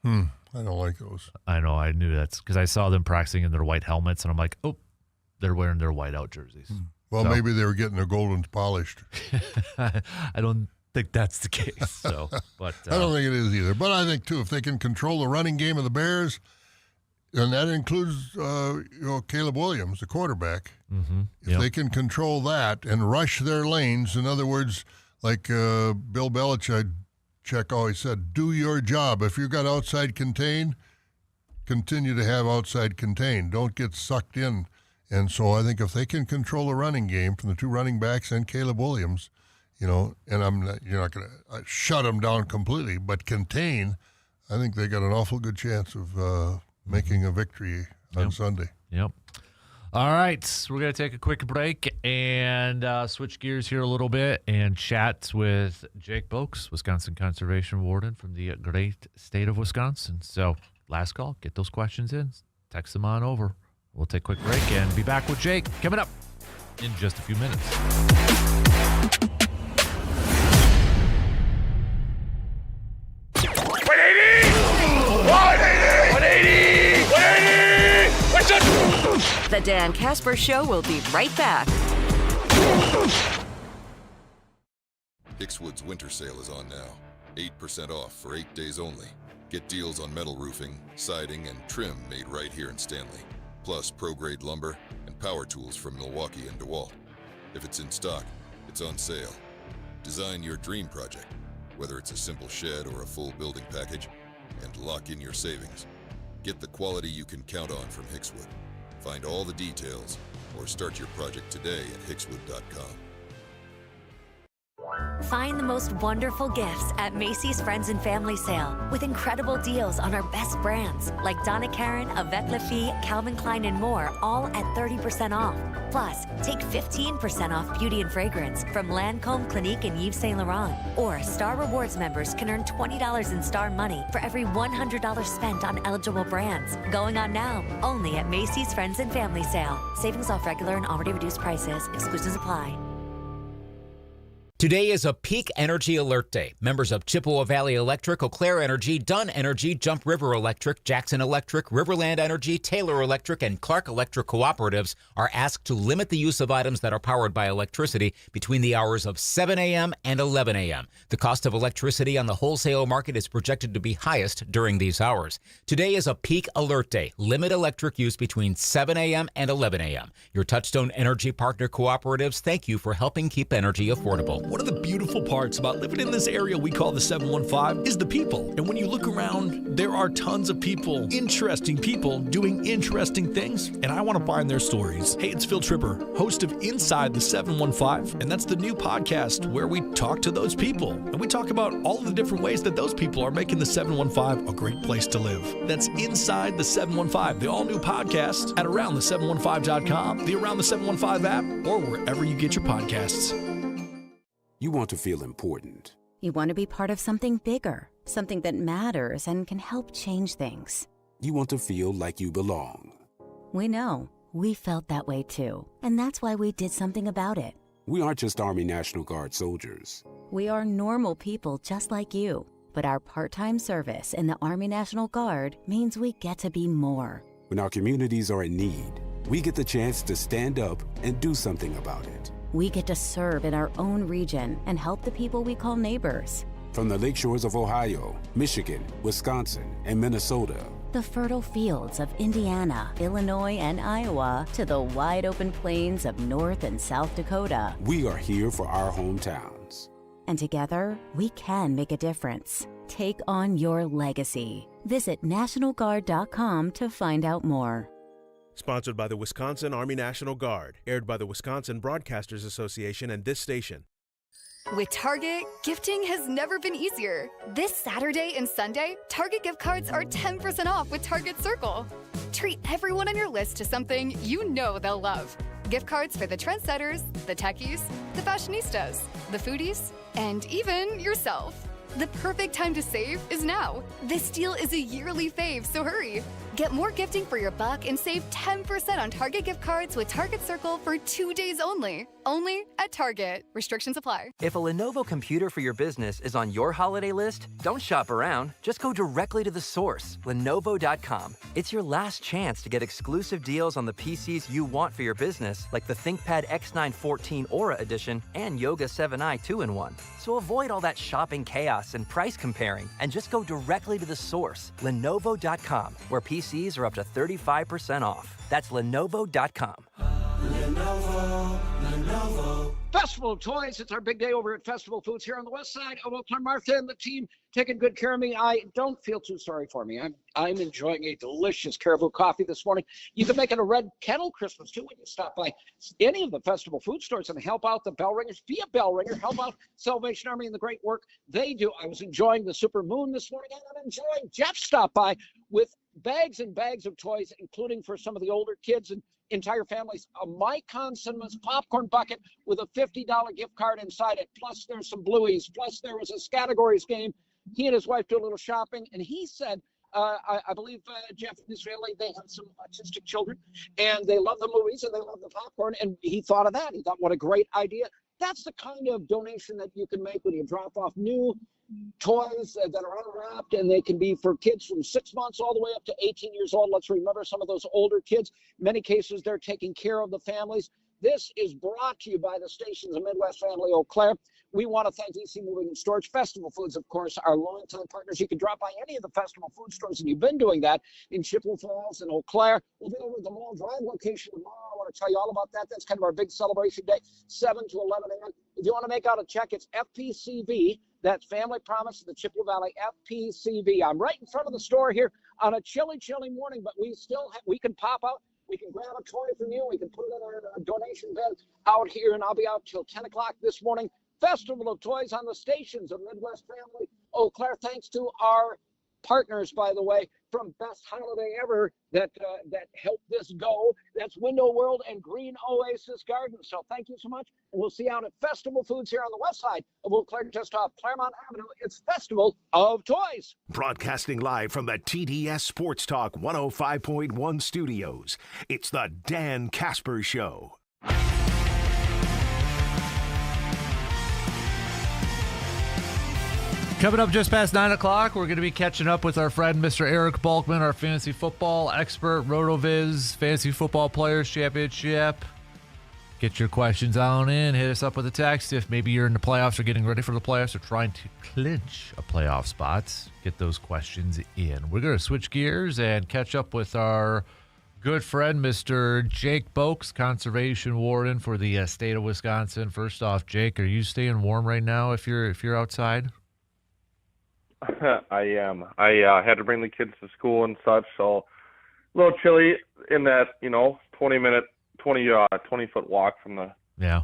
I don't like those. I know. I knew that's because I saw them practicing in their white helmets, and I'm like, oh, they're wearing their white-out jerseys. Well, maybe they were getting their gold ones polished. I don't think that's the case. So, but I don't think it is either. But I think too, if they can control the running game of the Bears, and that includes Caleb Williams, the quarterback. If they can control that and rush their lanes, in other words, like Bill Belichick always said, do your job. If you've got outside contain, continue to have outside contain. Don't get sucked in. And so I think if they can control the running game from the 2 running backs and Caleb Williams, and you're not going to shut them down completely, but contain, I think they got an awful good chance of making a victory on Sunday. Yep. All right, we're going to take a quick break and switch gears here a little bit and chat with Jake Boakes, Wisconsin Conservation Warden from the great state of Wisconsin. So last call, get those questions in, text them on over. We'll take a quick break and be back with Jake coming up in just a few minutes. The Dan Kasper Show will be right back. Hickswood's winter sale is on now. 8% off for 8 days only. Get deals on metal roofing, siding, and trim made right here in Stanley. Plus pro-grade lumber and power tools from Milwaukee and DeWalt. If it's in stock, it's on sale. Design your dream project, whether it's a simple shed or a full building package, and lock in your savings. Get the quality you can count on from Hickswood. Find all the details or start your project today at hickswood.com. Find the most wonderful gifts at Macy's Friends and Family Sale with incredible deals on our best brands like Donna Karan, Avec Les Filles, Calvin Klein, and more, all at 30% off. Plus, take 15% off beauty and fragrance from Lancôme, Clinique, and Yves Saint Laurent. Or Star Rewards members can earn $20 in Star money for every $100 spent on eligible brands. Going on now, only at Macy's Friends and Family Sale. Savings off regular and already reduced prices. Exclusions apply. Today is a peak energy alert day. Members of Chippewa Valley Electric, Eau Claire Energy, Dunn Energy, Jump River Electric, Jackson Electric, Riverland Energy, Taylor Electric, and Clark Electric cooperatives are asked to limit the use of items that are powered by electricity between the hours of 7 a.m. and 11 a.m. The cost of electricity on the wholesale market is projected to be highest during these hours. Today is a peak alert day. Limit electric use between 7 a.m. and 11 a.m. Your Touchstone Energy Partner cooperatives thank you for helping keep energy affordable. One of the beautiful parts about living in this area we call the 715 is the people. And when you look around, there are tons of people, interesting people doing interesting things, and I want to find their stories. Hey, it's Phil Tripper, host of Inside the 715, and that's the new podcast where we talk to those people. And we talk about all of the different ways that those people are making the 715 a great place to live. That's Inside the 715, the all-new podcast at AroundThe715.com, the Around the 715 app, or wherever you get your podcasts. You want to feel important. You want to be part of something bigger, something that matters and can help change things. You want to feel like you belong. We know. We felt that way too. And that's why we did something about it. We aren't just Army National Guard soldiers. We are normal people just like you. But our part-time service in the Army National Guard means we get to be more. When our communities are in need, we get the chance to stand up and do something about it. We get to serve in our own region and help the people we call neighbors. From the lakeshores of Ohio, Michigan, Wisconsin, and Minnesota, the fertile fields of Indiana, Illinois, and Iowa, to the wide open plains of North and South Dakota, we are here for our hometowns. And together, we can make a difference. Take on your legacy. Visit NationalGuard.com to find out more. Sponsored by the Wisconsin Army National Guard. Aired by the Wisconsin Broadcasters Association and this station. With Target, gifting has never been easier. This Saturday and Sunday, Target gift cards are 10% off with Target Circle. Treat everyone on your list to something you know they'll love. Gift cards for the trendsetters, the techies, the fashionistas, the foodies, and even yourself. The perfect time to save is now. This deal is a yearly fave, so hurry. Get more gifting for your buck and save 10% on Target gift cards with Target Circle for 2 days only. Only at Target. Restrictions apply. If a Lenovo computer for your business is on your holiday list, don't shop around. Just go directly to the source, Lenovo.com. It's your last chance to get exclusive deals on the PCs you want for your business, like the ThinkPad X9 14 Aura Edition and Yoga 7i 2-in-1. So avoid all that shopping chaos and price comparing, and just go directly to the source, Lenovo.com, where PCs are up to 35% off. That's Lenovo.com. Lenovo. Festival of Toys. It's our big day over at Festival Foods here on the west side of Eau Claire. Martha and the team taking good care of me. I don't feel too sorry for me. I'm enjoying a delicious Caribou coffee this morning. You can make it a red kettle Christmas too when you stop by any of the Festival Food stores and help out the bell ringers. Be a bell ringer. Help out Salvation Army and the great work they do. I was enjoying the Super Moon this morning, and I'm enjoying Jeff stopped by with bags and bags of toys, including for some of the older kids and entire families, a Micon Cinemas popcorn bucket with a $50 gift card inside it. Plus there's some Blueies. Plus there was a Categories game. He and his wife do a little shopping, and he said, I believe Jeff and Israeli, they have some autistic children, and they love the movies and they love the popcorn, and he thought of that. He thought, what a great idea. That's the kind of donation that you can make when you drop off new toys that are unwrapped, and they can be for kids from 6 months all the way up to 18 years old. Let's remember some of those older kids. In many cases, they're taking care of the families. This is brought to you by the stations of Midwest Family Eau Claire. We want to thank DC Moving and Storage. Festival Foods, of course, our longtime partners. You can drop by any of the Festival Food stores, and you've been doing that in Chippewa Falls and Eau Claire. We'll be over at the Mall Drive location tomorrow. I want to tell you all about that. That's kind of our big celebration day, 7 to 11 a.m. If you want to make out a check, it's FPCB. That's Family Promise of the Chippewa Valley, FPCB. I'm right in front of the store here on a chilly morning, but we can pop out. We can grab a toy from you. We can put it in our donation bin out here, and I'll be out till 10 o'clock this morning. Festival of Toys on the stations of Midwest Family Eau Claire. Thanks to our partners, by the way, from Best Holiday Ever that helped this go. That's Window World and Green Oasis Garden. So thank you so much. And we'll see you out at Festival Foods here on the west side of Eau Claire, just off Claremont Avenue. It's Festival of Toys. Broadcasting live from the TDS Sports Talk 105.1 studios, it's the Dan Kasper Show. Coming up just past 9 o'clock, we're going to be catching up with our friend, Mr. Eric Balkman, our fantasy football expert, RotoViz Fantasy Football Players Championship. Get your questions on in. Hit us up with a text if maybe you're in the playoffs or getting ready for the playoffs or trying to clinch a playoff spot. Get those questions in. We're going to switch gears and catch up with our good friend, Mr. Jake Boakes, Conservation Warden for the state of Wisconsin. First off, Jake, are you staying warm right now if you're outside? I am. I had to bring the kids to school and such, so a little chilly in that, 20-foot walk from the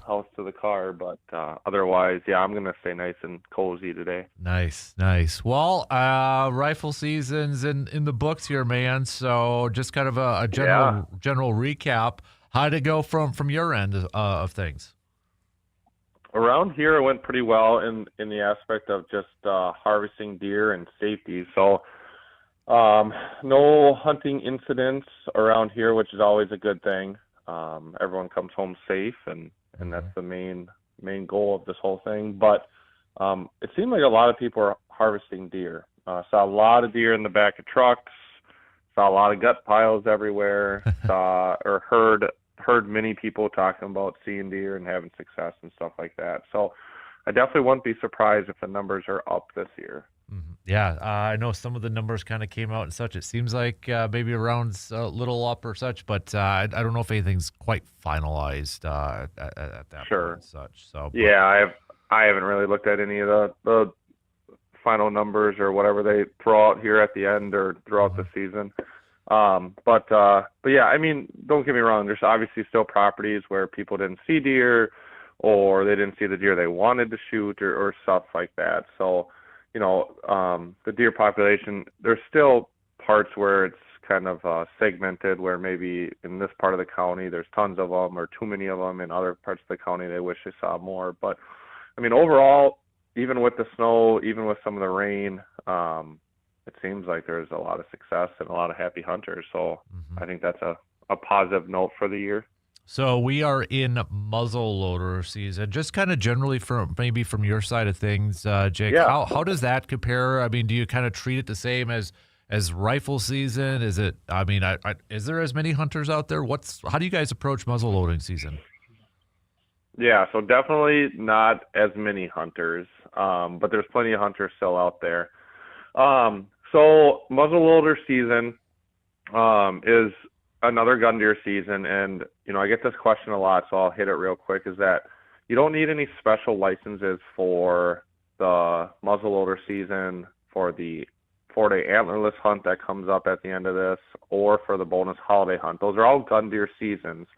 house to the car, but otherwise, I'm going to stay nice and cozy today. Nice. Well, rifle season's in the books here, man, so just kind of a general recap. How did it go from your end of things? Around here, it went pretty well in the aspect of just harvesting deer and safety. So no hunting incidents around here, which is always a good thing. Everyone comes home safe, and that's the main goal of this whole thing. But it seemed like a lot of people are harvesting deer. Saw a lot of deer in the back of trucks. Saw a lot of gut piles everywhere. Heard many people talking about seeing deer and having success and stuff like that. So I definitely wouldn't be surprised if the numbers are up this year. Mm-hmm. Yeah, I know some of the numbers kind of came out and such. It seems like maybe around a little up or such, but I don't know if anything's quite finalized at that point and such. So I haven't really looked at any of the final numbers or whatever they throw out here at the end or throughout the season. But yeah, I mean, don't get me wrong. There's obviously still properties where people didn't see deer or they didn't see the deer they wanted to shoot or stuff like that. So, the deer population, there's still parts where it's kind of segmented, where maybe in this part of the county there's tons of them or too many of them. In other parts of the county they wish they saw more. But I mean, overall, even with the snow, even with some of the rain, it seems like there's a lot of success and a lot of happy hunters. So I think that's a positive note for the year. So we are in muzzle loader season. Just kind of generally from your side of things, Jake, how does that compare? I mean, do you kind of treat it the same as rifle season? Is it? I mean, is there as many hunters out there? How do you guys approach muzzle loading season? Yeah, so definitely not as many hunters, but there's plenty of hunters still out there. So muzzleloader season is another gun deer season, and I get this question a lot, so I'll hit it real quick. Is that you don't need any special licenses for the muzzleloader season, for the 4-day antlerless hunt that comes up at the end of this, or for the bonus holiday hunt. Those are all gun deer seasons,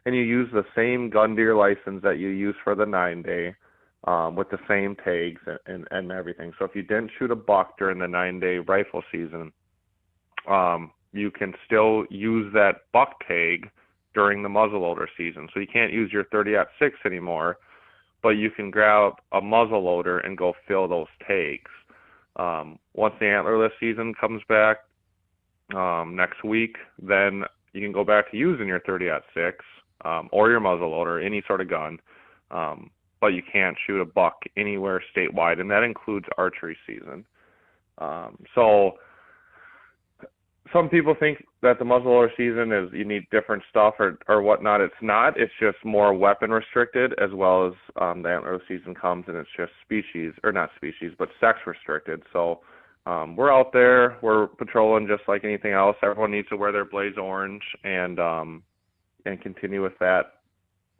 and you use the same gun deer license that you use for the 9-day. With the same tags and everything. So if you didn't shoot a buck during the 9-day rifle season, you can still use that buck tag during the muzzleloader season. So you can't use your 30-06 anymore, but you can grab a muzzleloader and go fill those tags. Once the antlerless season comes back next week, then you can go back to using your 30-06 or your muzzleloader, any sort of gun. But you can't shoot a buck anywhere statewide, and that includes archery season. So some people think that the muzzleloader season is you need different stuff or whatnot. It's not. It's just more weapon restricted, as well as the antler season comes and it's just sex restricted. So we're out there. We're patrolling just like anything else. Everyone needs to wear their blaze orange and continue with that.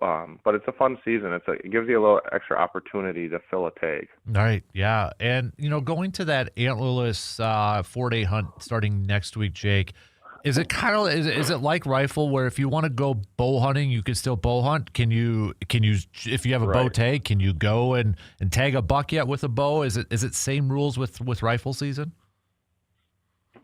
But it's a fun season. It gives you a little extra opportunity to fill a tag. All right, yeah. And, going to that antlerless 4-day hunt starting next week, Jake, Is it kind of is it like rifle where if you want to go bow hunting, you can still bow hunt? Can you if you have a bow tag, can you go and tag a buck yet with a bow? Is it same rules with rifle season?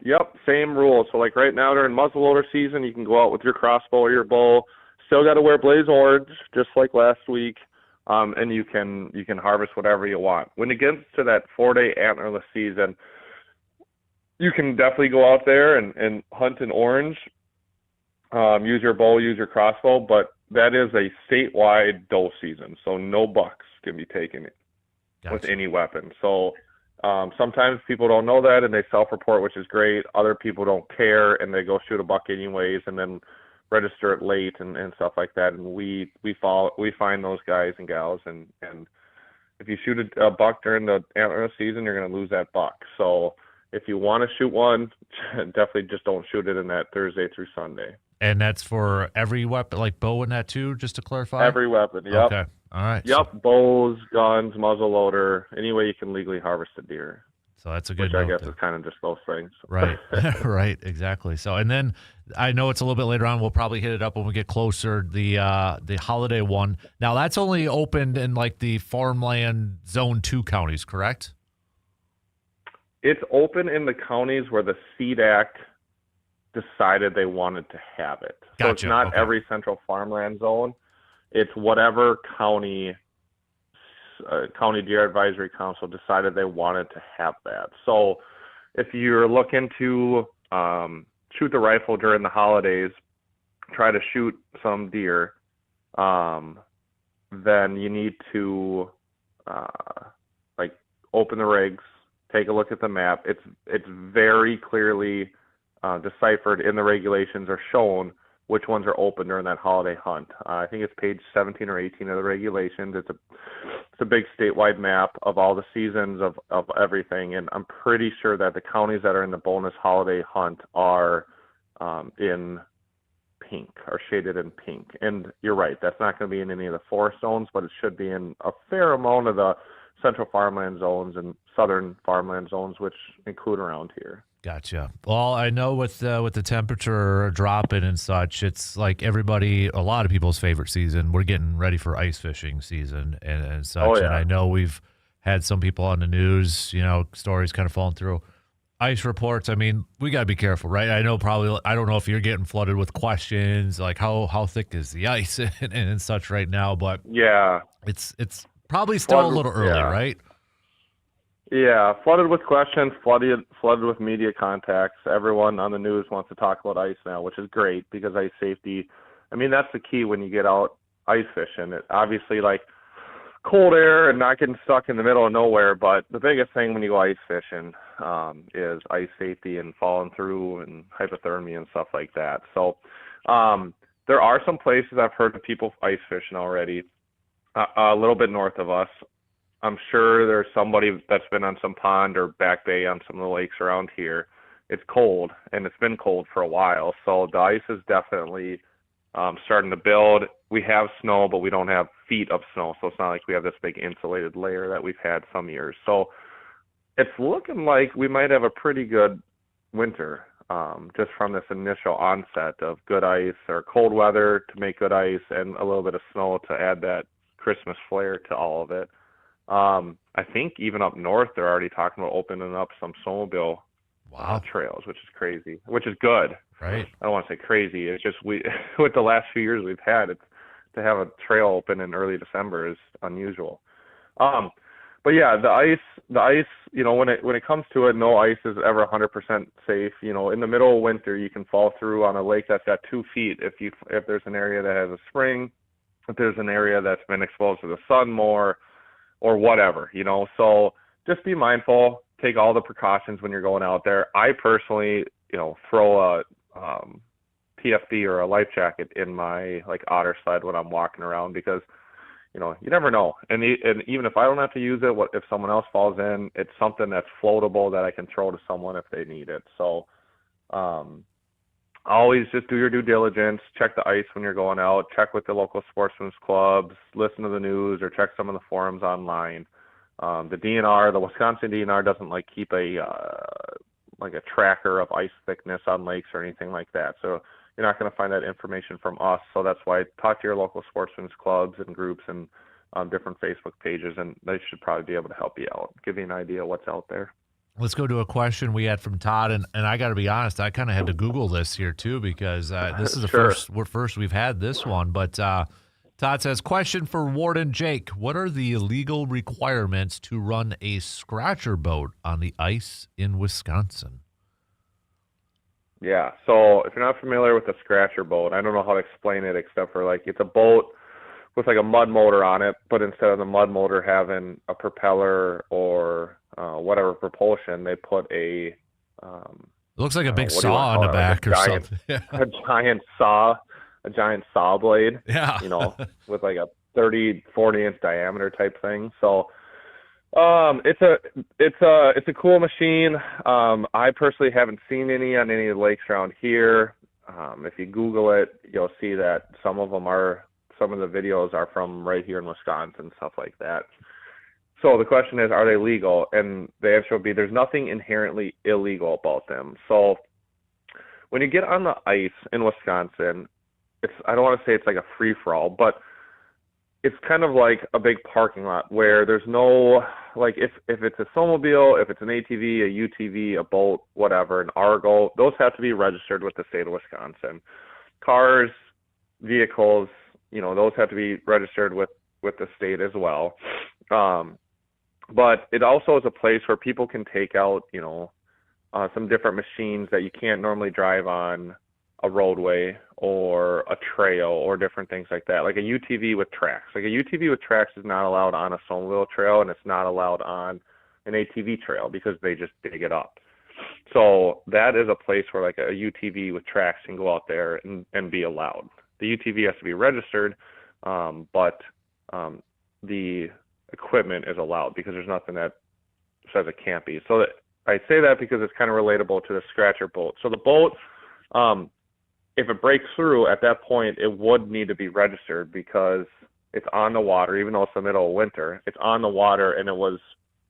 Yep, same rules. So like right now during muzzleloader season, you can go out with your crossbow or your bow. Still got to wear blaze orange, just like last week, and you can harvest whatever you want. When it gets to that 4-day antlerless season, you can definitely go out there and hunt in orange, use your bow, use your crossbow, but that is a statewide doe season, so no bucks can be taken with any weapon. So sometimes people don't know that and they self-report, which is great. Other people don't care and they go shoot a buck anyways and then register it late and stuff like that. And we find those guys and gals, and if you shoot a buck during the antler season, you're going to lose that buck. So if you want to shoot one, definitely just don't shoot it in that Thursday through Sunday. And that's for every weapon, like bow and that too, just to clarify? Every weapon, yep. Okay, all right. Yep, so, bows, guns, muzzleloader, any way you can legally harvest a deer. So that's a good Which I note guess is kind of just those things. Right, right, exactly. So, and then I know it's a little bit later on. We'll probably hit it up when we get closer, the holiday one. Now, that's only opened in like the farmland zone 2 counties, correct? It's open in the counties where the CDAC decided they wanted to have it. Gotcha. So it's not every central farmland zone. It's whatever county Deer Advisory Council decided they wanted to have that. So if you're looking to shoot the rifle during the holidays, try to shoot some deer, then you need to open the rigs, take a look at the map. It's very clearly deciphered in the regulations or shown which ones are open during that holiday hunt. I think it's page 17 or 18 of the regulations. It's a big statewide map of all the seasons of everything, and I'm pretty sure that the counties that are in the bonus holiday hunt are in pink, or shaded in pink. And you're right, that's not going to be in any of the forest zones, but it should be in a fair amount of the central farmland zones and southern farmland zones, which include around here. Gotcha. Well, I know with the temperature dropping and such, it's like a lot of people's favorite season. We're getting ready for ice fishing season and such. Oh, yeah. And I know we've had some people on the news, stories kind of falling through. Ice reports, I mean, we got to be careful, right? I know I don't know if you're getting flooded with questions, like how thick is the ice and such right now, but yeah, it's probably still a little early, right? Yeah, flooded with questions, flooded with media contacts. Everyone on the news wants to talk about ice now, which is great because ice safety, I mean, that's the key when you get out ice fishing. It, obviously, like cold air and not getting stuck in the middle of nowhere, but the biggest thing when you go ice fishing is ice safety and falling through and hypothermia and stuff like that. So there are some places I've heard of people ice fishing already, a little bit north of us. I'm sure there's somebody that's been on some pond or back bay on some of the lakes around here. It's cold, and it's been cold for a while, so the ice is definitely starting to build. We have snow, but we don't have feet of snow, so it's not like we have this big insulated layer that we've had some years. So it's looking like we might have a pretty good winter, just from this initial onset of good ice or cold weather to make good ice and a little bit of snow to add that Christmas flair to all of it. I think even up north, they're already talking about opening up some snowmobile trails, which is crazy, which is good. Right. I don't want to say crazy. It's just with the last few years we've had, to have a trail open in early December is unusual. But yeah, the ice, when it comes to it, no ice is ever 100% safe. In the middle of winter, you can fall through on a lake that's got 2 feet if there's an area that has a spring, if there's an area that's been exposed to the sun more, or whatever, so just be mindful, take all the precautions when you're going out there. I personally, throw a PFD or a life jacket in my otter sled when I'm walking around because, you never know. And even if I don't have to use it, if someone else falls in, it's something that's floatable that I can throw to someone if they need it. So always just do your due diligence, check the ice when you're going out, check with the local sportsmen's clubs, listen to the news, or check some of the forums online. The DNR, the Wisconsin DNR, doesn't keep a like a tracker of ice thickness on lakes or anything like that. So you're not going to find that information from us. So that's why talk to your local sportsmen's clubs and groups and different Facebook pages, and they should probably be able to help you out, give you an idea of what's out there. Let's go to a question we had from Todd, and I got to be honest, I kind of had to Google this here too because this is the first we've had this one. But Todd says, question for Warden Jake: what are the legal requirements to run a scratcher boat on the ice in Wisconsin? Yeah, so if you're not familiar with a scratcher boat, I don't know how to explain it except for like it's a boat with like a mud motor on it, but instead of the mud motor having a propeller or whatever propulsion, they put a it looks like a big saw on the back or something. a giant saw blade. Yeah. With like a 30-40 inch diameter type thing. So it's a cool machine. I personally haven't seen any on any of the lakes around here. If you Google it, you'll see that some of the videos are from right here in Wisconsin, stuff like that. So the question is, are they legal? And the answer would be there's nothing inherently illegal about them. So when you get on the ice in Wisconsin, I don't want to say it's like a free-for-all, but it's kind of like a big parking lot where there's no, like if it's a snowmobile, if it's an ATV, a UTV, a boat, whatever, an Argo, those have to be registered with the state of Wisconsin. Cars, vehicles, those have to be registered with the state as well. But it also is a place where people can take out, some different machines that you can't normally drive on a roadway or a trail or different things like that, like a UTV with tracks. Like a UTV with tracks is not allowed on a snowmobile trail, and it's not allowed on an ATV trail because they just dig it up. So that is a place where like a UTV with tracks can go out there and be allowed. The UTV has to be registered, but the equipment is allowed because there's nothing that says it can't be. So I say that because it's kind of relatable to the scratcher boat. So the boat, if it breaks through at that point, it would need to be registered because it's on the water, even though it's the middle of winter. It's on the water, and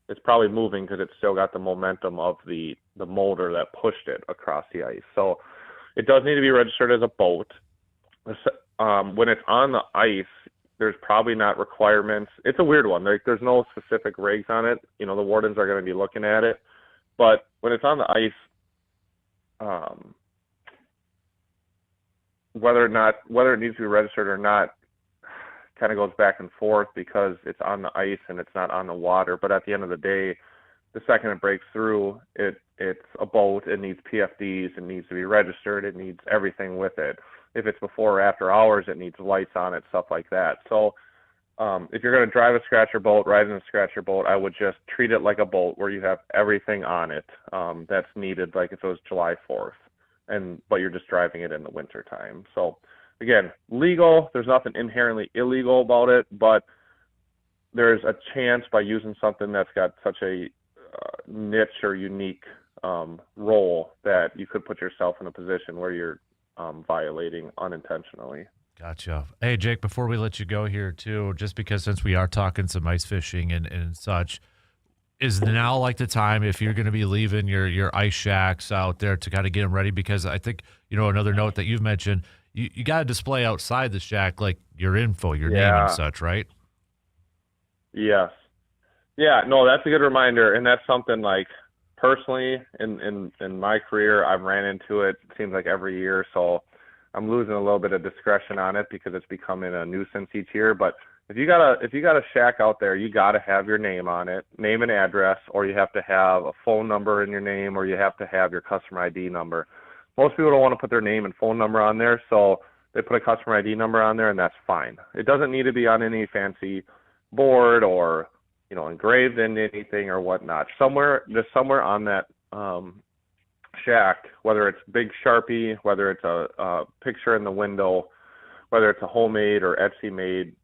it's probably moving because it's still got the momentum of the motor that pushed it across the ice. So it does need to be registered as a boat. When it's on the ice, there's probably not requirements. It's a weird one. There's no specific rigs on it. The wardens are going to be looking at it. But when it's on the ice, whether it needs to be registered or not kind of goes back and forth because it's on the ice and it's not on the water. But at the end of the day, the second it breaks through, it's a boat. It needs PFDs. It needs to be registered. It needs everything with it. If it's before or after hours, it needs lights on it, stuff like that. So if you're going to drive a scratcher boat, ride in a scratcher boat, I would just treat it like a boat where you have everything on it that's needed, like if it was July 4th. But you're just driving it in the winter time. So again, legal, there's nothing inherently illegal about it, but there's a chance by using something that's got such a niche or unique role that you could put yourself in a position where you're violating unintentionally. Gotcha. Hey, Jake, before we let you go here too, just because since we are talking some ice fishing and such, is now like the time if you're going to be leaving your ice shacks out there to kind of get them ready? Because I think, another note that you've mentioned, you got to display outside the shack like your info, your name and such, right? Yes. Yeah, no, that's a good reminder. And that's something like personally in my career, I've ran into it seems like every year. So I'm losing a little bit of discretion on it because it's becoming a nuisance each year. But if you got a shack out there, you got to have your name on it, name and address, or you have to have a phone number in your name, or you have to have your customer ID number. Most people don't want to put their name and phone number on there, so they put a customer ID number on there, and that's fine. It doesn't need to be on any fancy board or engraved in anything or whatnot. Somewhere on that shack, whether it's big Sharpie, whether it's a picture in the window, whether it's a homemade or Etsy made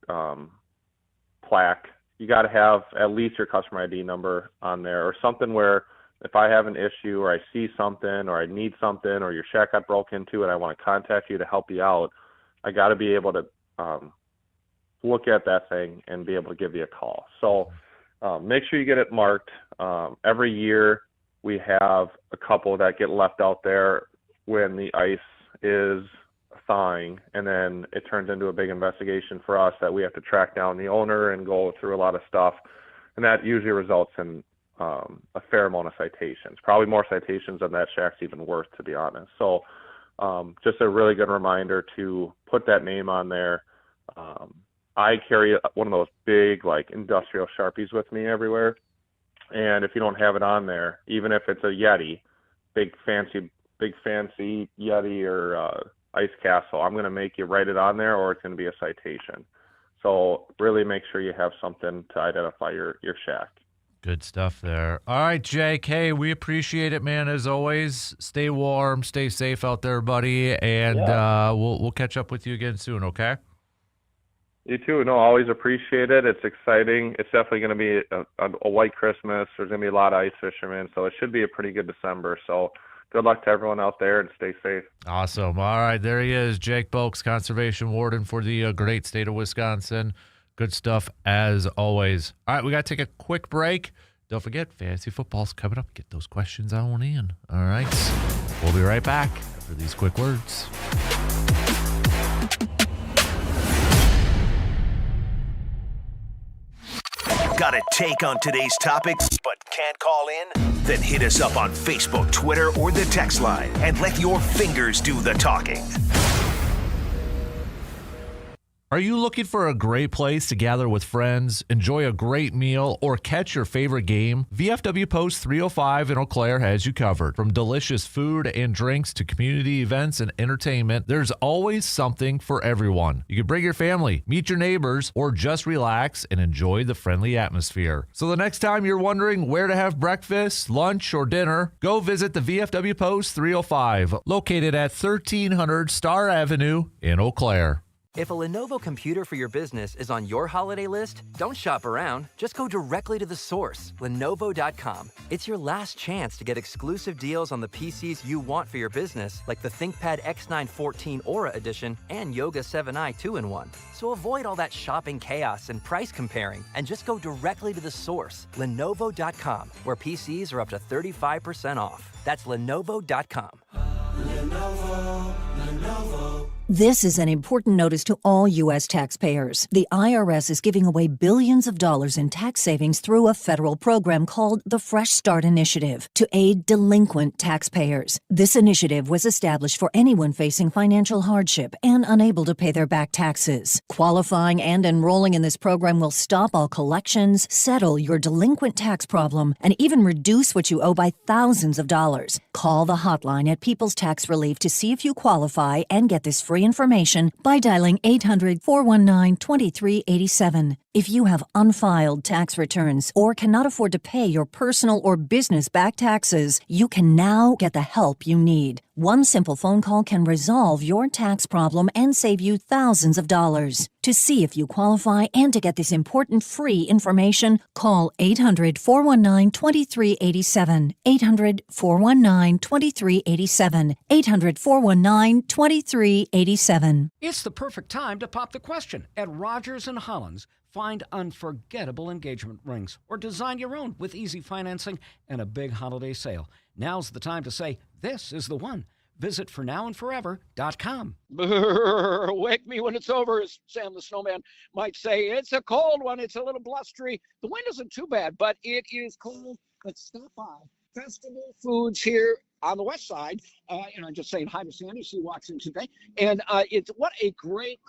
plaque, you got to have at least your customer ID number on there, or something where if I have an issue or I see something or I need something or your shack got broke into and I want to contact you to help you out, I got to be able to look at that thing and be able to give you a call. So make sure you get it marked. Every year we have a couple that get left out there when the ice is thawing, and then it turns into a big investigation for us that we have to track down the owner and go through a lot of stuff, and that usually results in a fair amount of citations, probably more citations than that shack's even worth, to be honest. So just a really good reminder to put that name on there. I carry one of those big, like, industrial Sharpies with me everywhere, and if you don't have it on there, even if it's a Yeti, big fancy Yeti or Ice Castle, I'm going to make you write it on there, or it's going to be a citation. So really make sure you have something to identify your shack. Good stuff there. All right, Jake. Hey, we appreciate it, man. As always, stay warm, stay safe out there, buddy, and we'll catch up with you again soon. Okay? You too. No, always appreciate it. It's exciting. It's definitely going to be a white Christmas. There's going to be a lot of ice fishermen, so it should be a pretty good December. So good luck to everyone out there, and stay safe. Awesome. All right, there he is, Jake Balkman, Conservation Warden for the great state of Wisconsin. Good stuff as always. All right, we got to take a quick break. Don't forget, fantasy football's coming up. Get those questions on in. All right, we'll be right back after these quick words. Got a take on today's topic, but can't call in? Then hit us up on Facebook, Twitter, or the text line and let your fingers do the talking. Are you looking for a great place to gather with friends, enjoy a great meal, or catch your favorite game? VFW Post 305 in Eau Claire has you covered. From delicious food and drinks to community events and entertainment, there's always something for everyone. You can bring your family, meet your neighbors, or just relax and enjoy the friendly atmosphere. So the next time you're wondering where to have breakfast, lunch, or dinner, go visit the VFW Post 305, located at 1300 Star Avenue in Eau Claire. If a Lenovo computer for your business is on your holiday list, don't shop around. Just go directly to the source, Lenovo.com. It's your last chance to get exclusive deals on the PCs you want for your business, like the ThinkPad X9 14 Aura Edition and Yoga 7i 2-in-1. So avoid all that shopping chaos and price comparing, and just go directly to the source, Lenovo.com, where PCs are up to 35% off. That's Lenovo.com. Lenovo. This is an important notice to all U.S. taxpayers. The IRS is giving away billions of dollars in tax savings through a federal program called the Fresh Start Initiative to aid delinquent taxpayers. This initiative was established for anyone facing financial hardship and unable to pay their back taxes. Qualifying and enrolling in this program will stop all collections, settle your delinquent tax problem, and even reduce what you owe by thousands of dollars. Call the hotline at People's Tax Relief to see if you qualify and get this free information by dialing 800-419-2387. If you have unfiled tax returns or cannot afford to pay your personal or business back taxes, you can now get the help you need. One simple phone call can resolve your tax problem and save you thousands of dollars. To see if you qualify and to get this important free information, call 800-419-2387. 800-419-2387. 800-419-2387. It's the perfect time to pop the question at Rogers & Hollins. Find unforgettable engagement rings or design your own with easy financing and a big holiday sale. Now's the time to say, this is the one. Visit fornowandforever.com. Wake me when it's over, as Sam the Snowman might say. It's a cold one. It's a little blustery. The wind isn't too bad, but it is cold. Let's stop by Festival Foods here on the west side. I'm just saying hi to Sandy. She walks in today. And it's what a great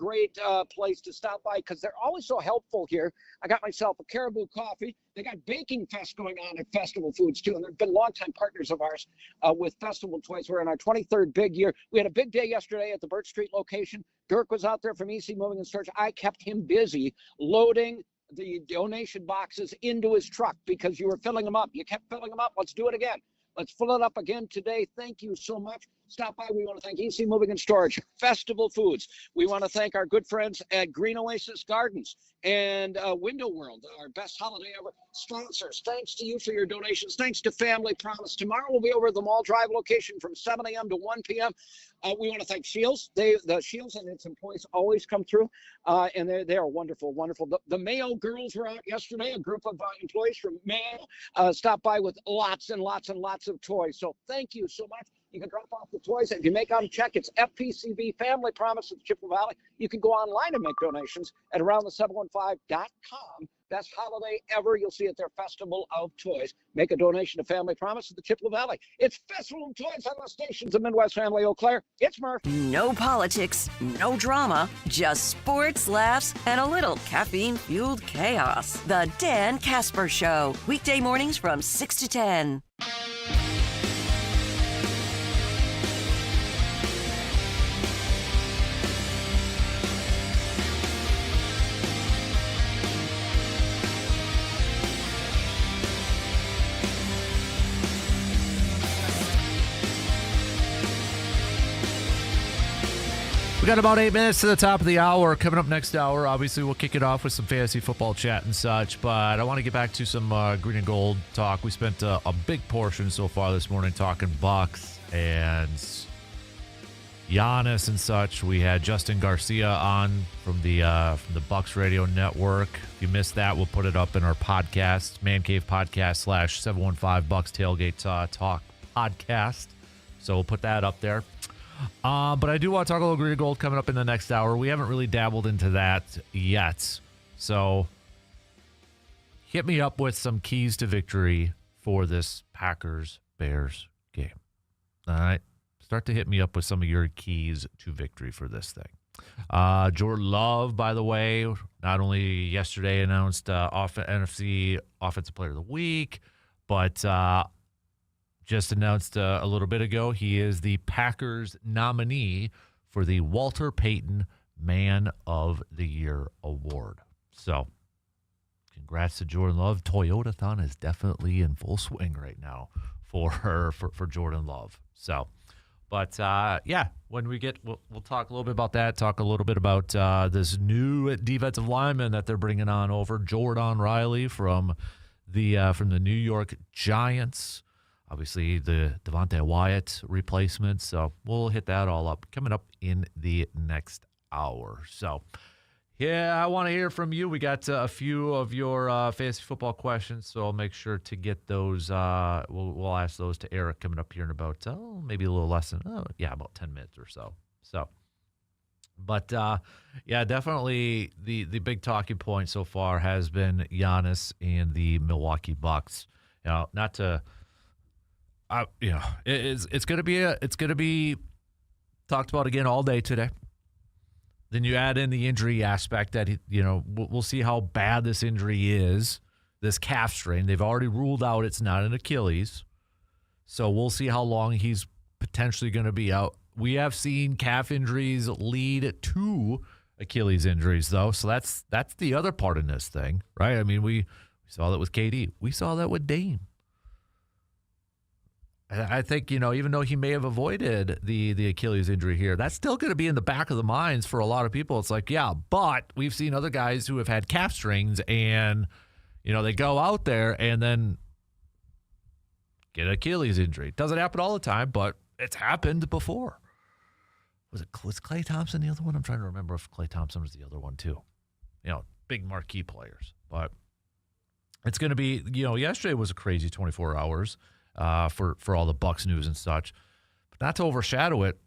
place to stop by because they're always so helpful here. I got myself a Caribou coffee. They got Baking Fest going on at Festival Foods, too. And they've been longtime partners of ours with Festival Toys. We're in our 23rd big year. We had a big day yesterday at the Birch Street location. Dirk was out there from EC Moving and Storage. I kept him busy loading the donation boxes into his truck because you were filling them up. You kept filling them up. Let's do it again. Let's fill it up again today. Thank you so much. stop by. We want to thank EC Moving and Storage, Festival Foods. We want to thank our good friends at Green Oasis Gardens and Window World, our best holiday ever sponsors. Thanks to you for your donations. Thanks to Family Promise. Tomorrow we'll be over at the Mall Drive location from 7 a.m. to 1 p.m. We want to thank Shields. The Shields and its employees always come through, and they are wonderful, wonderful. The Mayo girls were out yesterday. A group of employees from Mayo stopped by with lots and lots and lots of toys. So thank you so much. You can drop off the toys. If you make out a check, it's FPCB Family Promise at the Chippewa Valley. You can go online and make donations at aroundthe715.com. Best holiday ever. You'll see it there, Festival of Toys. Make a donation to Family Promise at the Chippewa Valley. It's Festival of Toys on the stations of Midwest Family Eau Claire. It's Murph. No politics, no drama, just sports, laughs, and a little caffeine-fueled chaos. The Dan Kasper Show. Weekday mornings from 6 to 10. We got about 8 minutes to the top of the hour. Coming up next hour, obviously, we'll kick it off with some fantasy football chat and such. But I want to get back to some green and gold talk. We spent a big portion so far this morning talking Bucks and Giannis and such. We had Justin Garcia on from the Bucks Radio Network. If you missed that, we'll put it up in our podcast, Man Cave Podcast /715 Bucks Tailgate Talk Podcast. So we'll put that up there. But I do want to talk a little green and gold coming up in the next hour. We haven't really dabbled into that yet. So hit me up with some keys to victory for this Packers-Bears game. All right? Start to hit me up with some of your keys to victory for this thing. Jordan Love, by the way, not only yesterday announced NFC Offensive Player of the Week, but just announced a little bit ago, he is the Packers nominee for the Walter Payton Man of the Year Award. So, congrats to Jordan Love. Toyota-thon is definitely in full swing right now for Jordan Love. So, but yeah, when we get, we'll talk a little bit about that. Talk a little bit about this new defensive lineman that they're bringing on over, Jordan Riley from the New York Giants. Obviously, the Devontae Wyatt replacement. So we'll hit that all up coming up in the next hour. So, yeah, I want to hear from you. We got a few of your fantasy football questions, so I'll make sure to get those. We'll ask those to Eric coming up here in about maybe a little less than about 10 minutes or so. But yeah, definitely the big talking point so far has been Giannis and the Milwaukee Bucks. Not to. It's gonna be talked about again all day today. Then you add in the injury aspect that we'll see how bad this injury is, this calf strain. They've already ruled out it's not an Achilles, so we'll see how long he's potentially going to be out. We have seen calf injuries lead to Achilles injuries, though, so that's the other part in this thing, right? I mean, we saw that with KD, we saw that with Dame. I think, even though he may have avoided the Achilles injury here, that's still going to be in the back of the minds for a lot of people. It's like, yeah, but we've seen other guys who have had calf strains and, they go out there and then get an Achilles injury. It doesn't happen all the time, but it's happened before. Was Klay Thompson the other one? I'm trying to remember if Klay Thompson was the other one too. Big marquee players. But it's going to be, yesterday was a crazy 24 hours. For all the Bucks news and such. But not to overshadow it,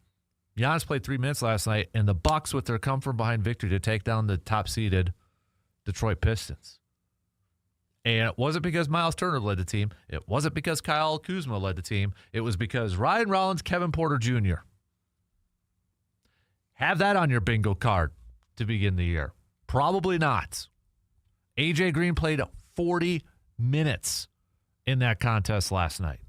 Giannis played 3 minutes last night, and the Bucks with their come from behind victory to take down the top-seeded Detroit Pistons. And it wasn't because Miles Turner led the team. It wasn't because Kyle Kuzma led the team. It was because Ryan Rollins, Kevin Porter Jr. Have that on your bingo card to begin the year. Probably not. A.J. Green played 40 minutes in that contest last night.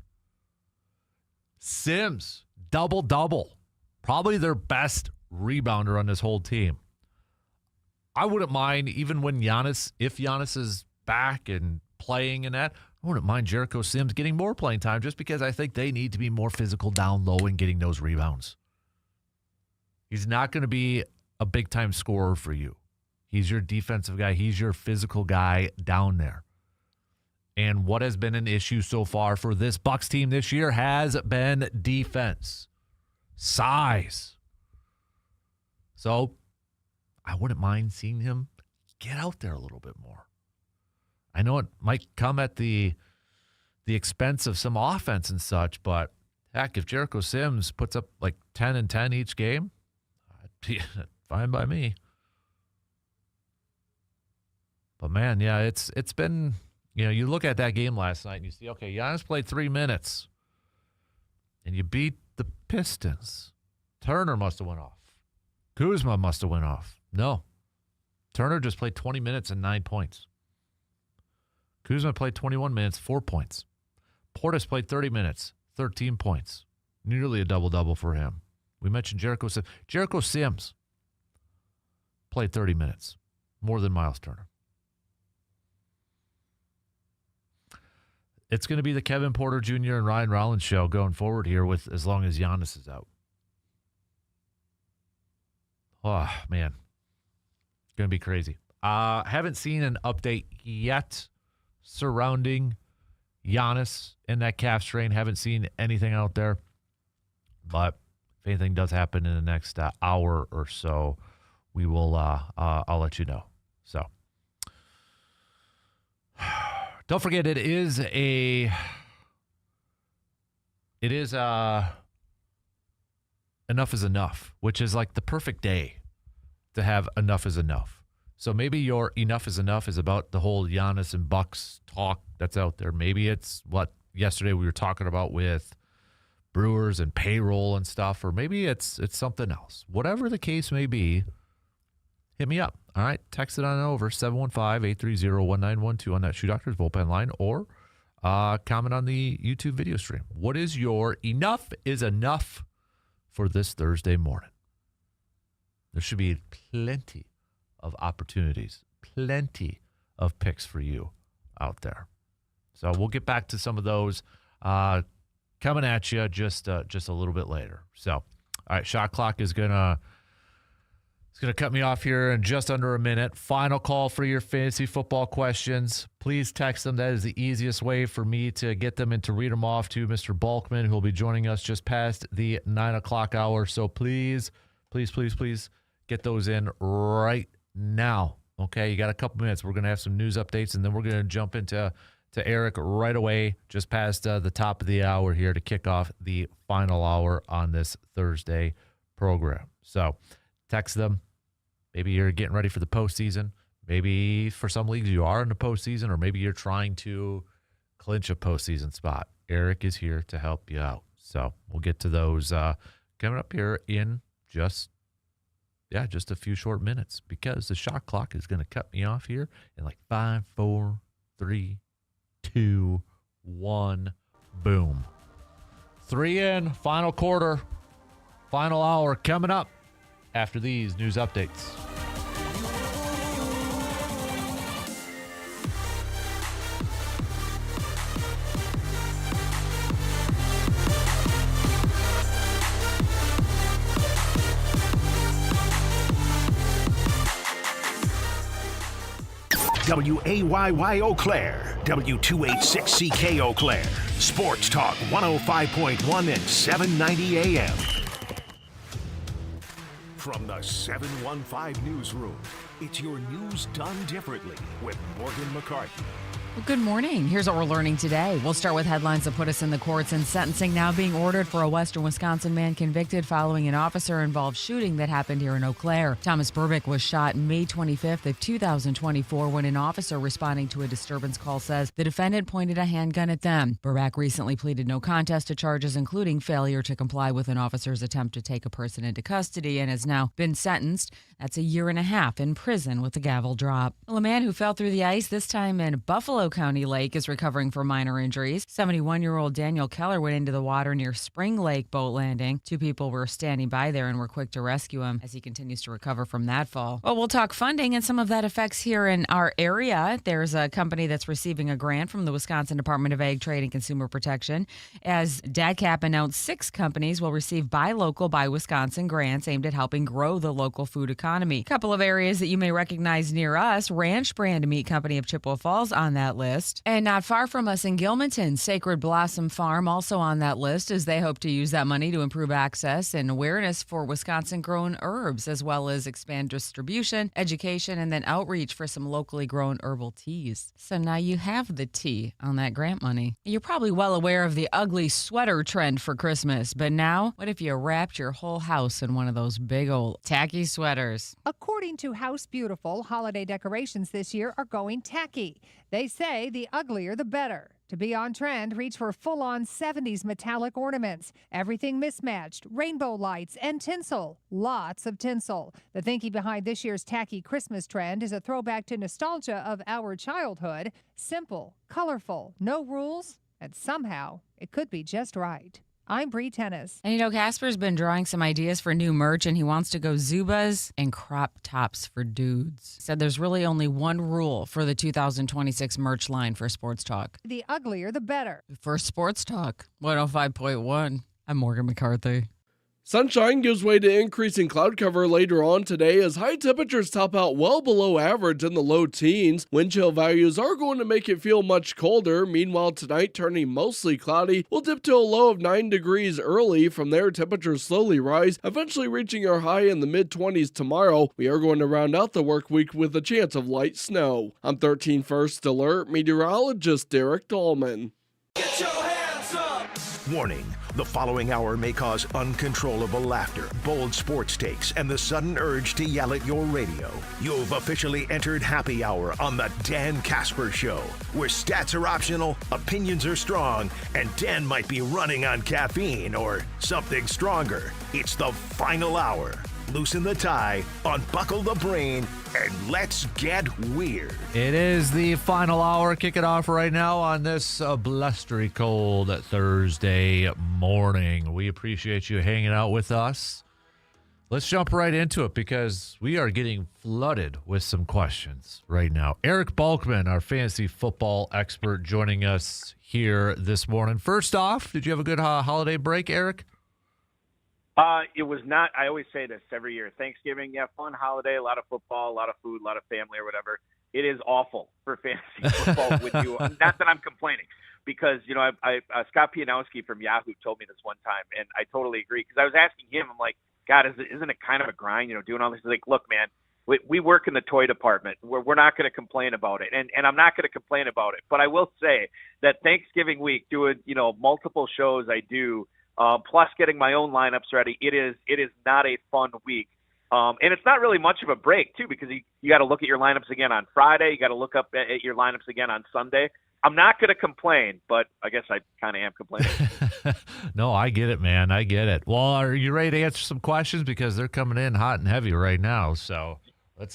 Sims, double-double. Probably their best rebounder on this whole team. I wouldn't mind, even when if Giannis is back and playing and that, I I wouldn't mind Jericho Sims getting more playing time just because I think they need to be more physical down low and getting those rebounds. He's not going to be a big-time scorer for you. He's your defensive guy. He's your physical guy down there. And what has been an issue so far for this Bucks team this year has been defense. Size. So I wouldn't mind seeing him get out there a little bit more. I know it might come at the expense of some offense and such, but heck, if Jericho Sims puts up like 10 and 10 each game, fine by me. But man, yeah, it's been, you look at that game last night and you see, okay, Giannis played 3 minutes and you beat the Pistons. Turner must have went off. Kuzma must have went off. No. Turner just played 20 minutes and 9 points. Kuzma played 21 minutes, 4 points. Portis played 30 minutes, 13 points. Nearly a double-double for him. We mentioned Jericho Sims. Jericho Sims played 30 minutes, more than Miles Turner. It's going to be the Kevin Porter Jr. and Ryan Rollins show going forward here with as long as Giannis is out. Oh, man. Going to be crazy. Haven't seen an update yet surrounding Giannis and that calf strain. Haven't seen anything out there. But if anything does happen in the next hour or so, we will. I'll let you know. So don't forget, it is Enough is Enough, which is like the perfect day to have Enough is Enough. So maybe your Enough is Enough is about the whole Giannis and Bucks talk that's out there. Maybe it's what yesterday we were talking about with Brewers and payroll and stuff, or maybe it's something else. Whatever the case may be, hit me up. All right, text it on over 715-830-1912 on that Shoe Doctors bullpen line, or comment on the YouTube video stream. What is your Enough is Enough for this Thursday morning? There should be plenty of opportunities, plenty of picks for you out there. So we'll get back to some of those coming at you just a little bit later. So, all right, shot clock is gonna cut me off here in just under a minute. Final call for your fantasy football questions. Please text them. That is the easiest way for me to get them and to read them off to Mr. Balkman, who will be joining us just past the 9 o'clock hour. So please get those in right now. Okay, you got a couple minutes. We're going to have some news updates, and then we're going to jump into Eric right away, just past the top of the hour here to kick off the final hour on this Thursday program. So text them. Maybe you're getting ready for the postseason. Maybe for some leagues you are in the postseason, or maybe you're trying to clinch a postseason spot. Eric is here to help you out. So we'll get to those coming up here in just a few short minutes, because the shot clock is going to cut me off here in like 5, 4, 3, 2, 1, boom. 3 in, final quarter, final hour coming up after these news updates. WAYY Eau Claire, W286CK Eau Claire, Sports Talk 105.1 and 790 AM. From the 715 Newsroom, it's your news done differently with Morgan McCarthy. Well, good morning. Here's what we're learning today. We'll start with headlines that put us in the courts and sentencing now being ordered for a Western Wisconsin man convicted following an officer-involved shooting that happened here in Eau Claire. Thomas Burbick was shot May 25th of 2024 when an officer responding to a disturbance call says the defendant pointed a handgun at them. Burbick recently pleaded no contest to charges including failure to comply with an officer's attempt to take a person into custody and has now been sentenced. That's a 1.5 years in prison with the gavel drop. Well, a man who fell through the ice, this time in Buffalo, Yolo County Lake is recovering from minor injuries. 71-year-old Daniel Keller went into the water near Spring Lake boat landing. 2 people were standing by there and were quick to rescue him as he continues to recover from that fall. Well, we'll talk funding and some of that effects here in our area. There's a company that's receiving a grant from the Wisconsin Department of Ag, Trade, and Consumer Protection. As DADCAP announced, 6 companies will receive Buy Local, Buy Wisconsin grants aimed at helping grow the local food economy. A couple of areas that you may recognize near us, Ranch Brand Meat Company of Chippewa Falls on that list. And not far from us in Gilmanton, Sacred Blossom Farm also on that list, as they hope to use that money to improve access and awareness for Wisconsin-grown herbs, as well as expand distribution, education, and then outreach for some locally grown herbal teas. So now you have the tea on that grant money. You're probably well aware of the ugly sweater trend for Christmas, but now, what if you wrapped your whole house in one of those big old tacky sweaters? According to House Beautiful, holiday decorations this year are going tacky. They say the uglier the better. To be on trend, reach for full-on 70s metallic ornaments. Everything mismatched, rainbow lights, and tinsel. Lots of tinsel. The thinking behind this year's tacky Christmas trend is a throwback to nostalgia of our childhood. Simple, colorful, no rules, and somehow it could be just right. I'm Bree Tennis. And you know, Kasper's been drawing some ideas for new merch, and he wants to go Zubas and crop tops for dudes. Said there's really only one rule for the 2026 merch line for Sports Talk. The uglier, the better. For Sports Talk, 105.1, I'm Morgan McCarthy. Sunshine gives way to increasing cloud cover later on today as high temperatures top out well below average in the low teens. Wind chill values are going to make it feel much colder. Meanwhile, tonight turning mostly cloudy. We'll dip to a low of 9 degrees early. From there, temperatures slowly rise, eventually reaching our high in the mid-20s tomorrow. We are going to round out the work week with a chance of light snow. I'm 13 First Alert meteorologist Eric Balkman. Get your hands up! Warning, the following hour may cause uncontrollable laughter, bold sports takes, and the sudden urge to yell at your radio. You've officially entered happy hour on the Dan Kasper Show, where stats are optional, opinions are strong, and Dan might be running on caffeine or something stronger. It's the final hour. Loosen the tie, unbuckle the brain, and let's get weird. It is the final hour. Kick it off right now on this blustery cold Thursday morning. We appreciate you hanging out with us. Let's jump right into it because we are getting flooded with some questions right now. Eric Balkman, our fantasy football expert, joining us here this morning. First off, did you have a good holiday break, Eric? It was not. I always say this every year. Thanksgiving, yeah, fun holiday, a lot of football, a lot of food, a lot of family or whatever. It is awful for fantasy football with you. Not that I'm complaining, because Scott Pianowski from Yahoo told me this one time, and I totally agree. Because I was asking him, I'm like, God, isn't it kind of a grind, doing all this? He's like, look, man, we work in the toy department. We're not going to complain about it, and I'm not going to complain about it. But I will say that Thanksgiving week, doing multiple shows I do. Plus getting my own lineups ready. It is not a fun week. And it's not really much of a break, too, because you got to look at your lineups again on Friday. You got to look up at your lineups again on Sunday. I'm not going to complain, but I guess I kind of am complaining. No, I get it, man. I get it. Well, are you ready to answer some questions? Because they're coming in hot and heavy right now. So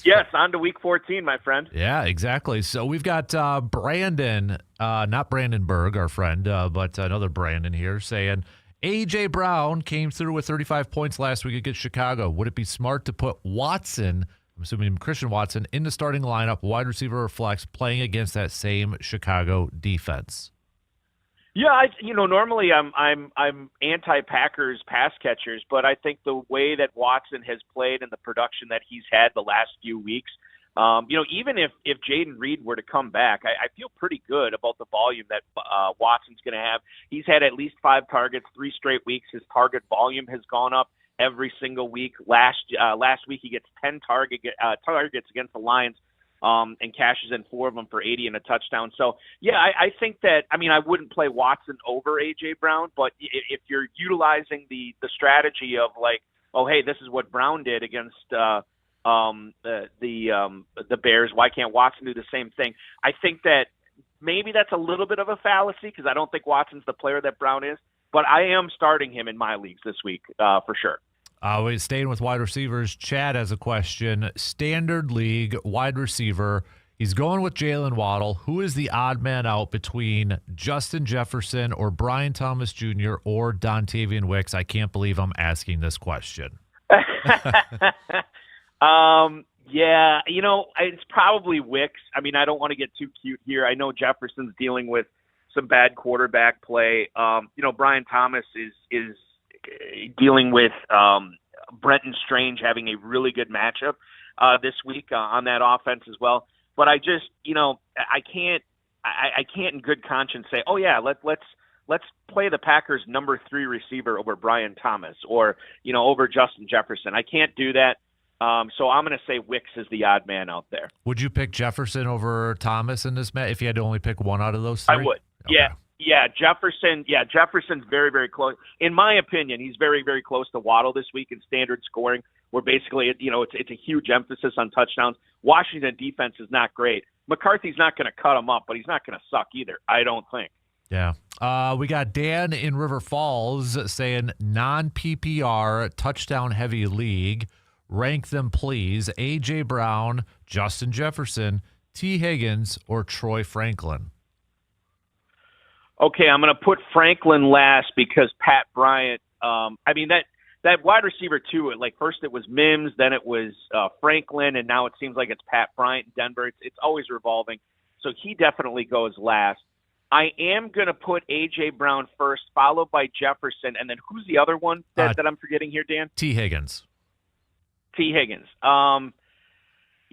Yes, on to week 14, my friend. Yeah, exactly. So we've got Brandon, not Brandon Berg, our friend, but another Brandon here saying, A.J. Brown came through with 35 points last week against Chicago. Would it be smart to put Watson, I'm assuming Christian Watson, in the starting lineup, wide receiver or flex, playing against that same Chicago defense? Yeah, normally I'm anti-Packers pass catchers, but I think the way that Watson has played and the production that he's had the last few weeks, even if Jaden Reed were to come back, I feel pretty good about the volume that Watson's going to have. He's had at least 5 targets, 3 straight weeks. His target volume has gone up every single week. Last week he gets 10 targets against the Lions, and cashes in 4 of them for 80 and a touchdown. So, yeah, I think that, I wouldn't play Watson over A.J. Brown, but if you're utilizing the strategy of like, oh, hey, this is what Brown did against the Bears, why can't Watson do the same thing? I think that maybe that's a little bit of a fallacy because I don't think Watson's the player that Brown is, but I am starting him in my leagues this week for sure. Staying with wide receivers, Chad has a question. Standard league wide receiver, He's going with Jalen Waddle. Who is the odd man out between Justin Jefferson or Brian Thomas Jr. or Dontavian Wicks? I can't believe I'm asking this question. Yeah, it's probably Wicks. I mean, I don't want to get too cute here. I know Jefferson's dealing with some bad quarterback play. Brian Thomas is dealing with Brenton Strange having a really good matchup this week on that offense as well. But I just, I can't in good conscience say, oh yeah, let's play the Packers' number 3 receiver over Brian Thomas or over Justin Jefferson. I can't do that. So I'm going to say Wicks is the odd man out there. Would you pick Jefferson over Thomas in this match if you had to only pick one out of those 3? I would. Okay. Yeah, Jefferson. Yeah, Jefferson's very, very close. In my opinion, he's very, very close to Waddle this week in standard scoring, where basically, it's a huge emphasis on touchdowns. Washington defense is not great. McCarthy's not going to cut him up, but he's not going to suck either, I don't think. Yeah. We got Dan in River Falls saying non-PPR, touchdown-heavy league. Rank them, please. A.J. Brown, Justin Jefferson, T. Higgins, or Troy Franklin. Okay, I'm going to put Franklin last because Pat Bryant, that wide receiver too, like first it was Mims, then it was Franklin, and now it seems like it's Pat Bryant in Denver. It's always revolving. So he definitely goes last. I am going to put A.J. Brown first, followed by Jefferson, and then who's the other one that I'm forgetting here, Dan? T. Higgins. T. Higgins.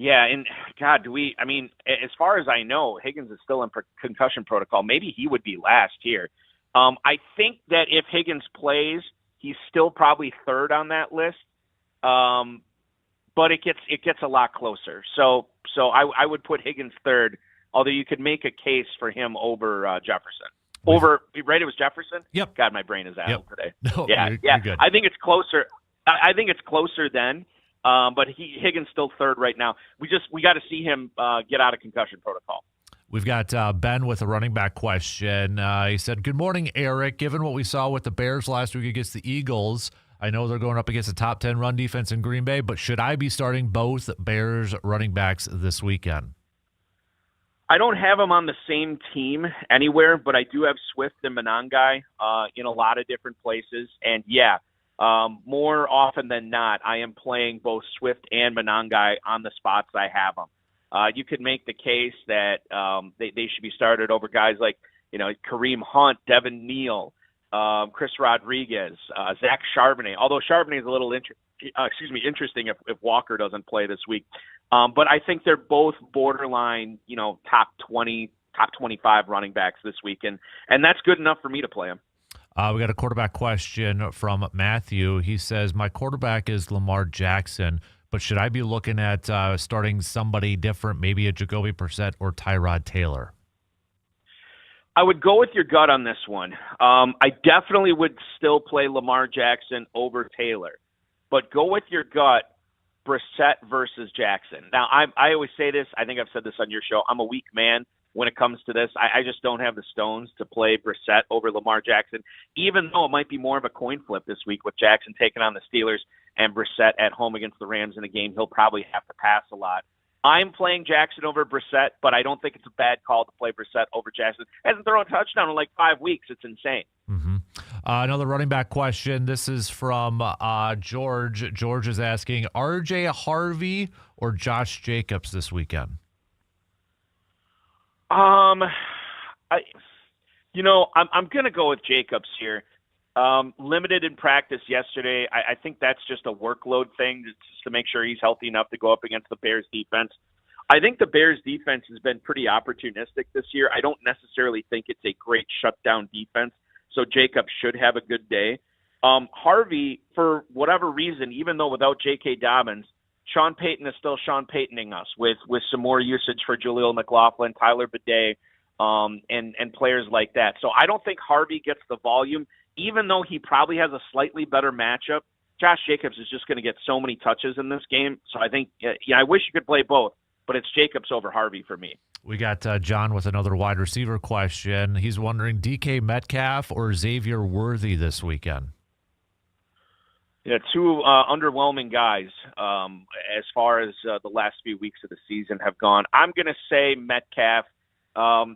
Yeah, and God, as far as I know, Higgins is still in concussion protocol. Maybe he would be last here. I think that if Higgins plays, he's still probably third on that list. But it gets a lot closer. So I would put Higgins third, although you could make a case for him over Jefferson. Right, it was Jefferson? Yep. God, my brain is out today. No, yeah. You're good. I think it's closer. I think it's closer then. But Higgins still third right now. We got to see him get out of concussion protocol. We've got Ben with a running back question. He said, good morning, Eric. Given what we saw with the Bears last week against the Eagles, I know they're going up against a top 10 run defense in Green Bay, but should I be starting both Bears running backs this weekend? I don't have them on the same team anywhere, but I do have Swift and Monangai in a lot of different places. And, more often than not, I am playing both Swift and Monangai on the spots I have them. You could make the case that they should be started over guys like, Kareem Hunt, Devin Neal, Chris Rodriguez, Zach Charbonnet. Although Charbonnet is a little interesting if Walker doesn't play this week. But I think they're both borderline, top 20, top 25 running backs this week, and that's good enough for me to play them. We got a quarterback question from Matthew. He says, my quarterback is Lamar Jackson, but should I be looking at starting somebody different, maybe a Jacoby Brissett or Tyrod Taylor? I would go with your gut on this one. I definitely would still play Lamar Jackson over Taylor, but go with your gut, Brissett versus Jackson. Now, I always say this. I think I've said this on your show. I'm a weak man when it comes to this. I just don't have the stones to play Brissett over Lamar Jackson, even though it might be more of a coin flip this week with Jackson taking on the Steelers and Brissett at home against the Rams in a game he'll probably have to pass a lot. I'm playing Jackson over Brissett, but I don't think it's a bad call to play Brissett over Jackson. Hasn't thrown a touchdown in like 5 weeks. It's insane. Mm-hmm. Another running back question. This is from George. George is asking, R.J. Harvey or Josh Jacobs this weekend? I'm going to go with Jacobs here. Limited in practice yesterday. I think that's just a workload thing just to make sure he's healthy enough to go up against the Bears defense. I think the Bears defense has been pretty opportunistic this year. I don't necessarily think it's a great shutdown defense, so Jacobs should have a good day. Harvey, for whatever reason, even though without J.K. Dobbins, Sean Payton is still Sean Paytoning us with some more usage for Jaleel McLaughlin, Tyler Bidet, and players like that. So I don't think Harvey gets the volume, even though he probably has a slightly better matchup. Josh Jacobs is just going to get so many touches in this game. So I think, I wish you could play both, but it's Jacobs over Harvey for me. We got John with another wide receiver question. He's wondering DK Metcalf or Xavier Worthy this weekend. Yeah, two underwhelming guys as far as the last few weeks of the season have gone. I'm going to say Metcalf.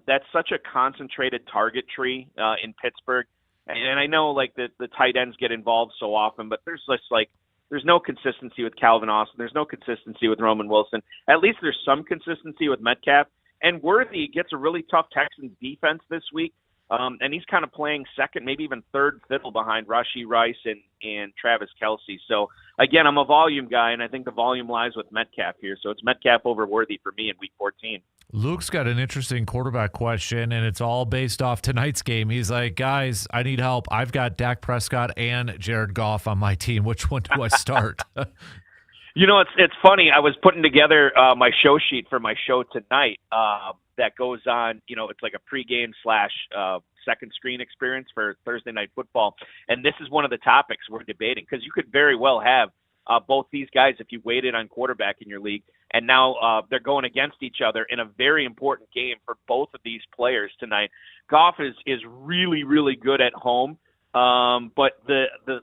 That's such a concentrated target tree in Pittsburgh. And I know like the tight ends get involved so often, but there's no consistency with Calvin Austin. There's no consistency with Roman Wilson. At least there's some consistency with Metcalf. And Worthy gets a really tough Texans defense this week. And he's kind of playing second, maybe even third fiddle behind Rashee Rice and Travis Kelce. So, again, I'm a volume guy, and I think the volume lies with Metcalf here. So it's Metcalf over Worthy for me in Week 14. Luke's got an interesting quarterback question, and it's all based off tonight's game. He's like, guys, I need help. I've got Dak Prescott and Jared Goff on my team. Which one do I start? You know, it's funny. I was putting together my show sheet for my show tonight that goes on, you know, it's like a pregame / second screen experience for Thursday Night Football. And this is one of the topics we're debating because you could very well have both these guys if you waited on quarterback in your league. And now they're going against each other in a very important game for both of these players tonight. Goff is really, really good at home. But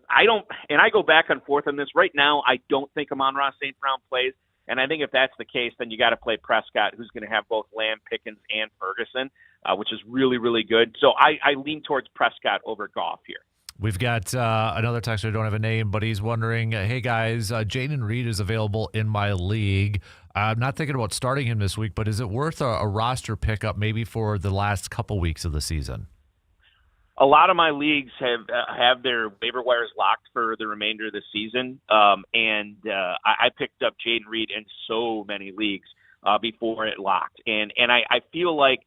I go back and forth on this. Right now, I don't think Amon-Ra St. Brown plays. And I think if that's the case, then you got to play Prescott, who's going to have both Lamb, Pickens, and Ferguson, which is really, really good. So I lean towards Prescott over Goff here. We've got another texter who don't have a name, but he's wondering, hey, guys, Jaden Reed is available in my league. I'm not thinking about starting him this week, but is it worth a roster pickup maybe for the last couple weeks of the season? A lot of my leagues have their waiver wires locked for the remainder of the season, and I picked up Jaden Reed in so many leagues before it locked. And I feel like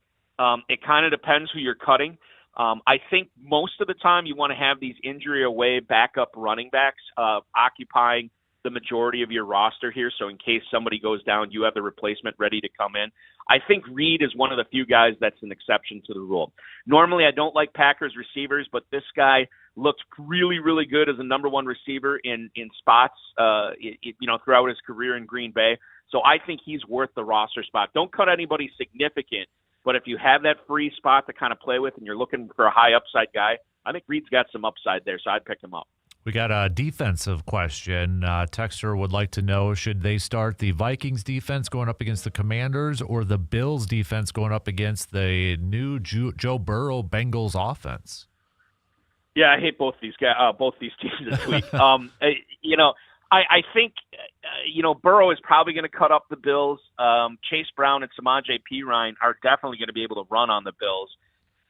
it kind of depends who you're cutting. I think most of the time you want to have these injury-away backup running backs occupying the majority of your roster here, so in case somebody goes down, you have the replacement ready to come in. I think Reed is one of the few guys that's an exception to the rule. Normally, I don't like Packers receivers, but this guy looked really, really good as a number one receiver in spots, throughout his career in Green Bay. So I think he's worth the roster spot. Don't cut anybody significant, but if you have that free spot to kind of play with and you're looking for a high upside guy, I think Reed's got some upside there, so I'd pick him up. We got a defensive question. Texter would like to know, should they start the Vikings defense going up against the Commanders or the Bills defense going up against the new Joe Burrow Bengals offense? Yeah, I hate both these teams this week. I think Burrow is probably going to cut up the Bills. Chase Brown and Samaje Perine are definitely going to be able to run on the Bills.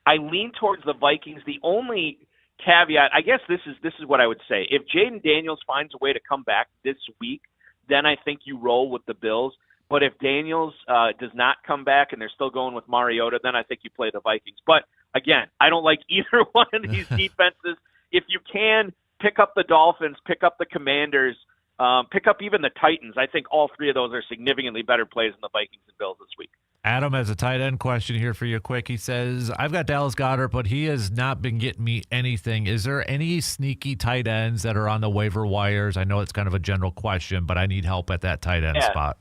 I lean towards the Vikings. The only caveat, I guess this is what I would say. If Jaden Daniels finds a way to come back this week, then I think you roll with the Bills. But if Daniels does not come back and they're still going with Mariota, then I think you play the Vikings. But again, I don't like either one of these defenses. If you can, pick up the Dolphins, pick up the Commanders, pick up even the Titans. I think all three of those are significantly better plays than the Vikings and Bills this week. Adam has a tight end question here for you quick. He says, I've got Dallas Goedert, but he has not been getting me anything. Is there any sneaky tight ends that are on the waiver wires? I know it's kind of a general question, but I need help at that tight end spot.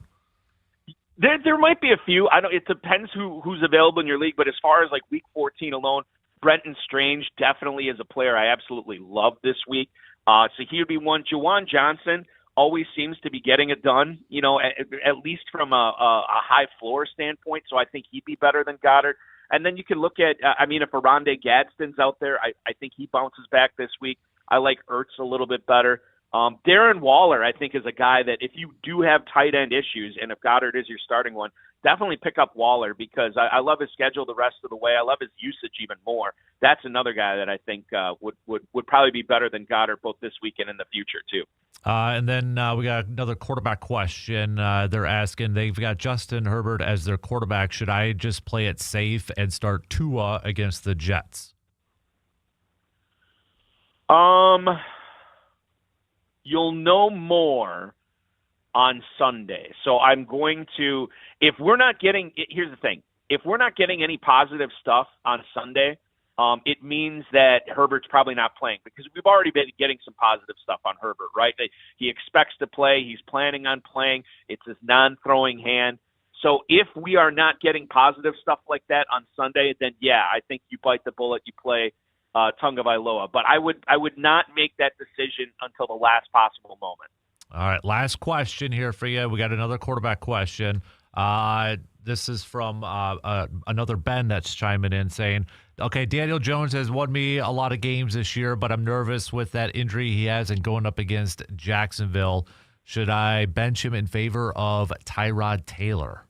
There might be a few. It depends who's available in your league, but as far as like Week 14 alone, Brenton Strange definitely is a player I absolutely love this week. So he would be one. Juwan Johnson always seems to be getting it done, at least from a high floor standpoint. So I think he'd be better than Goddard. And then you can look at, if Arondé Gadsden's out there, I think he bounces back this week. I like Ertz a little bit better. Darren Waller, I think, is a guy that if you do have tight end issues, and if Goddard is your starting one, definitely pick up Waller because I love his schedule the rest of the way. I love his usage even more. That's another guy that I think would probably be better than Goddard both this week and in the future too. And then we got another quarterback question. They're asking, they've got Justin Herbert as their quarterback. Should I just play it safe and start Tua against the Jets? You'll know more on Sunday. So I'm going to, here's the thing. If we're not getting any positive stuff on Sunday, it means that Herbert's probably not playing because we've already been getting some positive stuff on Herbert, right? He expects to play. He's planning on playing. It's his non-throwing hand. So if we are not getting positive stuff like that on Sunday, then yeah, I think you bite the bullet. You play Tagovailoa. But I would not make that decision until the last possible moment. All right, last question here for you. We got another quarterback question. This is from another Ben that's chiming in saying, okay, Daniel Jones has won me a lot of games this year, but I'm nervous with that injury he has and going up against Jacksonville. Should I bench him in favor of Tyrod Taylor?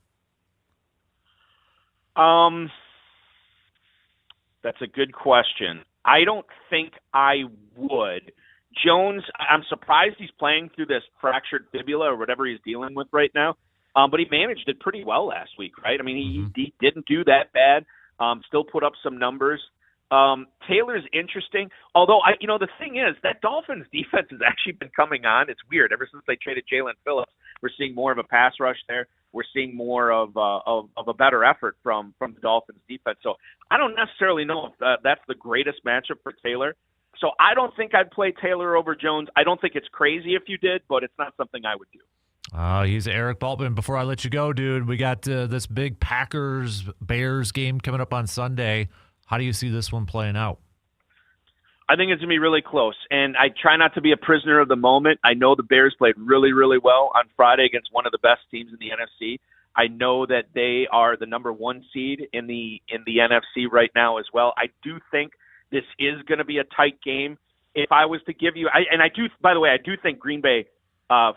That's a good question. I don't think I would. Jones, I'm surprised he's playing through this fractured fibula or whatever he's dealing with right now. But he managed it pretty well last week, right? I mean, he didn't do that bad. Still put up some numbers. Taylor's interesting. Although, the thing is, that Dolphins defense has actually been coming on. It's weird. Ever since they traded Jalen Phillips, we're seeing more of a pass rush there. We're seeing more of a better effort from the Dolphins defense. So I don't necessarily know if that's the greatest matchup for Taylor. So I don't think I'd play Taylor over Jones. I don't think it's crazy if you did, but it's not something I would do. He's Eric Balkman. Before I let you go, dude, we got this big Packers-Bears game coming up on Sunday. How do you see this one playing out? I think it's going to be really close, and I try not to be a prisoner of the moment. I know the Bears played really, really well on Friday against one of the best teams in the NFC. I know that they are the number one seed in the NFC right now as well. I do think this is going to be a tight game. If I was to give you, I do think Green Bay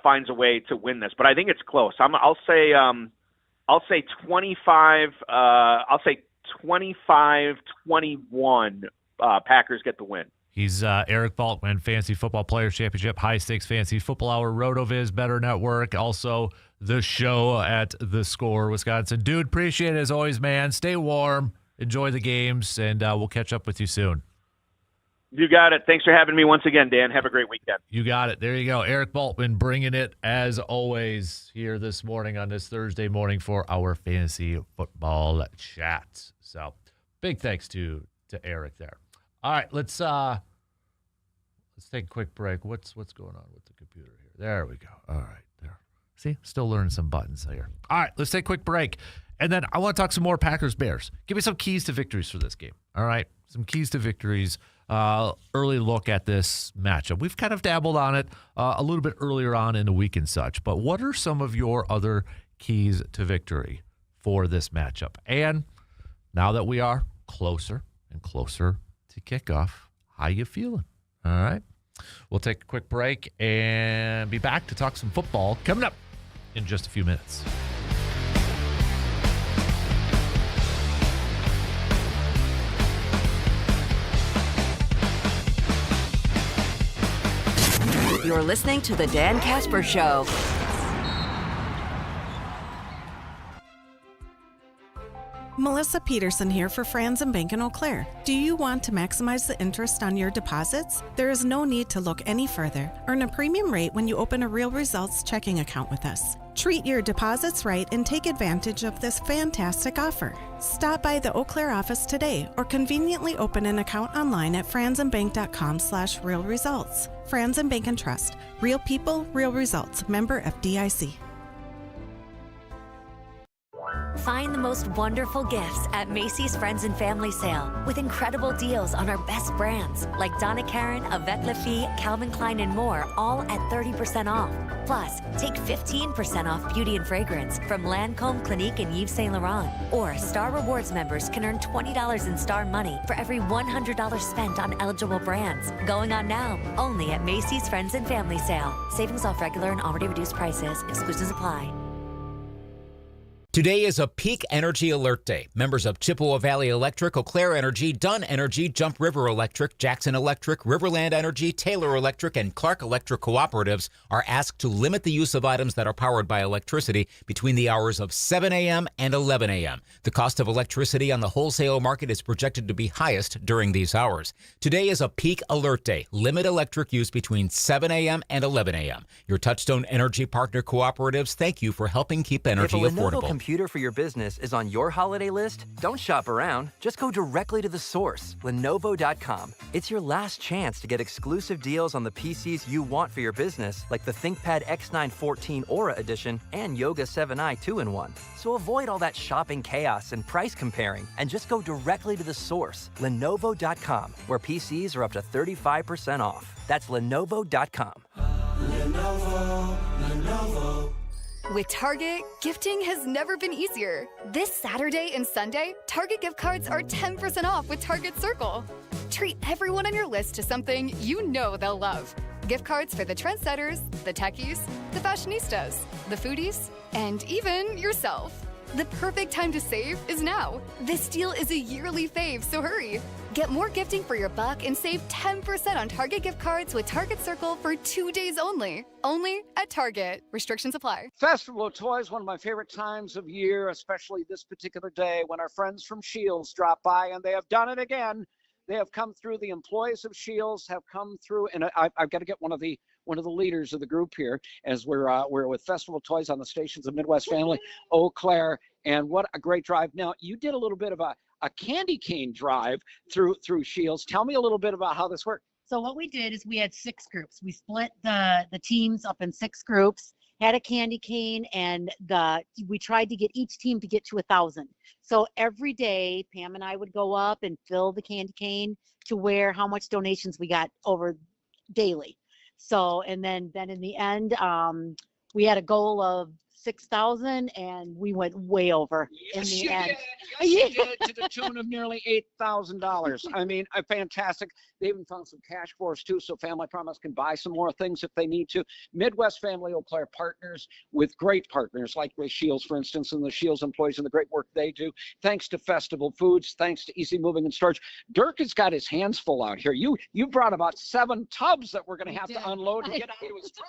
finds a way to win this, but I think it's close. I'll say 25. I'll say 25-21. Packers get the win. He's Eric Balkman, Fantasy Football Players Championship, High Stakes Fantasy Football Hour, RotoViz, Better Network, also the show at The Score, Wisconsin. Dude, appreciate it as always, man. Stay warm, enjoy the games, and we'll catch up with you soon. You got it. Thanks for having me once again, Dan. Have a great weekend. You got it. There you go. Eric Balkman bringing it, as always, here this morning on this Thursday morning for our fantasy football chat. So big thanks to Eric there. All right, let's take a quick break. What's going on with the computer here? There we go. All right, there. See, still learning some buttons here. All right, let's take a quick break. And then I want to talk some more Packers-Bears. Give me some keys to victories for this game. All right, some keys to victories. Early look at this matchup. We've kind of dabbled on it a little bit earlier on in the week and such, but what are some of your other keys to victory for this matchup? And now that we are closer and closer to kickoff, how you feeling? All right. We'll take a quick break and be back to talk some football coming up in just a few minutes. You're listening to The Dan Kasper Show. Melissa Peterson here for Franz & Bank in Eau Claire. Do you want to maximize the interest on your deposits? There is no need to look any further. Earn a premium rate when you open a Real Results checking account with us. Treat your deposits right and take advantage of this fantastic offer. Stop by the Eau Claire office today or conveniently open an account online at franzandbank.com/realresults. Franz & Bank and Trust. Real people, real results. Member FDIC. Find the most wonderful gifts at Macy's Friends and Family Sale with incredible deals on our best brands like Donna Karan, Avec Les Filles, Calvin Klein, and more, all at 30% off. Plus, take 15% off beauty and fragrance from Lancôme, Clinique, and Yves Saint Laurent. Or Star Rewards members can earn $20 in Star money for every $100 spent on eligible brands. Going on now, only at Macy's Friends and Family Sale. Savings off regular and already reduced prices. Exclusions apply. Today is a peak energy alert day. Members of Chippewa Valley Electric, Eau Claire Energy, Dunn Energy, Jump River Electric, Jackson Electric, Riverland Energy, Taylor Electric, and Clark Electric cooperatives are asked to limit the use of items that are powered by electricity between the hours of 7 a.m. and 11 a.m. The cost of electricity on the wholesale market is projected to be highest during these hours. Today is a peak alert day. Limit electric use between 7 a.m. and 11 a.m. Your Touchstone Energy Partner cooperatives thank you for helping keep energy affordable. computer for your business is on your holiday list, don't shop around. Just go directly to the source, Lenovo.com. It's your last chance to get exclusive deals on the PCs you want for your business, like the ThinkPad X9 14 Aura Edition and Yoga 7i 2-in-1. So avoid all that shopping chaos and price comparing, and just go directly to the source, Lenovo.com, where PCs are up to 35% off. That's Lenovo.com. Lenovo. With Target, gifting has never been easier. This Saturday and Sunday, Target gift cards are 10% off with Target Circle. Treat everyone on your list to something you know they'll love. Gift cards for the trendsetters, the techies, the fashionistas, the foodies, and even yourself. The perfect time to save is now. This deal is a yearly fave, so hurry. Get more gifting for your buck and save 10% on Target gift cards with Target Circle for 2 days only. Only at Target. Restrictions apply. Festival of Toys, one of my favorite times of year, especially this particular day when our friends from Shields drop by, and they have done it again. They have come through. The employees of Shields have come through, and I've got to get one of the leaders of the group here as we're with Festival of Toys on the stations of Midwest Family, Eau Claire, and what a great drive. Now, you did a little bit of a candy cane drive through Shields. Tell me a little bit about how this worked. So what we did is we had 6 groups. We split the teams up in 6 groups, had a candy cane, and we tried to get each team to get to 1,000. So every day, Pam and I would go up and fill the candy cane to how much donations we got over daily. So, and then in the end, we had a goal of 6,000, and we went way over in the end. Yes, you did, to the tune of nearly $8,000. I mean, fantastic. They even found some cash for us, too, so Family Promise can buy some more things if they need to. Midwest Family Eau Claire partners with great partners, like with Shields, for instance, and the Shields employees and the great work they do. Thanks to Festival Foods, thanks to Easy Moving and Storage. Dirk has got his hands full out here. You brought about 7 tubs that we're going to have to unload and get out of his truck.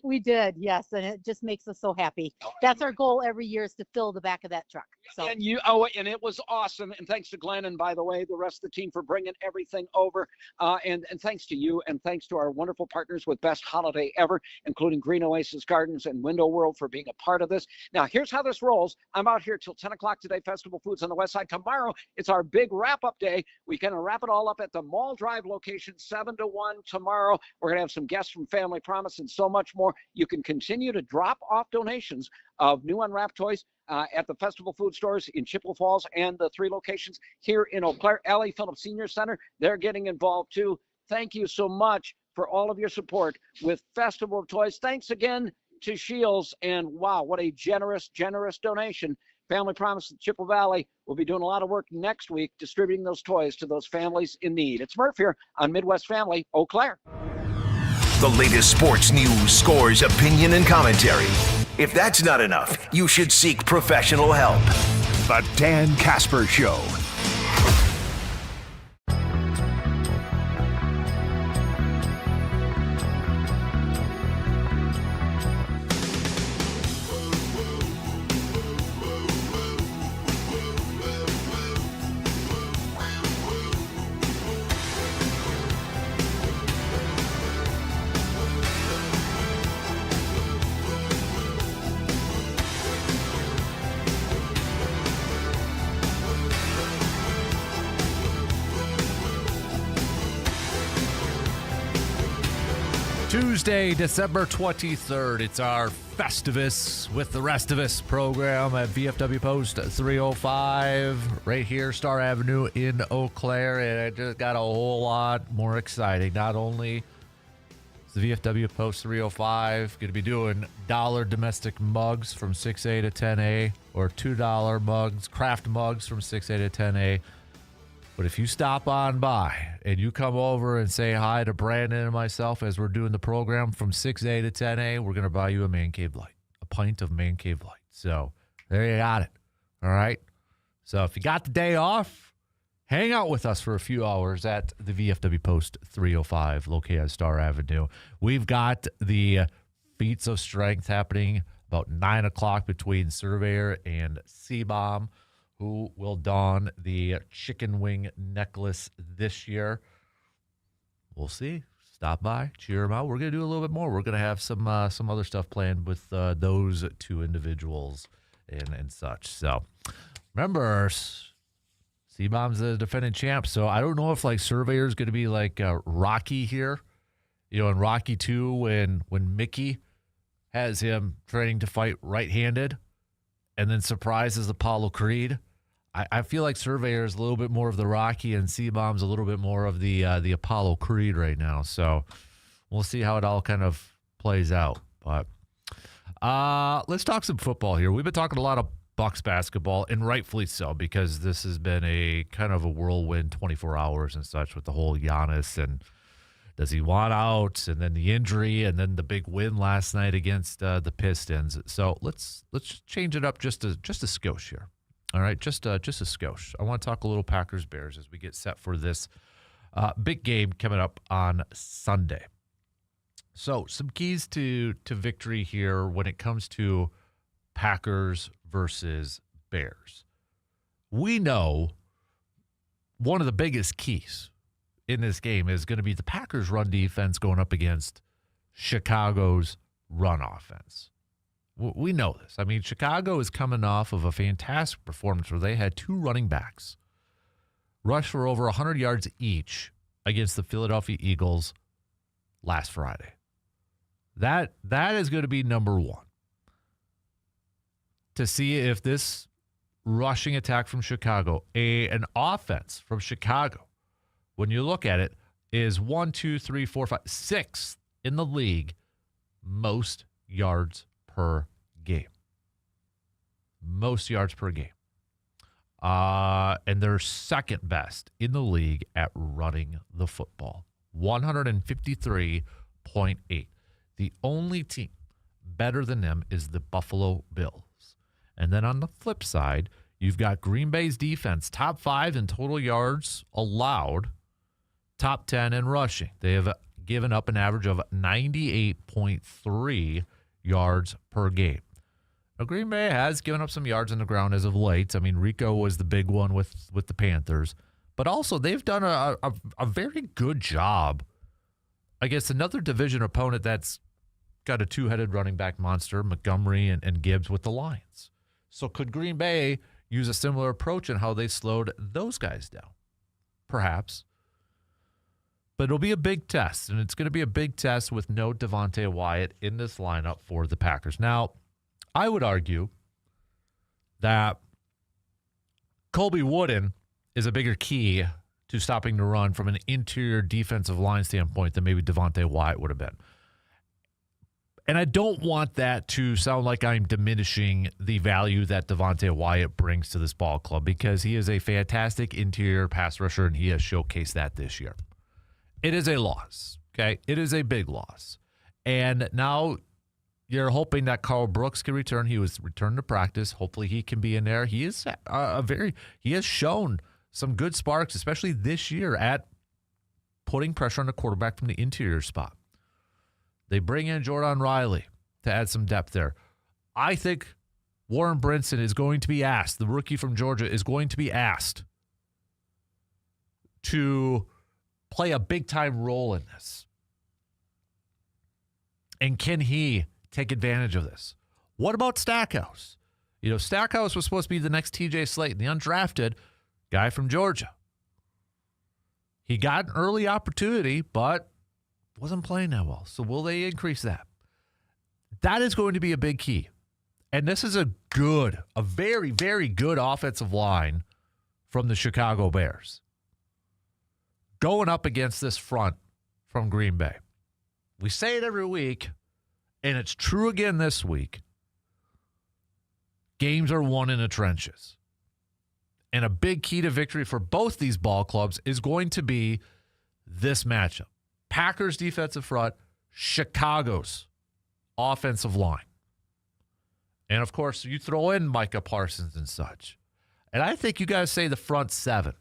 We did, yes, and it just makes us so happy. That's our goal every year, is to fill the back of that truck. So. And it was awesome. And thanks to Glenn and, by the way, the rest of the team for bringing everything over. And thanks to you, and thanks to our wonderful partners with Best Holiday Ever, including Green Oasis Gardens and Window World, for being a part of this. Now, here's how this rolls. I'm out here till 10 o'clock today, Festival Foods on the West Side. Tomorrow, it's our big wrap-up day. We're going to wrap it all up at the Mall Drive location, 7 to 1 tomorrow. We're going to have some guests from Family Promise and so much more. You can continue to drop off donations of new unwrapped toys at the Festival Food stores in Chippewa Falls and the 3 locations here in Eau Claire. Allie Phillips Senior Center, they're getting involved too. Thank you so much for all of your support with Festival of Toys. Thanks again to Shields, and wow, what a generous donation. Family Promise Chippewa Valley will be doing a lot of work next week distributing those toys to those families in need. It's Murph here on Midwest Family, Eau Claire. The latest sports news, scores, opinion, and commentary. If that's not enough, you should seek professional help. The Dan Kasper Show. Tuesday, December 23rd. It's our Festivus with the rest of us program at VFW Post 305 right here, Star Avenue in Eau Claire. And it just got a whole lot more exciting. Not only is the VFW Post 305 going to be doing $1 domestic mugs from 6A to 10A, or $2 mugs, craft mugs from 6A to 10A. But if you stop on by and you come over and say hi to Brandon and myself as we're doing the program from 6A to 10A, we're going to buy you a Man Cave Light, a pint of Man Cave Light. So there you got it. All right. So if you got the day off, hang out with us for a few hours at the VFW Post 305 located on Star Avenue. We've got the Feats of Strength happening about 9 o'clock between Surveyor and C-Bomb, who will don the chicken wing necklace this year. We'll see. Stop by, cheer them out. We're going to do a little bit more. We're going to have some other stuff planned with those 2 individuals and such. So remember, C-Bomb's the defending champ. So I don't know if like Surveyor's going to be like Rocky here. You know, in Rocky 2 when Mickey has him training to fight right-handed and then surprises Apollo Creed. I feel like Surveyor is a little bit more of the Rocky and C-Bomb's a little bit more of the Apollo Creed right now. So we'll see how it all kind of plays out. But let's talk some football here. We've been talking a lot of Bucks basketball, and rightfully so, because this has been a kind of a whirlwind 24 hours and such with the whole Giannis and does he want out, and then the injury, and then the big win last night against the Pistons. So let's change it up just a skosh here. All right, just a skosh. I want to talk a little Packers-Bears as we get set for this big game coming up on Sunday. So some keys to victory here when it comes to Packers versus Bears. We know one of the biggest keys in this game is going to be the Packers' run defense going up against Chicago's run offense. We know this. I mean, Chicago is coming off of a fantastic performance where they had 2 running backs rush for over 100 yards each against the Philadelphia Eagles last Friday. That is going to be number one. To see if this rushing attack from Chicago, an offense from Chicago, when you look at it, is 1, 2, 3, 4, 5, 6th in the league most yards per game. Most yards per game. And they're second best in the league at running the football. 153.8. The only team better than them is the Buffalo Bills. And then on the flip side, you've got Green Bay's defense, top 5 in total yards allowed, top 10 in rushing. They have given up an average of 98.3 yards per game. Now, Green Bay has given up some yards on the ground as of late. I mean, Rico was the big one with the Panthers. But also, they've done a very good job against another division opponent that's got a 2-headed running back monster, Montgomery and Gibbs with the Lions. So could Green Bay use a similar approach in how they slowed those guys down? Perhaps. But it'll be a big test, and it's going to be a big test with no Devontae Wyatt in this lineup for the Packers. Now, I would argue that Colby Wooden is a bigger key to stopping the run from an interior defensive line standpoint than maybe Devontae Wyatt would have been. And I don't want that to sound like I'm diminishing the value that Devontae Wyatt brings to this ball club, because he is a fantastic interior pass rusher, and he has showcased that this year. It is a loss, okay? It is a big loss. And now you're hoping that Carl Brooks can return. He was returned to practice. Hopefully he can be in there. He is he has shown some good sparks, especially this year, at putting pressure on the quarterback from the interior spot. They bring in Jordan Riley to add some depth there. I think Warren Brinson is going to be asked, the rookie from Georgia is going to be asked to play a big-time role in this. And can he take advantage of this? What about Stackhouse? You know, Stackhouse was supposed to be the next TJ Slayton, the undrafted guy from Georgia. He got an early opportunity, but wasn't playing that well. So will they increase that? That is going to be a big key. And this is a very, very good offensive line from the Chicago Bears going up against this front from Green Bay. We say it every week, and it's true again this week. Games are won in the trenches. And a big key to victory for both these ball clubs is going to be this matchup. Packers defensive front, Chicago's offensive line. And, of course, you throw in Micah Parsons and such. And I think you guys say the front 7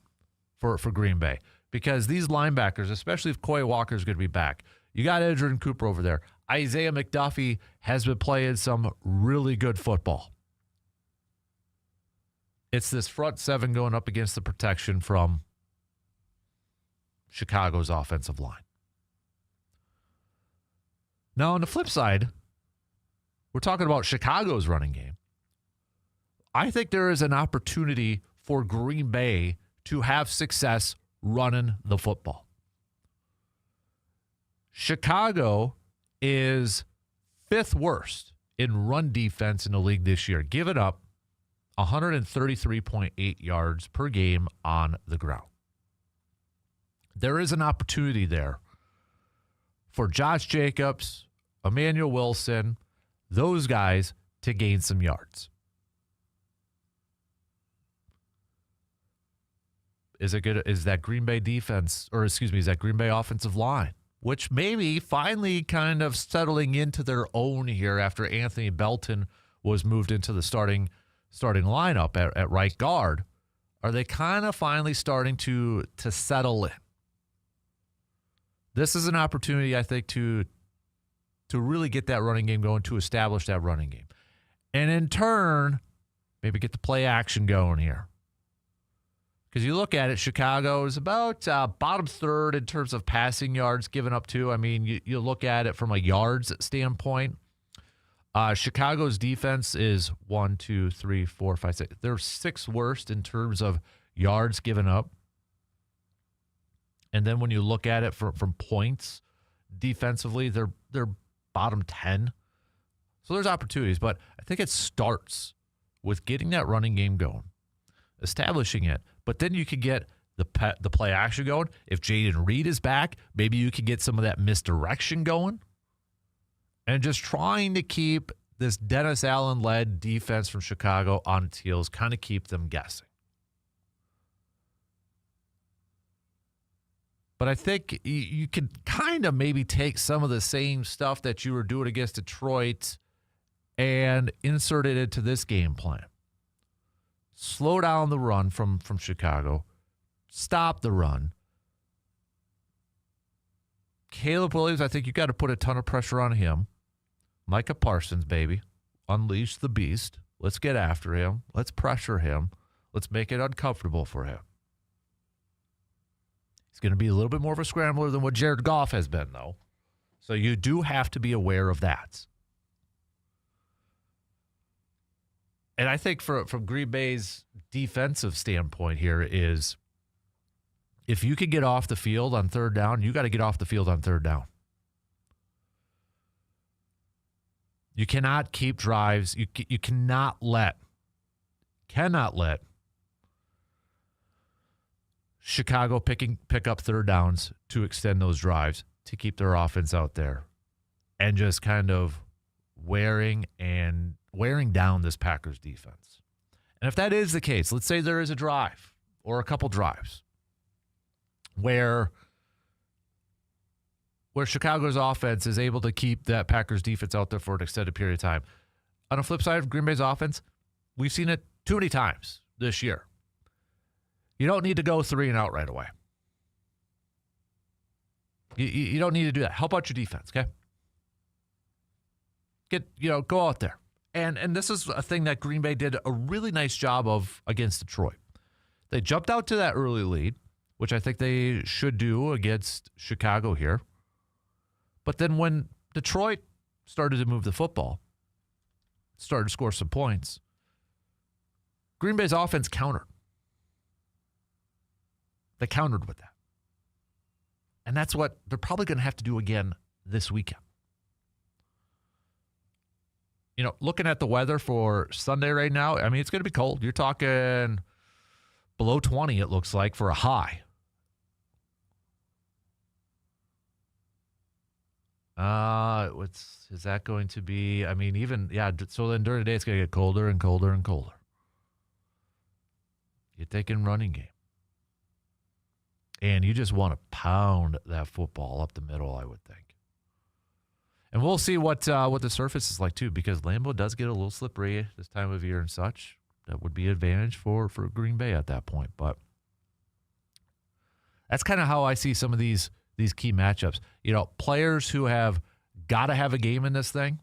for Green Bay, because these linebackers, especially if Quay Walker's going to be back, you got Edgerrin Cooper over there. Isaiah McDuffie has been playing some really good football. It's this front 7 going up against the protection from Chicago's offensive line. Now, on the flip side, we're talking about Chicago's running game. I think there is an opportunity for Green Bay to have success running the football. Chicago is 5th worst in run defense in the league this year, giving up 133.8 yards per game on the ground. There is an opportunity there for Josh Jacobs, Emmanuel Wilson, those guys to gain some yards. Is it good? Is that Green Bay defense, or excuse me, is that Green Bay offensive line, which maybe finally kind of settling into their own here after Anthony Belton was moved into the starting lineup at right guard? Are they kind of finally starting to settle in? This is an opportunity, I think, to really get that running game going, to establish that running game. And in turn, maybe get the play action going here. Because you look at it, Chicago is about bottom third in terms of passing yards given up to. I mean, you look at it from a yards standpoint. Chicago's defense is 1, 2, 3, 4, 5, 6. They're 6th worst in terms of yards given up. And then when you look at it from points defensively, they're bottom 10. So there's opportunities, but I think it starts with getting that running game going, establishing it. But then you could get the play action going. If Jaden Reed is back, maybe you could get some of that misdirection going. And just trying to keep this Dennis Allen-led defense from Chicago on its heels, kind of keep them guessing. But I think you could kind of maybe take some of the same stuff that you were doing against Detroit and insert it into this game plan. Slow down the run from Chicago. Stop the run. Caleb Williams, I think you got to put a ton of pressure on him. Micah Parsons, baby. Unleash the beast. Let's get after him. Let's pressure him. Let's make it uncomfortable for him. He's going to be a little bit more of a scrambler than what Jared Goff has been, though. So you do have to be aware of that. And I think from Green Bay's defensive standpoint here is, if you can get off the field on 3rd down, you got to get off the field on 3rd down. You cannot keep drives. You cannot let Chicago pick up 3rd downs to extend those drives to keep their offense out there and just kind of wearing down this Packers defense. And if that is the case, let's say there is a drive or a couple drives where Chicago's offense is able to keep that Packers defense out there for an extended period of time. On the flip side of Green Bay's offense, we've seen it too many times this year. You don't need to go 3 and out right away. You don't need to do that. Help out your defense, okay? Go out there. And this is a thing that Green Bay did a really nice job of against Detroit. They jumped out to that early lead, which I think they should do against Chicago here. But then when Detroit started to move the football, started to score some points, Green Bay's offense countered. They countered with that. And that's what they're probably going to have to do again this weekend. Looking at the weather for Sunday right now, I mean, it's going to be cold. You're talking below 20, it looks like, for a high. Is that going to be, I mean, so then during the day, it's going to get colder and colder and colder. You're taking running game. And you just want to pound that football up the middle, I would think. And we'll see what the surface is like, too, because Lambeau does get a little slippery this time of year and such. That would be an advantage for Green Bay at that point. But that's kind of how I see some of these key matchups. Players who have got to have a game in this thing.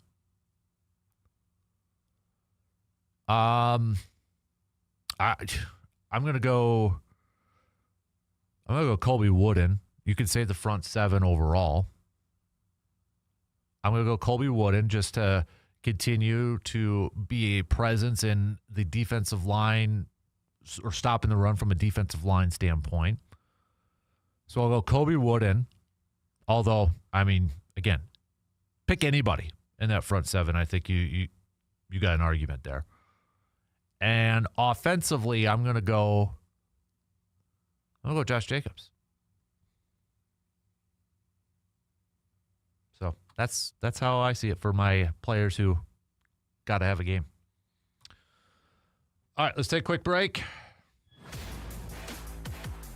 I'm going to go Colby Wooden. You could say the front 7 overall. I'm going to go Colby Wooden just to continue to be a presence in the defensive line or stopping the run from a defensive line standpoint. So I'll go Kobe Wooden. Although, I mean, again, pick anybody in that front seven. I think you got an argument there. And offensively, I'm going to go Josh Jacobs. So that's how I see it for my players who got to have a game. All right, let's take a quick break.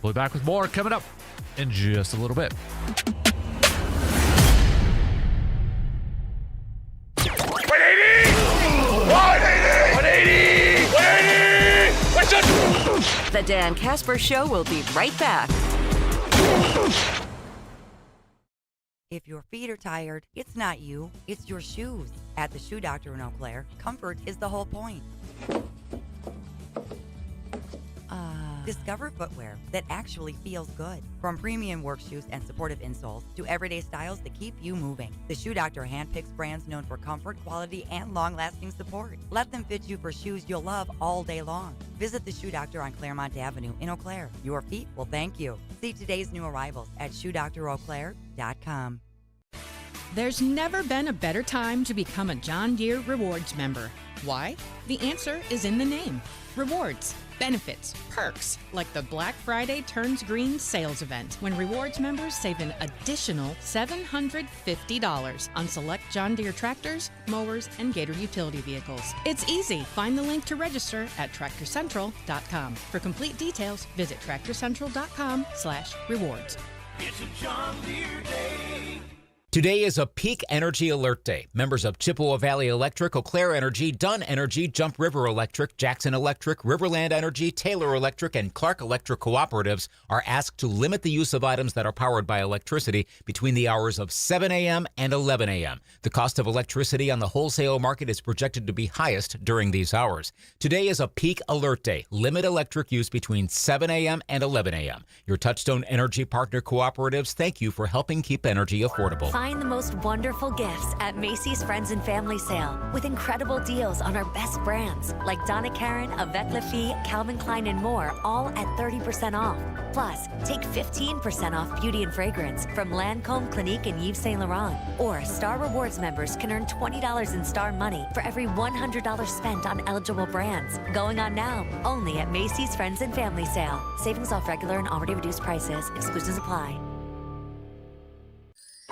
We'll be back with more coming up in just a little bit. The Dan Kasper Show will be right back. If your feet are tired, it's not you, it's your shoes. At the Shoe Doctor in Eau Claire, comfort is the whole point. Discover footwear that actually feels good. From premium work shoes and supportive insoles to everyday styles that keep you moving. The Shoe Doctor handpicks brands known for comfort, quality, and long-lasting support. Let them fit you for shoes you'll love all day long. Visit the Shoe Doctor on Claremont Avenue in Eau Claire. Your feet will thank you. See today's new arrivals at ShoeDoctorEauClaire.com. There's never been a better time to become a John Deere Rewards member. Why? The answer is in the name. Rewards. Benefits, perks, like the Black Friday Turns Green sales event, when rewards members save an additional $750 on select John Deere tractors, mowers, and Gator utility vehicles. It's easy. Find the link to register at TractorCentral.com. For complete details, visit TractorCentral.com/rewards. It's a John Deere day. Today is a peak energy alert day. Members of Chippewa Valley Electric, Eau Claire Energy, Dunn Energy, Jump River Electric, Jackson Electric, Riverland Energy, Taylor Electric, and Clark Electric cooperatives are asked to limit the use of items that are powered by electricity between the hours of 7 a.m. and 11 a.m. The cost of electricity on the wholesale market is projected to be highest during these hours. Today is a peak alert day. Limit electric use between 7 a.m. and 11 a.m. Your Touchstone Energy Partner cooperatives thank you for helping keep energy affordable. Find the most wonderful gifts at Macy's Friends and Family Sale with incredible deals on our best brands like Donna Karan, Avec La Fille, Calvin Klein, and more, all at 30% off. Plus, take 15% off beauty and fragrance from Lancôme, Clinique, and Yves Saint Laurent. Or Star Rewards members can earn $20 in Star money for every $100 spent on eligible brands. Going on now, only at Macy's Friends and Family Sale. Savings off regular and already reduced prices. Exclusions apply.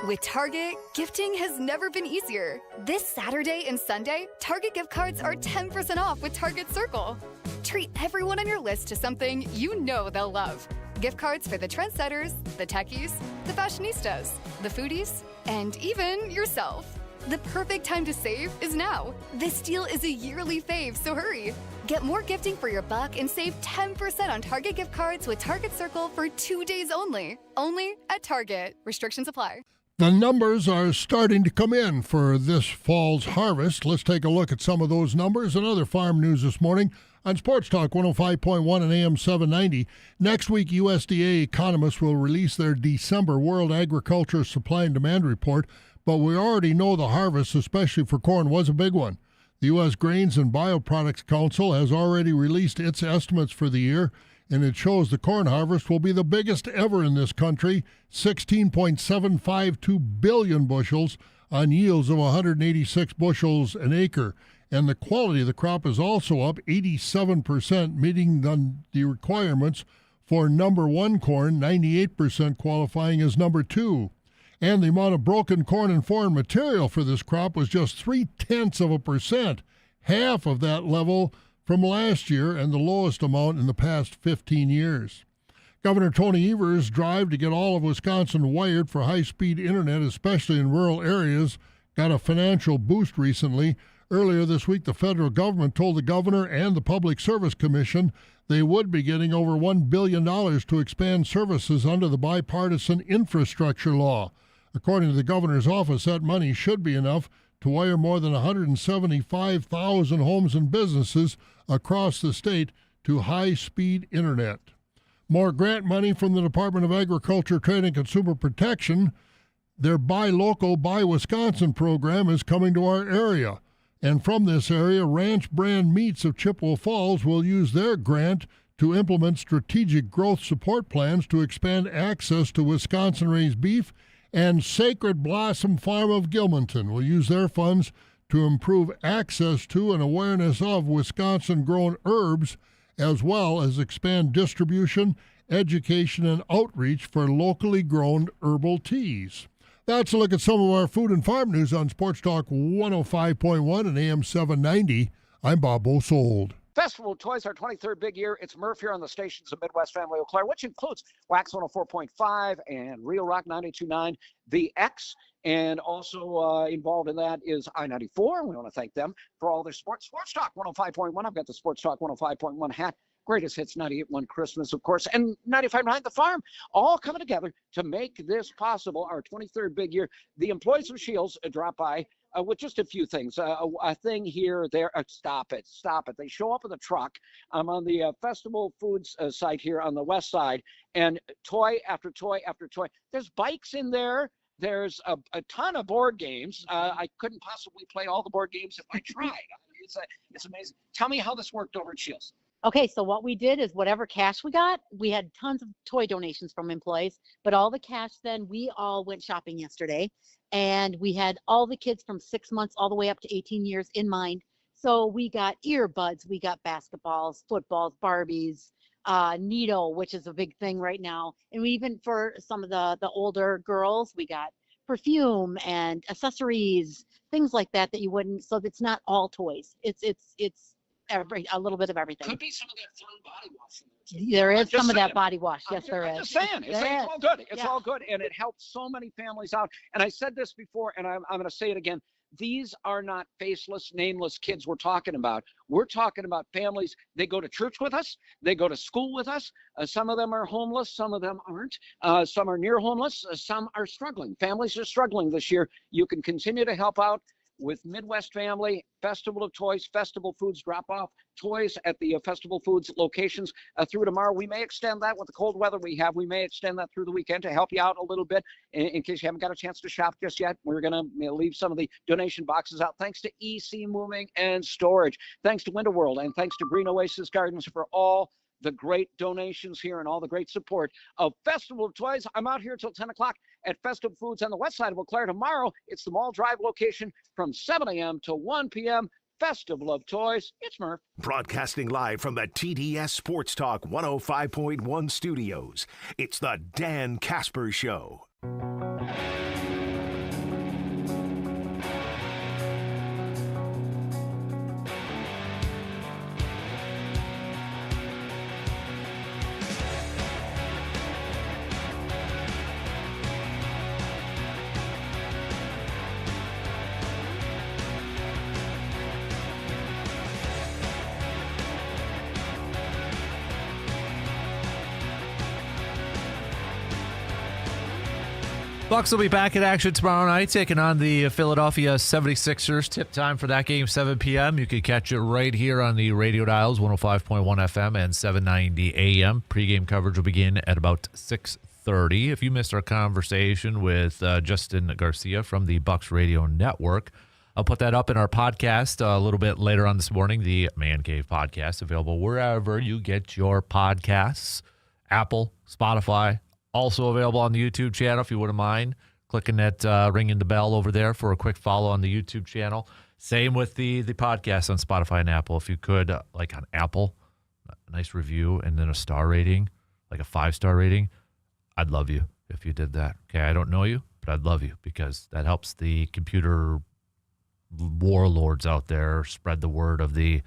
With Target, gifting has never been easier. This Saturday and Sunday, Target gift cards are 10% off with Target Circle. Treat everyone on your list to something you know they'll love. Gift cards for the trendsetters, the techies, the fashionistas, the foodies, and even yourself. The perfect time to save is now. This deal is a yearly fave, so hurry. Get more gifting for your buck and save 10% on Target gift cards with Target Circle for 2 days only. Only at Target. Restrictions apply. The numbers are starting to come in for this fall's harvest. Let's take a look at some of those numbers and other farm news this morning on Sports Talk 105.1 and AM 790. Next week, USDA economists will release their December World Agriculture Supply and Demand Report, but we already know the harvest, especially for corn, was a big one. The U.S. Grains and Bioproducts Council has already released its estimates for the year, and it shows the corn harvest will be the biggest ever in this country, 16.752 billion bushels on yields of 186 bushels an acre. And the quality of the crop is also up 87%, meeting the requirements for number one corn, 98% qualifying as number two. And the amount of broken corn and foreign material for this crop was just 0.3%, half of that level from last year and the lowest amount in the past 15 years. Governor Tony Evers' drive to get all of Wisconsin wired for high-speed internet, especially in rural areas, got a financial boost recently. Earlier this week, the federal government told the governor and the Public Service Commission they would be getting over $1 billion to expand services under the bipartisan infrastructure law. According to the governor's office, that money should be enough to wire more than 175,000 homes and businesses across the state to high-speed internet. More grant money from the Department of Agriculture, Trade, and Consumer Protection. Their Buy Local, Buy Wisconsin program is coming to our area. And from this area, Ranch Brand Meats of Chippewa Falls will use their grant to implement strategic growth support plans to expand access to Wisconsin-raised beef, and Sacred Blossom Farm of Gilmanton will use their funds to improve access to and awareness of Wisconsin-grown herbs, as well as expand distribution, education, and outreach for locally grown herbal teas. That's a look at some of our food and farm news on Sports Talk 105.1 and AM 790. I'm Bob Bosold. Festival of Toys, our 23rd big year. It's Murph here on the stations of Midwest Family Eau Claire, which includes Wax 104.5 and Real Rock 92.9, The X. And also involved in that is I-94. We want to thank them for all their sports. Sports Talk 105.1. I've got the Sports Talk 105.1 hat. Greatest Hits 98.1 Christmas, of course, and 95.9 The Farm, all coming together to make this possible, our 23rd big year. The employees of Shields drop by with just a few things. A thing here, there. Stop it. They show up in the truck. I'm on the Festival Foods site here on the west side, and toy after toy after toy. There's bikes in there. There's a ton of board games. I couldn't possibly play all the board games if I tried. It's amazing. Tell me how this worked over at Shields. Okay, so what we did is whatever cash we got, we had tons of toy donations from employees, but all the cash then, we all went shopping yesterday, and we had all the kids from 6 months all the way up to 18 years in mind. So we got earbuds, we got basketballs, footballs, Barbies, Neato, which is a big thing right now. And we even, for some of the older girls, we got perfume and accessories, things like that you wouldn't, so it's not all toys. It's a little bit of everything. Could be some of that fun body wash. There is some of that body wash. Yes, there is. I'm just saying. It's all good. It's all good. And it helps so many families out. And I said this before, and I'm going to say it again. These are not faceless, nameless kids we're talking about. We're talking about families. They go to church with us. They go to school with us. Some of them are homeless. Some of them aren't. Some are near homeless. Some are struggling. Families are struggling this year. You can continue to help out with Midwest Family, Festival of Toys, Festival Foods drop-off toys at the Festival Foods locations through tomorrow. We may extend that with the cold weather we have. We may extend that through the weekend to help you out a little bit in case you haven't got a chance to shop just yet. We're going to leave some of the donation boxes out. Thanks to EC Moving and Storage. Thanks to Winter World, and thanks to Green Oasis Gardens for all the great donations here and all the great support of Festival of Toys. I'm out here till 10 o'clock at Festival Foods on the west side of Eau Claire. Tomorrow, it's the Mall Drive location from 7 a.m. to 1 p.m. Festival of Toys. It's Murph. Broadcasting live from the TDS Sports Talk 105.1 studios, it's the Dan Kasper Show. Bucks will be back in action tomorrow night, taking on the Philadelphia 76ers. Tip time for that game, 7 p.m. You can catch it right here on the radio dials, 105.1 FM and 790 AM. Pre-game coverage will begin at about 6:30. If you missed our conversation with Justin Garcia from the Bucks Radio Network, I'll put that up in our podcast a little bit later on this morning, the Man Cave podcast, available wherever you get your podcasts, Apple, Spotify. Also available on the YouTube channel, if you wouldn't mind clicking that, ringing the bell over there for a quick follow on the YouTube channel. Same with the podcast on Spotify and Apple. If you could, like on Apple, a nice review and then a star rating, like a 5-star rating, I'd love you if you did that. Okay, I don't know you, but I'd love you because that helps the computer warlords out there spread the word of the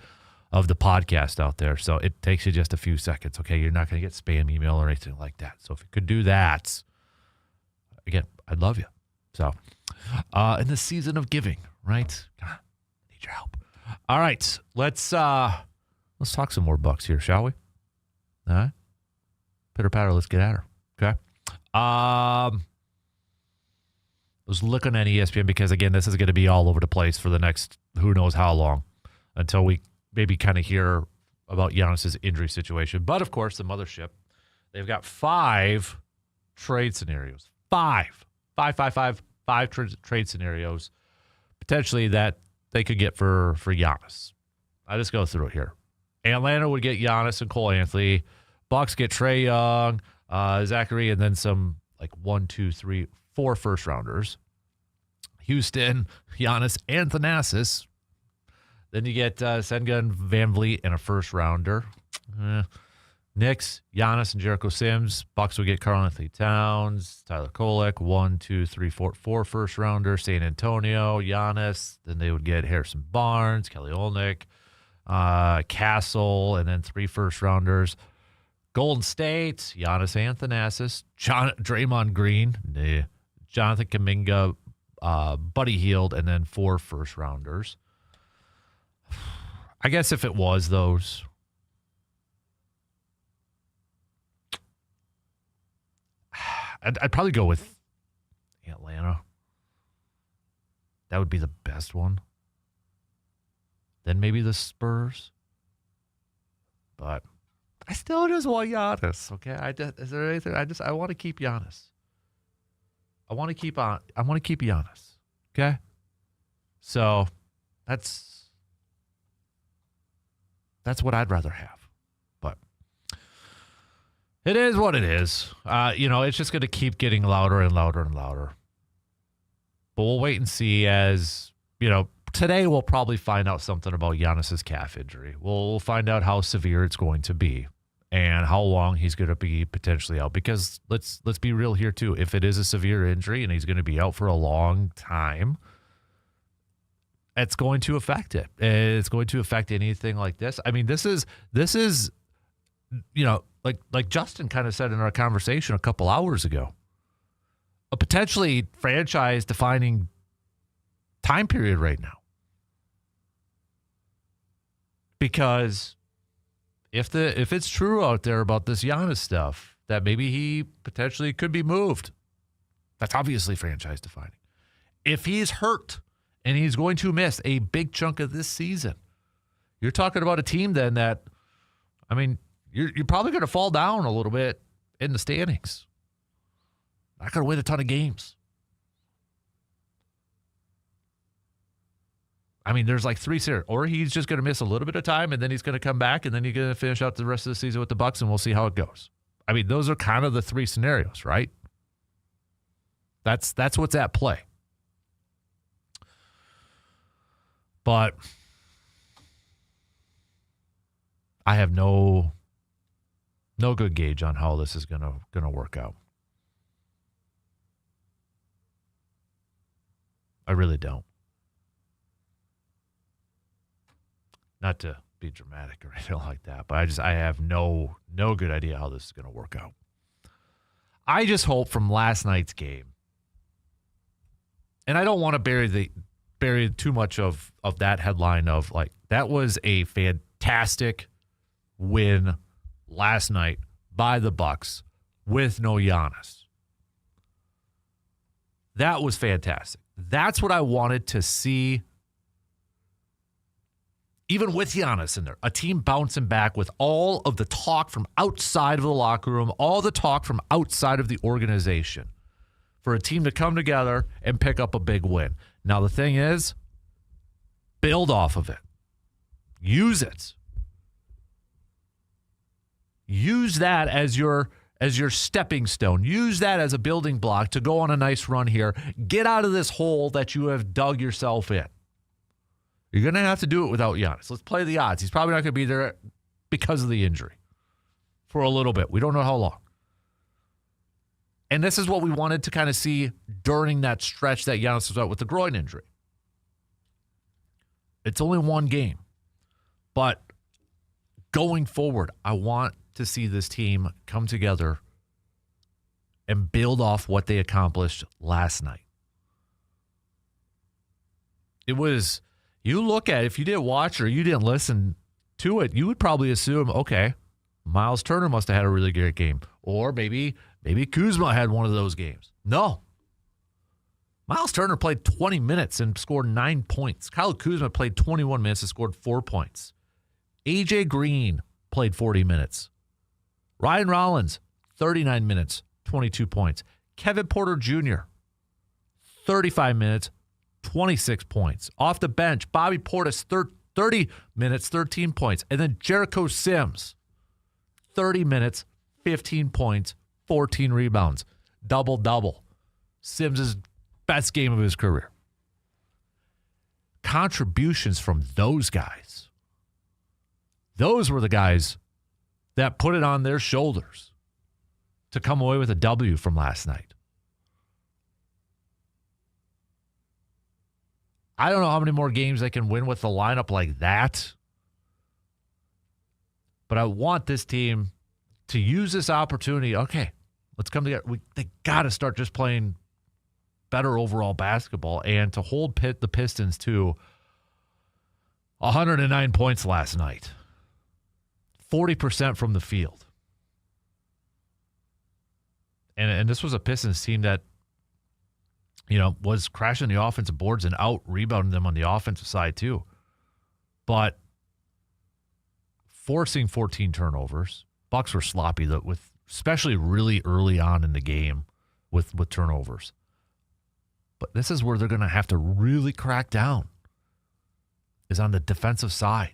podcast out there. So it takes you just a few seconds. Okay, you're not going to get spam email or anything like that. So if you could do that, again, I'd love you. So in the season of giving, right? God, I need your help. All right, let's talk some more Bucks here, shall we? All right, pitter patter. Let's get at her. Okay. I was looking at ESPN because again, this is going to be all over the place for the next who knows how long until we maybe kind of hear about Giannis' injury situation. But, of course, the mothership, they've got 5 trade scenarios. 5 trade scenarios, potentially that they could get for Giannis. I just go through it here. Atlanta would get Giannis and Cole Anthony. Bucks get Trae Young, Zachary, and then some 4 first rounders. Houston, Giannis, and Thanasis. Then you get Sengun, Van Vliet, and a first rounder. Knicks, Giannis and Jericho Sims. Bucks would get Karl-Anthony Towns, Tyler Kolek, 4 first rounders. San Antonio, Giannis. Then they would get Harrison Barnes, Kelly Olynyk, Castle, and then 3 first rounders. Golden State, Giannis and Thanasis. Draymond Green, Jonathan Kuminga, Buddy Hield, and then 4 first rounders. I guess if it was those, I'd probably go with Atlanta. That would be the best one. Then maybe the Spurs. But I still just want Giannis. Okay, is there anything? I want to keep Giannis. I want to keep Giannis. Okay, so that's what I'd rather have. But it is what it is. It's just going to keep getting louder and louder and louder. But we'll wait and see. As today we'll probably find out something about Giannis's calf injury. We'll find out how severe it's going to be and how long he's going to be potentially out. Because let's be real here too. If it is a severe injury and he's going to be out for a long time, it's going to affect it. It's going to affect anything like this. I mean, this is like Justin kind of said in our conversation a couple hours ago, a potentially franchise-defining time period right now. Because if it's true out there about this Giannis stuff, that maybe he potentially could be moved, that's obviously franchise-defining. If he's hurt and he's going to miss a big chunk of this season, you're talking about a team then that, you're probably going to fall down a little bit in the standings. Not going to win a ton of games. There's 3 scenarios. Or he's just going to miss a little bit of time, and then he's going to come back, and then he's going to finish out the rest of the season with the Bucks, and we'll see how it goes. Those are kind of the 3 scenarios, right? That's what's at play. But I have no good gauge on how this is gonna work out. I really don't. Not to be dramatic or anything like that, but I have no good idea how this is gonna work out. I just hope from last night's game, and I don't want to bury too much of that headline of that was a fantastic win last night by the Bucks with no Giannis. That was fantastic. That's what I wanted to see. Even with Giannis in there, a team bouncing back with all of the talk from outside of the locker room, all the talk from outside of the organization, for a team to come together and pick up a big win. Now, the thing is, build off of it. Use it. Use that as your stepping stone. Use that as a building block to go on a nice run here. Get out of this hole that you have dug yourself in. You're going to have to do it without Giannis. Let's play the odds. He's probably not going to be there because of the injury for a little bit. We don't know how long. And this is what we wanted to kind of see during that stretch that Giannis was out with the groin injury. It's only one game. But going forward, I want to see this team come together and build off what they accomplished last night. It was, you look at it, if you didn't watch or you didn't listen to it, you would probably assume, okay, Miles Turner must have had a really great game. Or maybe Kuzma had one of those games. No. Miles Turner played 20 minutes and scored 9 points. Kyle Kuzma played 21 minutes and scored 4 points. AJ Green played 40 minutes. Ryan Rollins, 39 minutes, 22 points. Kevin Porter Jr., 35 minutes, 26 points. Off the bench, Bobby Portis, 30 minutes, 13 points. And then Jericho Sims, 30 minutes, 15 points, 14 rebounds. Double-double. Sims' best game of his career. Contributions from those guys. Those were the guys that put it on their shoulders to come away with a W from last night. I don't know how many more games they can win with a lineup like that. But I want this team to use this opportunity. Okay, let's come together. They got to start just playing better overall basketball and to hold the Pistons to 109 points last night. 40% from the field. And this was a Pistons team that, was crashing the offensive boards and out-rebounding them on the offensive side too. But forcing 14 turnovers. Bucks were sloppy, especially really early on in the game with turnovers. But this is where they're going to have to really crack down, is on the defensive side.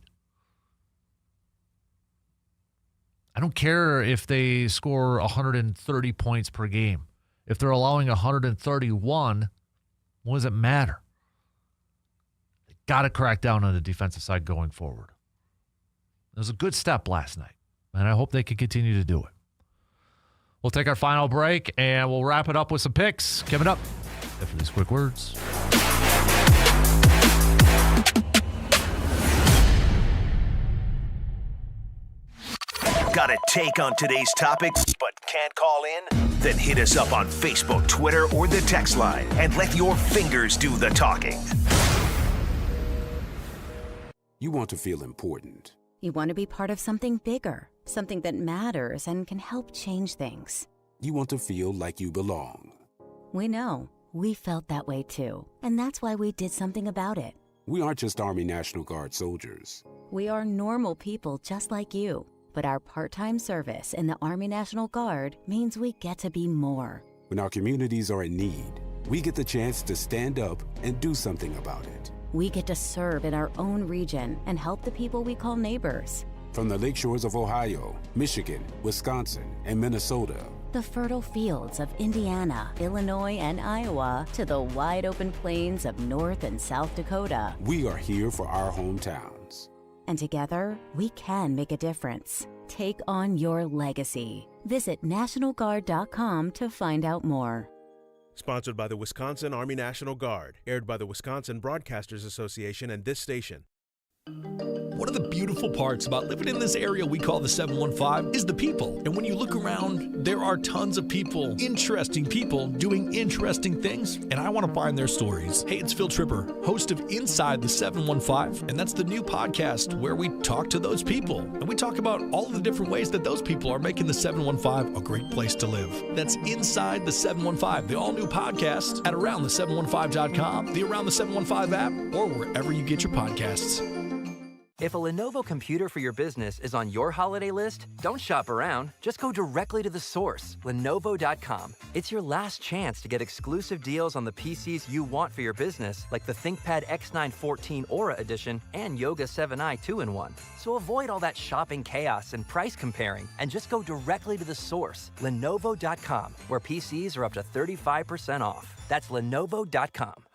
I don't care if they score 130 points per game. If they're allowing 131, what does it matter? They got to crack down on the defensive side going forward. It was a good step last night, and I hope they can continue to do it. We'll take our final break, and we'll wrap it up with some picks coming up after these quick words. Got a take on today's topic, but can't call in? Then hit us up on Facebook, Twitter, or the text line and let your fingers do the talking. You want to feel important. You want to be part of something bigger, something that matters and can help change things. You want to feel like you belong. We know. We felt that way too. And that's why we did something about it. We aren't just Army National Guard soldiers. We are normal people just like you. But our part-time service in the Army National Guard means we get to be more. When our communities are in need, we get the chance to stand up and do something about it. We get to serve in our own region and help the people we call neighbors. From the lakeshores of Ohio, Michigan, Wisconsin, and Minnesota. The fertile fields of Indiana, Illinois, and Iowa to the wide open plains of North and South Dakota. We are here for our hometowns. And together, we can make a difference. Take on your legacy. Visit NationalGuard.com to find out more. Sponsored by the Wisconsin Army National Guard. Aired by the Wisconsin Broadcasters Association and this station. One of the beautiful parts about living in this area we call the 715 is the people. And when you look around, there are tons of people, interesting people, doing interesting things, and I want to find their stories. Hey, it's Phil Tripper, host of Inside the 715, and that's the new podcast where we talk to those people. And we talk about all of the different ways that those people are making the 715 a great place to live. That's Inside the 715, the all-new podcast at AroundThe715.com, the Around the 715 app, or wherever you get your podcasts. If a Lenovo computer for your business is on your holiday list, don't shop around. Just go directly to the source, Lenovo.com. It's your last chance to get exclusive deals on the PCs you want for your business, like the ThinkPad X9 14 Aura Edition and Yoga 7i 2-in-1. So avoid all that shopping chaos and price comparing, and just go directly to the source, Lenovo.com, where PCs are up to 35% off. That's Lenovo.com.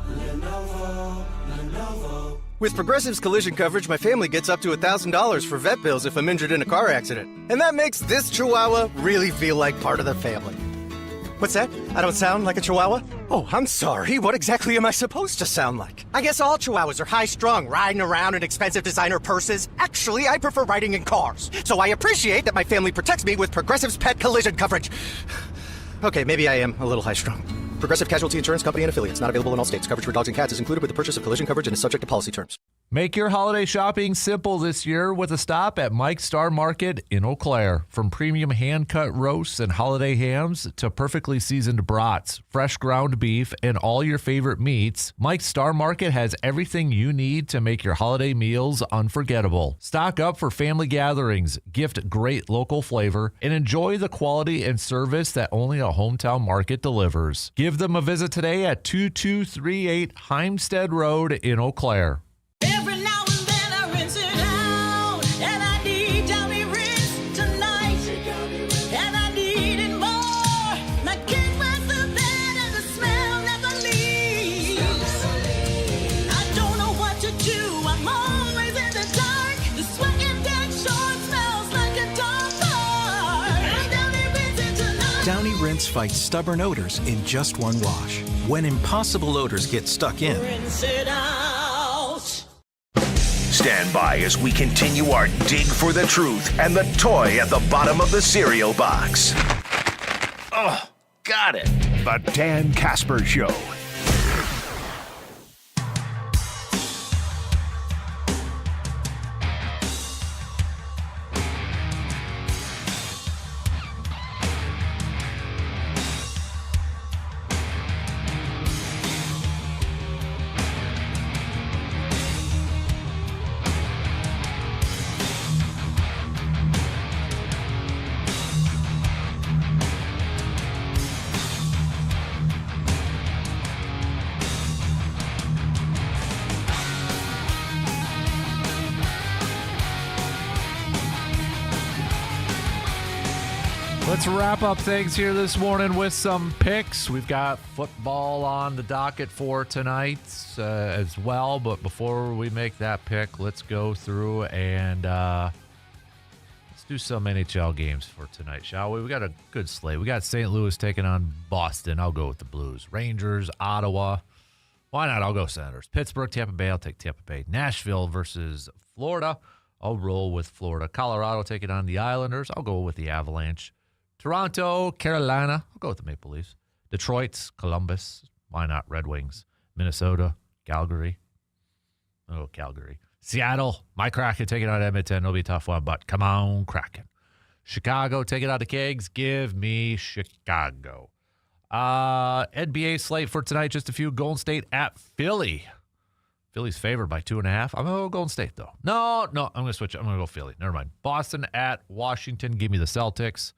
Lenovo. With Progressive's collision coverage, my family gets up to $1,000 for vet bills if I'm injured in a car accident. And that makes this Chihuahua really feel like part of the family. What's that? I don't sound like a Chihuahua? Oh, I'm sorry. What exactly am I supposed to sound like? I guess all Chihuahuas are high-strung, riding around in expensive designer purses. Actually, I prefer riding in cars. So I appreciate that my family protects me with Progressive's pet collision coverage. Okay, maybe I am a little high-strung. Progressive Casualty Insurance Company and affiliates. Not available in all states. Coverage for dogs and cats is included with the purchase of collision coverage and is subject to policy terms. Make your holiday shopping simple this year with a stop at Mike's Star Market in Eau Claire. From premium hand-cut roasts and holiday hams to perfectly seasoned brats, fresh ground beef, and all your favorite meats, Mike's Star Market has everything you need to make your holiday meals unforgettable. Stock up for family gatherings, gift great local flavor, and enjoy the quality and service that only a hometown market delivers. Give them a visit today at 2238 Heimstead Road in Eau Claire. Every now and then I rinse it out, and I need Downy rinse tonight, and I need it more. My kid was the bed and the smell never leaves. I don't know what to do, I'm always in the dark. The sweat and dead short smells like a dog park. Downy rinse it tonight. Downy Rinse fights stubborn odors in just one wash. When impossible odors get stuck in, Rinse it out. Stand by as we continue our dig for the truth and the toy at the bottom of the cereal box. Oh, got it. The Dan Kasper Show. Let's wrap up things here this morning with some picks. We've got football on the docket for tonight as well. But before we make that pick, let's go through and let's do some NHL games for tonight, shall we? We got a good slate. We got St. Louis taking on Boston. I'll go with the Blues. Rangers, Ottawa. Why not? I'll go Senators. Pittsburgh, Tampa Bay. I'll take Tampa Bay. Nashville versus Florida. I'll roll with Florida. Colorado taking on the Islanders. I'll go with the Avalanche. Toronto, Carolina. I'll go with the Maple Leafs. Detroit, Columbus. Why not? Red Wings. Minnesota, Calgary. Oh, Calgary. Seattle, my Kraken taking on Edmonton. It'll be a tough one, but come on, Kraken. Chicago taking out the Kegs. Give me Chicago. NBA slate for tonight. Just a few. Golden State at Philly. Philly's favored by 2.5. I'm going to go Golden State, though. No, I'm going to switch. I'm going to go Philly. Never mind. Boston at Washington. Give me the Celtics.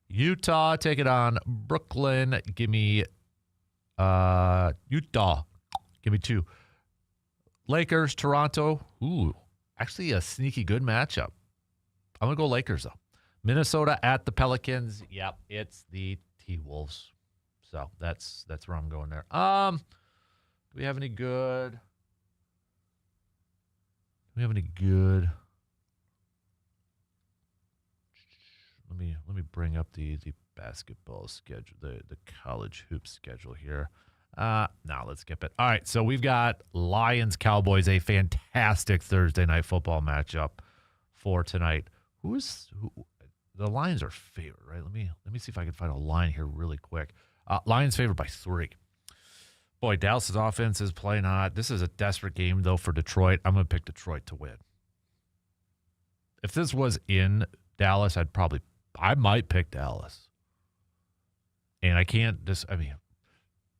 Utah, take it on Brooklyn. Give me Utah. Give me 2. Lakers, Toronto. Ooh, actually a sneaky good matchup. I'm going to go Lakers, though. Minnesota at the Pelicans. Yep, it's the T-Wolves. So that's where I'm going there. Do we have any good? Let me bring up the basketball schedule, the college hoop schedule here. Now let's skip it. All right, so we've got Lions Cowboys, a fantastic Thursday night football matchup for tonight. The Lions are favored, right? Let me see if I can find a line here really quick. Lions favored by 3. Boy, Dallas's offense is playing hot. This is a desperate game though for Detroit. I'm going to pick Detroit to win. If this was in Dallas, I might pick Dallas. And I can't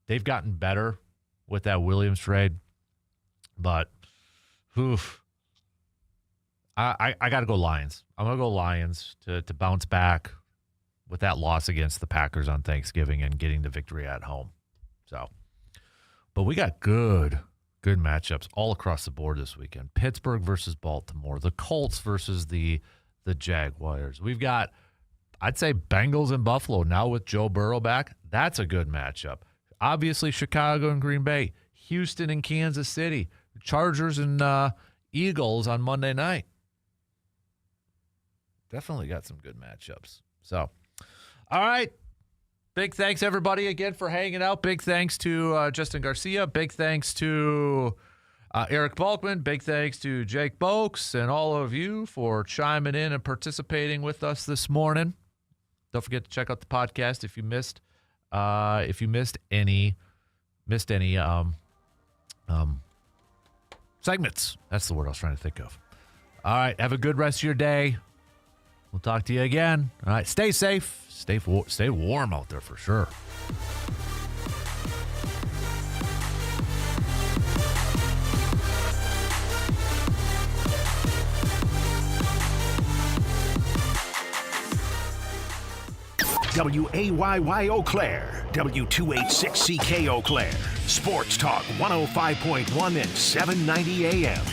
they've gotten better with that Williams trade, but I got to go Lions. I'm going to go Lions to bounce back with that loss against the Packers on Thanksgiving and getting the victory at home. So, but we got good matchups all across the board this weekend. Pittsburgh versus Baltimore, the Colts versus the Jaguars. We've got, I'd say, Bengals and Buffalo now with Joe Burrow back. That's a good matchup. Obviously, Chicago and Green Bay, Houston and Kansas City, Chargers and Eagles on Monday night. Definitely got some good matchups. So, all right. Big thanks, everybody, again for hanging out. Big thanks to Justin Garcia. Big thanks to Eric Balkman. Big thanks to Jake Boakes and all of you for chiming in and participating with us this morning. Don't forget to check out the podcast if you missed Segments. That's the word I was trying to think of. All right. Have a good rest of your day. We'll talk to you again. All right. Stay safe. Stay warm out there for sure. WAYY Eau Claire, W286CK Eau Claire, Sports Talk 105.1 and 790 AM.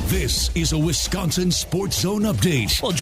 This is a Wisconsin Sports Zone update. Well,